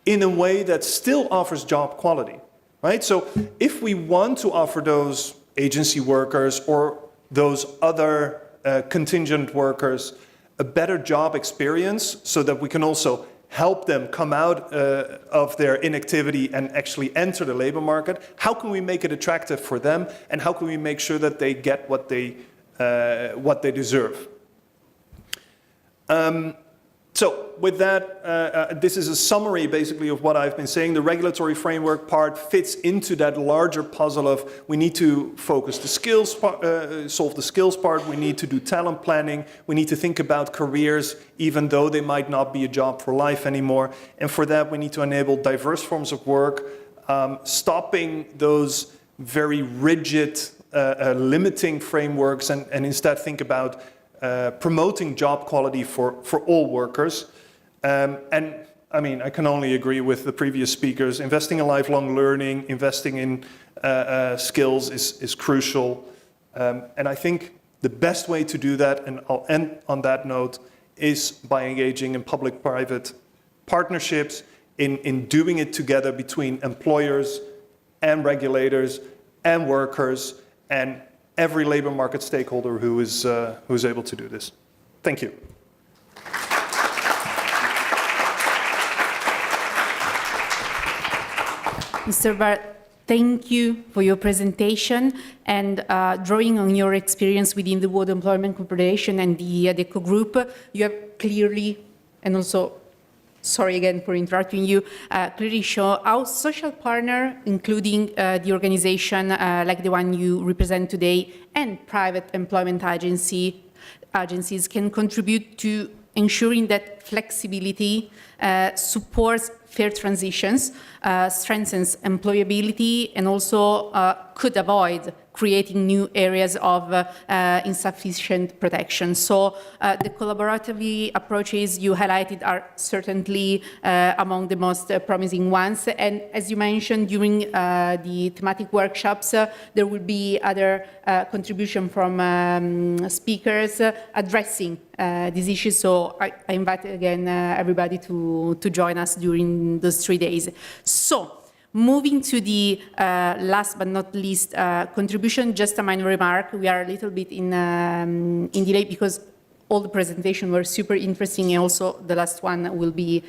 in a way that still offers job quality, right? So if we want to offer those agency workers or those other contingent workers a better job experience so that we can also help them come out of their inactivity and actually enter the labor market, how can we make it attractive for them, and how can we make sure that they get what they deserve? So with that, this is a summary basically of what I've been saying. The regulatory framework part fits into that larger puzzle of we need to focus the skills part, solve the skills part, we need to do talent planning, we need to think about careers even though they might not be a job for life anymore. And for that we need to enable diverse forms of work, stopping those very rigid limiting frameworks and instead think about promoting job quality for all workers. And I mean, I can only agree with the previous speakers. Investing in lifelong learning, investing in skills is crucial. And I think the best way to do that, and I'll end on that note, is by engaging in public-private partnerships, in doing it together between employers and regulators and workers and every labor market stakeholder who is able to do this. Thank you. Mr. Bart, thank you for your presentation and drawing on your experience within the World Employment Corporation and the ADECO Group. You have clearly, and also, sorry again for interrupting you, clearly show how social partners, including the organization like the one you represent today, and private employment agencies can contribute to ensuring that flexibility supports fair transitions, strengthens employability, and also could avoid creating new areas of insufficient protection. So the collaborative approaches you highlighted are certainly among the most promising ones. And as you mentioned, during the thematic workshops, there will be other contribution from speakers addressing these issues. So I invite again everybody to join us during those 3 days. So, moving to the last but not least contribution, just a minor remark. We are a little bit in delay because all the presentations were super interesting, and also the last one will be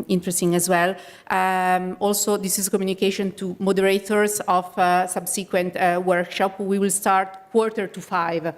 interesting as well. Also, this is communication to moderators of subsequent workshop. We will start 4:45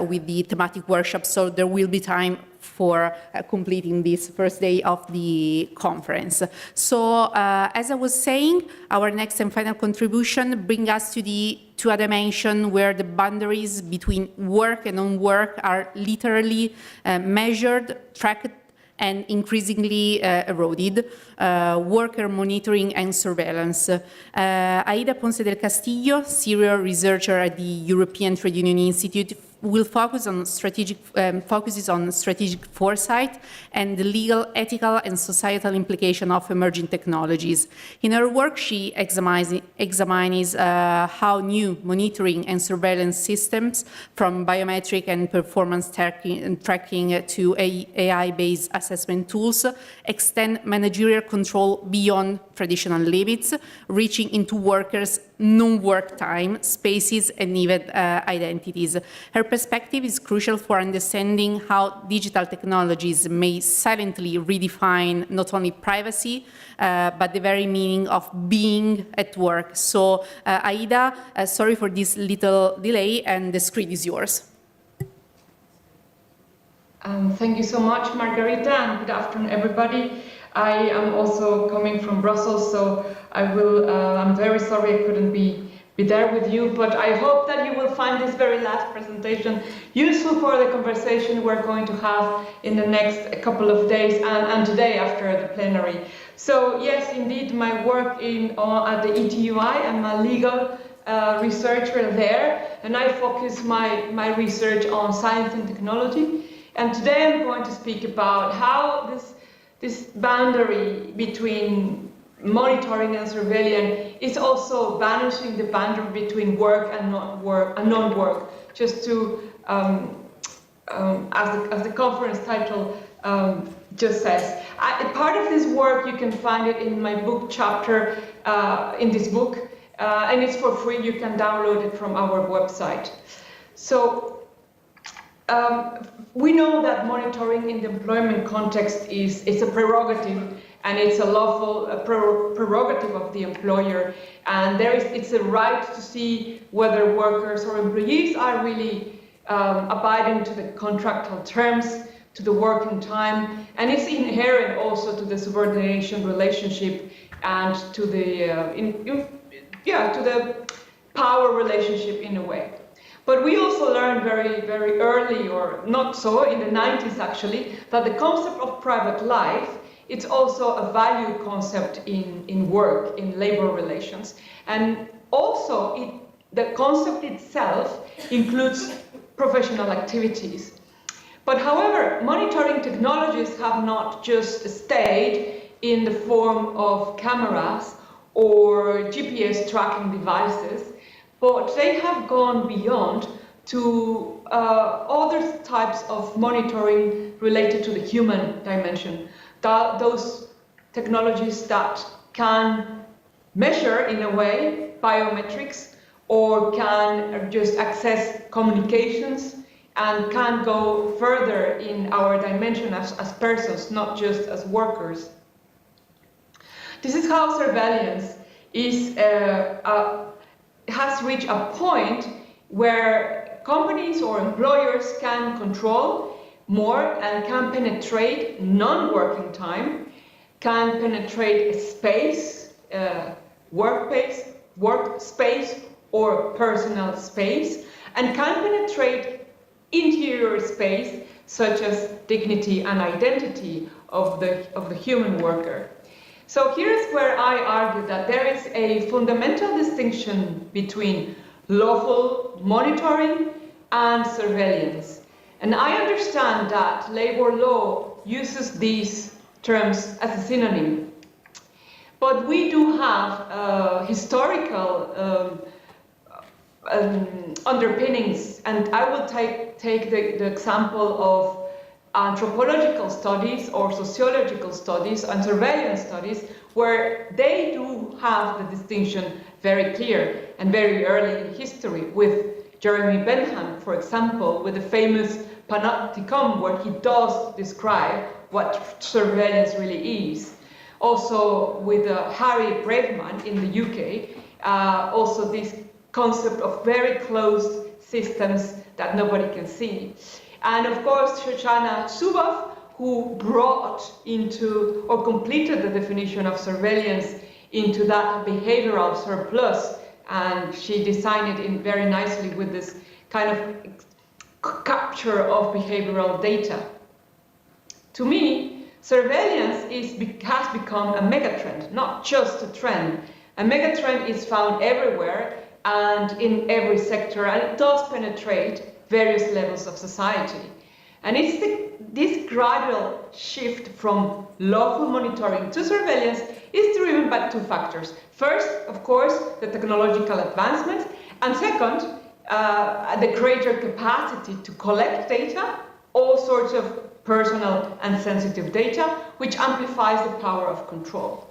with the thematic workshop, so there will be time for completing this first day of the conference. So, as I was saying, our next and final contribution brings us to the two dimensions where the boundaries between work and non-work are literally measured, tracked, and increasingly eroded, worker monitoring and surveillance. Aida Ponce del Castillo, senior researcher at the European Trade Union Institute, will focus on focuses on strategic foresight and the legal, ethical, and societal implication of emerging technologies. In her work, she examines how new monitoring and surveillance systems, from biometric and performance tracking to AI-based assessment tools, extend managerial control beyond traditional limits, reaching into workers' non-work time, spaces, and even identities. Her perspective is crucial for understanding how digital technologies may silently redefine not only privacy, but the very meaning of being at work. So, Aida, sorry for this little delay, and the screen is yours. Thank you so much, Margarita, and good afternoon, everybody. I am also coming from Brussels, so I'm very sorry I couldn't be there with you, but I hope that you will find this very last presentation useful for the conversation we're going to have in the next couple of days and today after the plenary. So yes, indeed, my work at the ETUI, I'm a legal researcher there, and I focus my research on science and technology. And today I'm going to speak about how this boundary between monitoring and surveillance is also vanishing the boundary between work and non-work. Just to, as the conference title just says, part of this work you can find it in my book chapter in this book, and it's for free. You can download it from our website. So. We know that monitoring in the employment context is a prerogative, and it's a lawful prerogative of the employer, and it's a right to see whether workers or employees are really abiding to the contractual terms, to the working time, and it's inherent also to the subordination relationship and to the to the power relationship in a way. But we also learned very, very early, or not so, in the 90s actually, that the concept of private life, it's also a value concept in work, in labor relations. And also, the concept itself includes professional activities. But however, monitoring technologies have not just stayed in the form of cameras or GPS tracking devices, but they have gone beyond to other types of monitoring related to the human dimension. Those technologies that can measure, in a way, biometrics, or can just access communications, and can go further in our dimension as persons, not just as workers. This is how surveillance has reached a point where companies or employers can control more and can penetrate non-working time, can penetrate space, workspace or personal space, and can penetrate interior space such as dignity and identity of the human worker. So here's where I argue that there is a fundamental distinction between lawful monitoring and surveillance. And I understand that labor law uses these terms as a synonym. But we do have historical underpinnings, and I will take the example of anthropological studies or sociological studies and surveillance studies, where they do have the distinction very clear and very early in history, with Jeremy Bentham, for example, with the famous Panopticon, where he does describe what surveillance really is. Also with Harry Braveman in the UK, also this concept of very closed systems that nobody can see. And of course, Shoshana Zuboff, who brought into or completed the definition of surveillance into that behavioral surplus, and she designed it very nicely with this kind of capture of behavioral data. To me, surveillance has become a megatrend, not just a trend. A megatrend is found everywhere and in every sector, and it does penetrate various levels of society. And it's this gradual shift from lawful monitoring to surveillance is driven by two factors. First, of course, the technological advancements, and second, the greater capacity to collect data, all sorts of personal and sensitive data, which amplifies the power of control.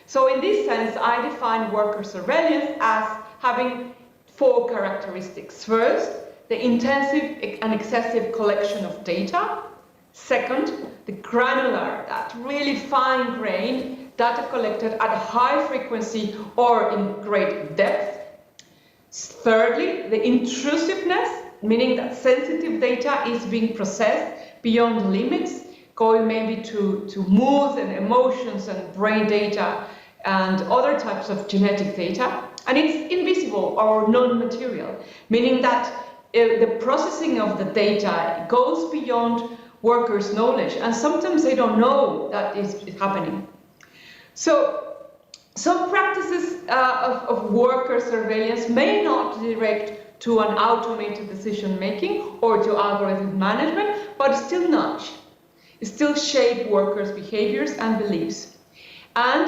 So in this sense, I define worker surveillance as having four characteristics. First, the intensive and excessive collection of data. Second, the granular, that really fine-grained data collected at a high frequency or in great depth. Thirdly, the intrusiveness, meaning that sensitive data is being processed beyond limits, going maybe to mood and emotions and brain data and other types of genetic data. And it's invisible or non-material, meaning that the processing of the data goes beyond workers' knowledge, and sometimes they don't know that is happening. So some practices of worker surveillance may not direct to an automated decision-making or to algorithm management, but still nudge. It still shape workers' behaviors and beliefs. And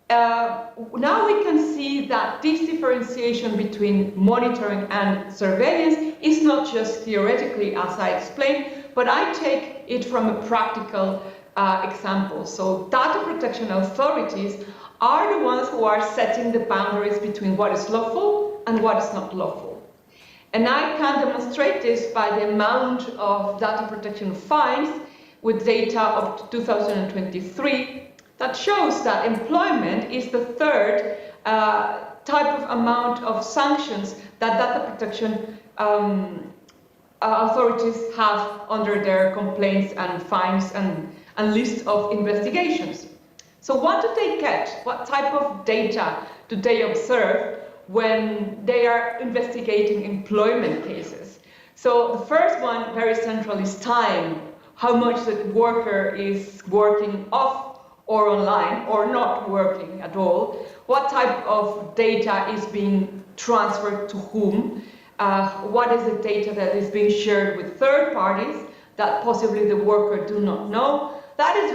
now we can see that this differentiation between monitoring and surveillance is not just theoretically, as I explained, but I take it from a practical example. So data protection authorities are the ones who are setting the boundaries between what is lawful and what is not lawful. And I can demonstrate this by the amount of data protection fines with data of 2023 that shows that employment is the third type of amount of sanctions that data protection authorities have under their complaints and fines and list of investigations. So what do they get? What type of data do they observe when they are investigating employment cases? So the first one, very central, is time. How much the worker is working off or online or not working at all. What type of data is being transferred to whom? What is the data that is being shared with third parties that possibly the worker do not know? That is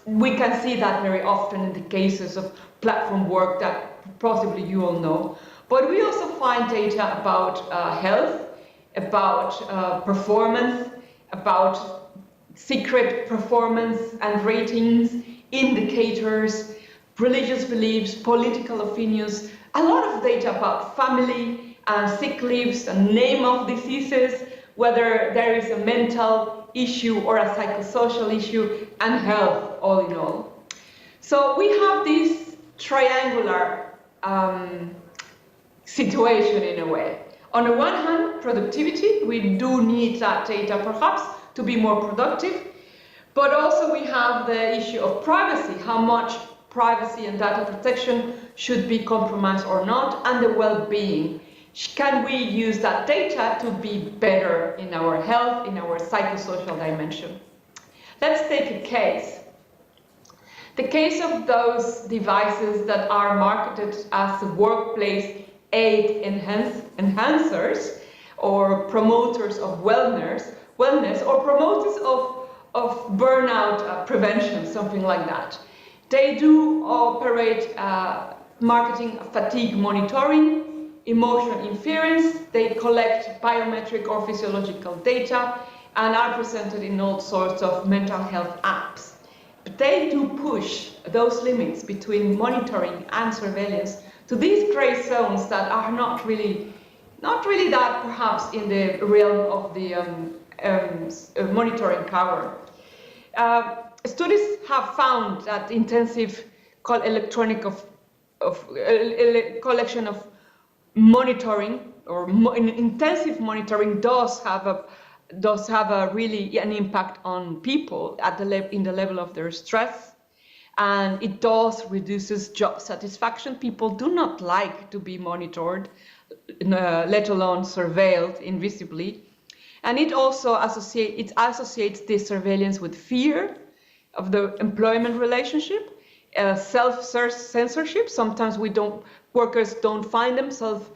we can see that very often in the cases of platform work that possibly you all know. But we also find data about health, about performance, about secret performance and ratings, indicators, religious beliefs, political opinions, a lot of data about family and sick leaves and name of diseases, whether there is a mental issue or a psychosocial issue, and health, all in all. So we have this triangular situation in a way. On the one hand, productivity, we do need that data perhaps to be more productive, but also we have the issue of privacy, how much privacy and data protection should be compromised or not, and the well-being. Can we use that data to be better in our health, in our psychosocial dimension? Let's take a case. The case of those devices that are marketed as workplace aid enhancers or promoters of wellness or promoters of burnout prevention, something like that. They do operate marketing fatigue monitoring, emotion inference, they collect biometric or physiological data and are presented in all sorts of mental health apps. But they do push those limits between monitoring and surveillance to these gray zones that are not really that perhaps in the realm of the monitoring power. Studies have found that intensive collection of monitoring or intensive monitoring does have a really an impact on people at in the level of their stress, and it does reduces job satisfaction. People do not like to be monitored, let alone surveilled invisibly, and it also associates this surveillance with fear of the employment relationship, self-censorship. Sometimes workers don't find themselves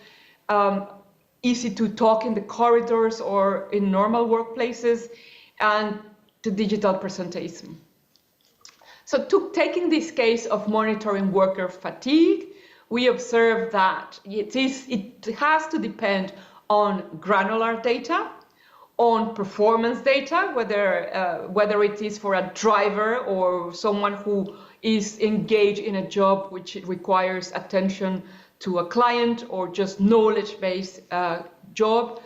easy to talk in the corridors or in normal workplaces, and the digital presenteeism. So taking this case of monitoring worker fatigue, we observe that it has to depend on granular data, on performance data, whether it is for a driver or someone who is engaged in a job which requires attention to a client or just knowledge-based job.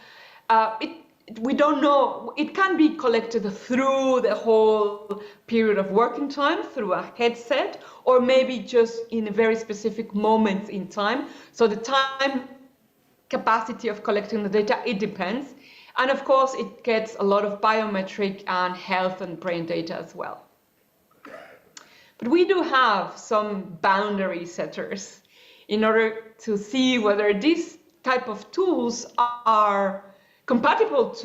We don't know. It can be collected through the whole period of working time through a headset, or maybe just in a very specific moment in time. So the time capacity of collecting the data? It depends. And of course, it gets a lot of biometric and health and brain data as well. But we do have some boundary setters in order to see whether these type of tools are compatible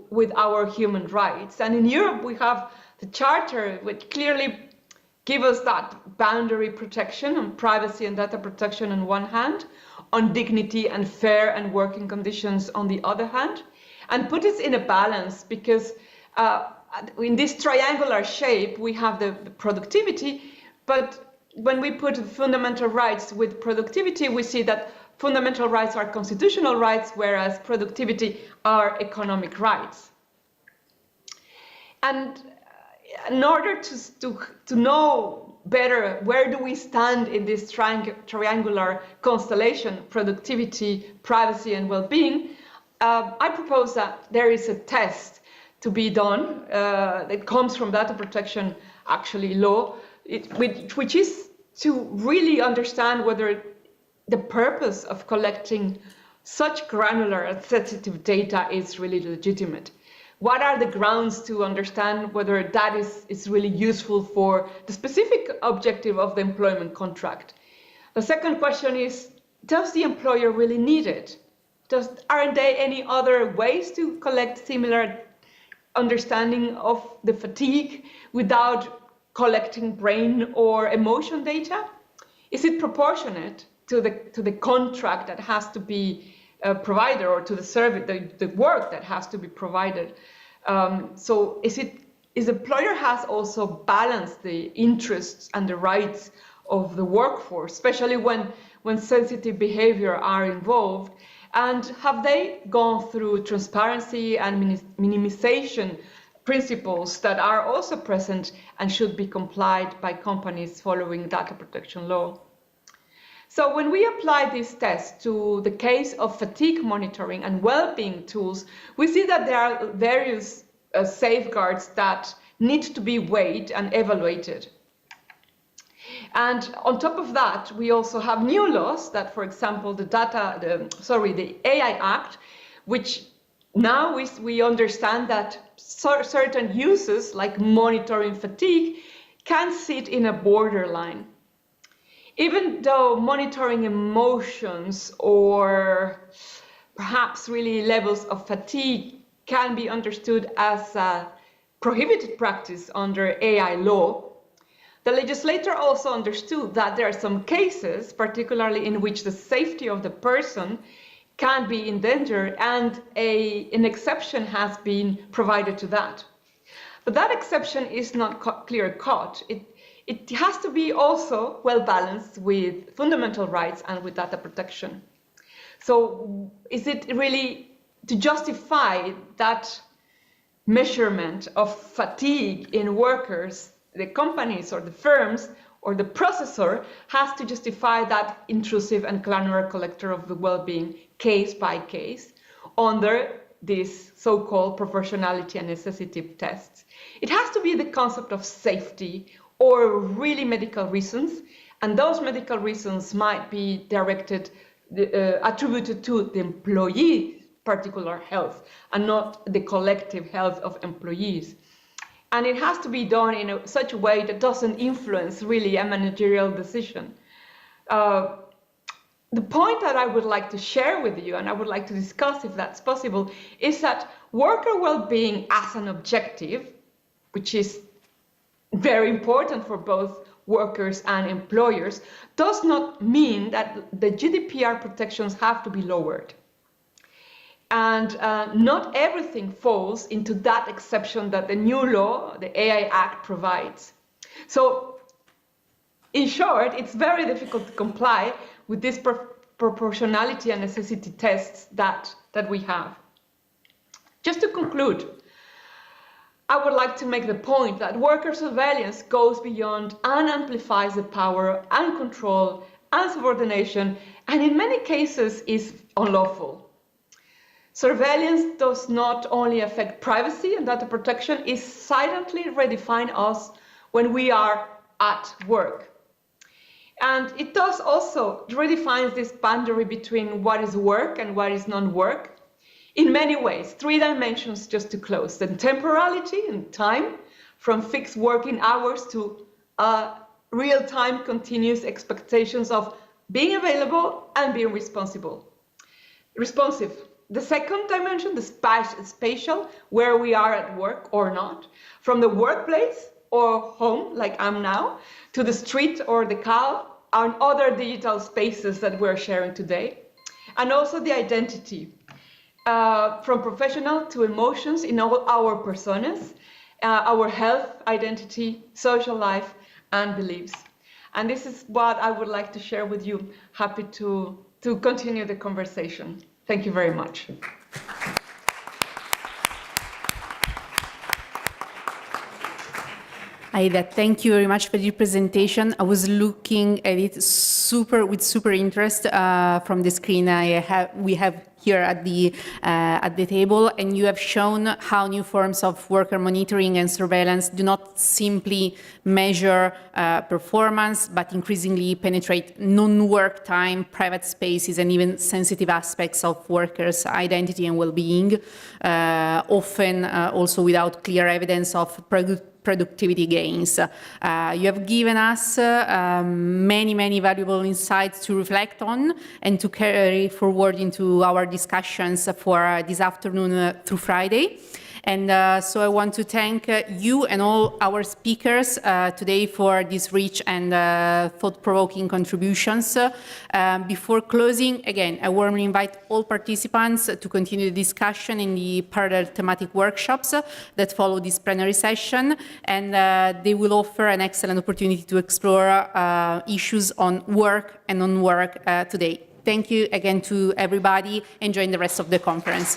with our human rights. And in Europe, we have the Charter, which clearly gives us that boundary protection on privacy and data protection on one hand, on dignity and fair and working conditions on the other hand, and put us in a balance, because in this triangular shape, we have the productivity, but when we put fundamental rights with productivity, we see that fundamental rights are constitutional rights, whereas productivity are economic rights. And in order to know better where do we stand in this triangular constellation, productivity, privacy, and well-being, I propose that there is a test to be done that comes from data protection law, which is to really understand whether the purpose of collecting such granular and sensitive data is really legitimate. What are the grounds to understand whether that is really useful for the specific objective of the employment contract? The second question is, does the employer really need it? Aren't there any other ways to collect similar understanding of the fatigue without collecting brain or emotion data? Is it proportionate to the contract that has to be provided, or to the service, the work that has to be provided? So is employer has also balanced the interests and the rights of the workforce, especially when sensitive behavior are involved? And have they gone through transparency and minimization principles that are also present and should be complied by companies following data protection law? So when we apply this test to the case of fatigue monitoring and well-being tools, we see that there are various safeguards that need to be weighed and evaluated. And on top of that, we also have new laws that, for example, the AI Act, which now we understand that certain uses like monitoring fatigue can sit in a borderline. Even though monitoring emotions or perhaps really levels of fatigue can be understood as a prohibited practice under AI law, the legislator also understood that there are some cases, particularly in which the safety of the person can be endangered, and an exception has been provided to that. But that exception is not clear-cut. It has to be also well-balanced with fundamental rights and with data protection. So is it really to justify that measurement of fatigue in workers, the companies or the firms or the processor has to justify that intrusive and granular collector of the well-being case by case under this so-called proportionality and necessity tests? It has to be the concept of safety or really medical reasons, and those medical reasons might be attributed to the employee's particular health and not the collective health of employees. And it has to be done in such a way that doesn't influence really a managerial decision. The point that I would like to share with you, and I would like to discuss if that's possible, is that worker well-being as an objective, which is very important for both workers and employers, does not mean that the GDPR protections have to be lowered. And not everything falls into that exception that the new law, the AI Act, provides. So, in short, it's very difficult to comply with these proportionality and necessity tests that we have. Just to conclude, I would like to make the point that worker surveillance goes beyond and amplifies the power and control and subordination, and in many cases is unlawful. Surveillance does not only affect privacy and data protection, it silently redefines us when we are at work. And it does also redefines this boundary between what is work and what is non-work in many ways. 3 dimensions just to close: the temporality and time, from fixed working hours to real-time continuous expectations of being available and being responsive. The second dimension, the spatial, where we are at work or not, from the workplace or home, like I'm now, to the street or the car, and other digital spaces that we're sharing today. And also the identity, from professional to emotions in all our personas, our health, identity, social life, and beliefs. And this is what I would like to share with you. Happy to continue the conversation. Thank you very much. Aida, thank you very much for your presentation. I was looking at it with super interest from the screen we have here at the table, and you have shown how new forms of worker monitoring and surveillance do not simply measure performance, but increasingly penetrate non-work time, private spaces, and even sensitive aspects of workers' identity and well-being, often also without clear evidence of productivity gains. You have given us many valuable insights to reflect on and to carry forward into our discussions for this afternoon through Friday. And so I want to thank you and all our speakers today for these rich and thought-provoking contributions. Before closing, again, I warmly invite all participants to continue the discussion in the parallel thematic workshops that follow this plenary session, and they will offer an excellent opportunity to explore issues on work and non-work today. Thank you again to everybody. Enjoy the rest of the conference.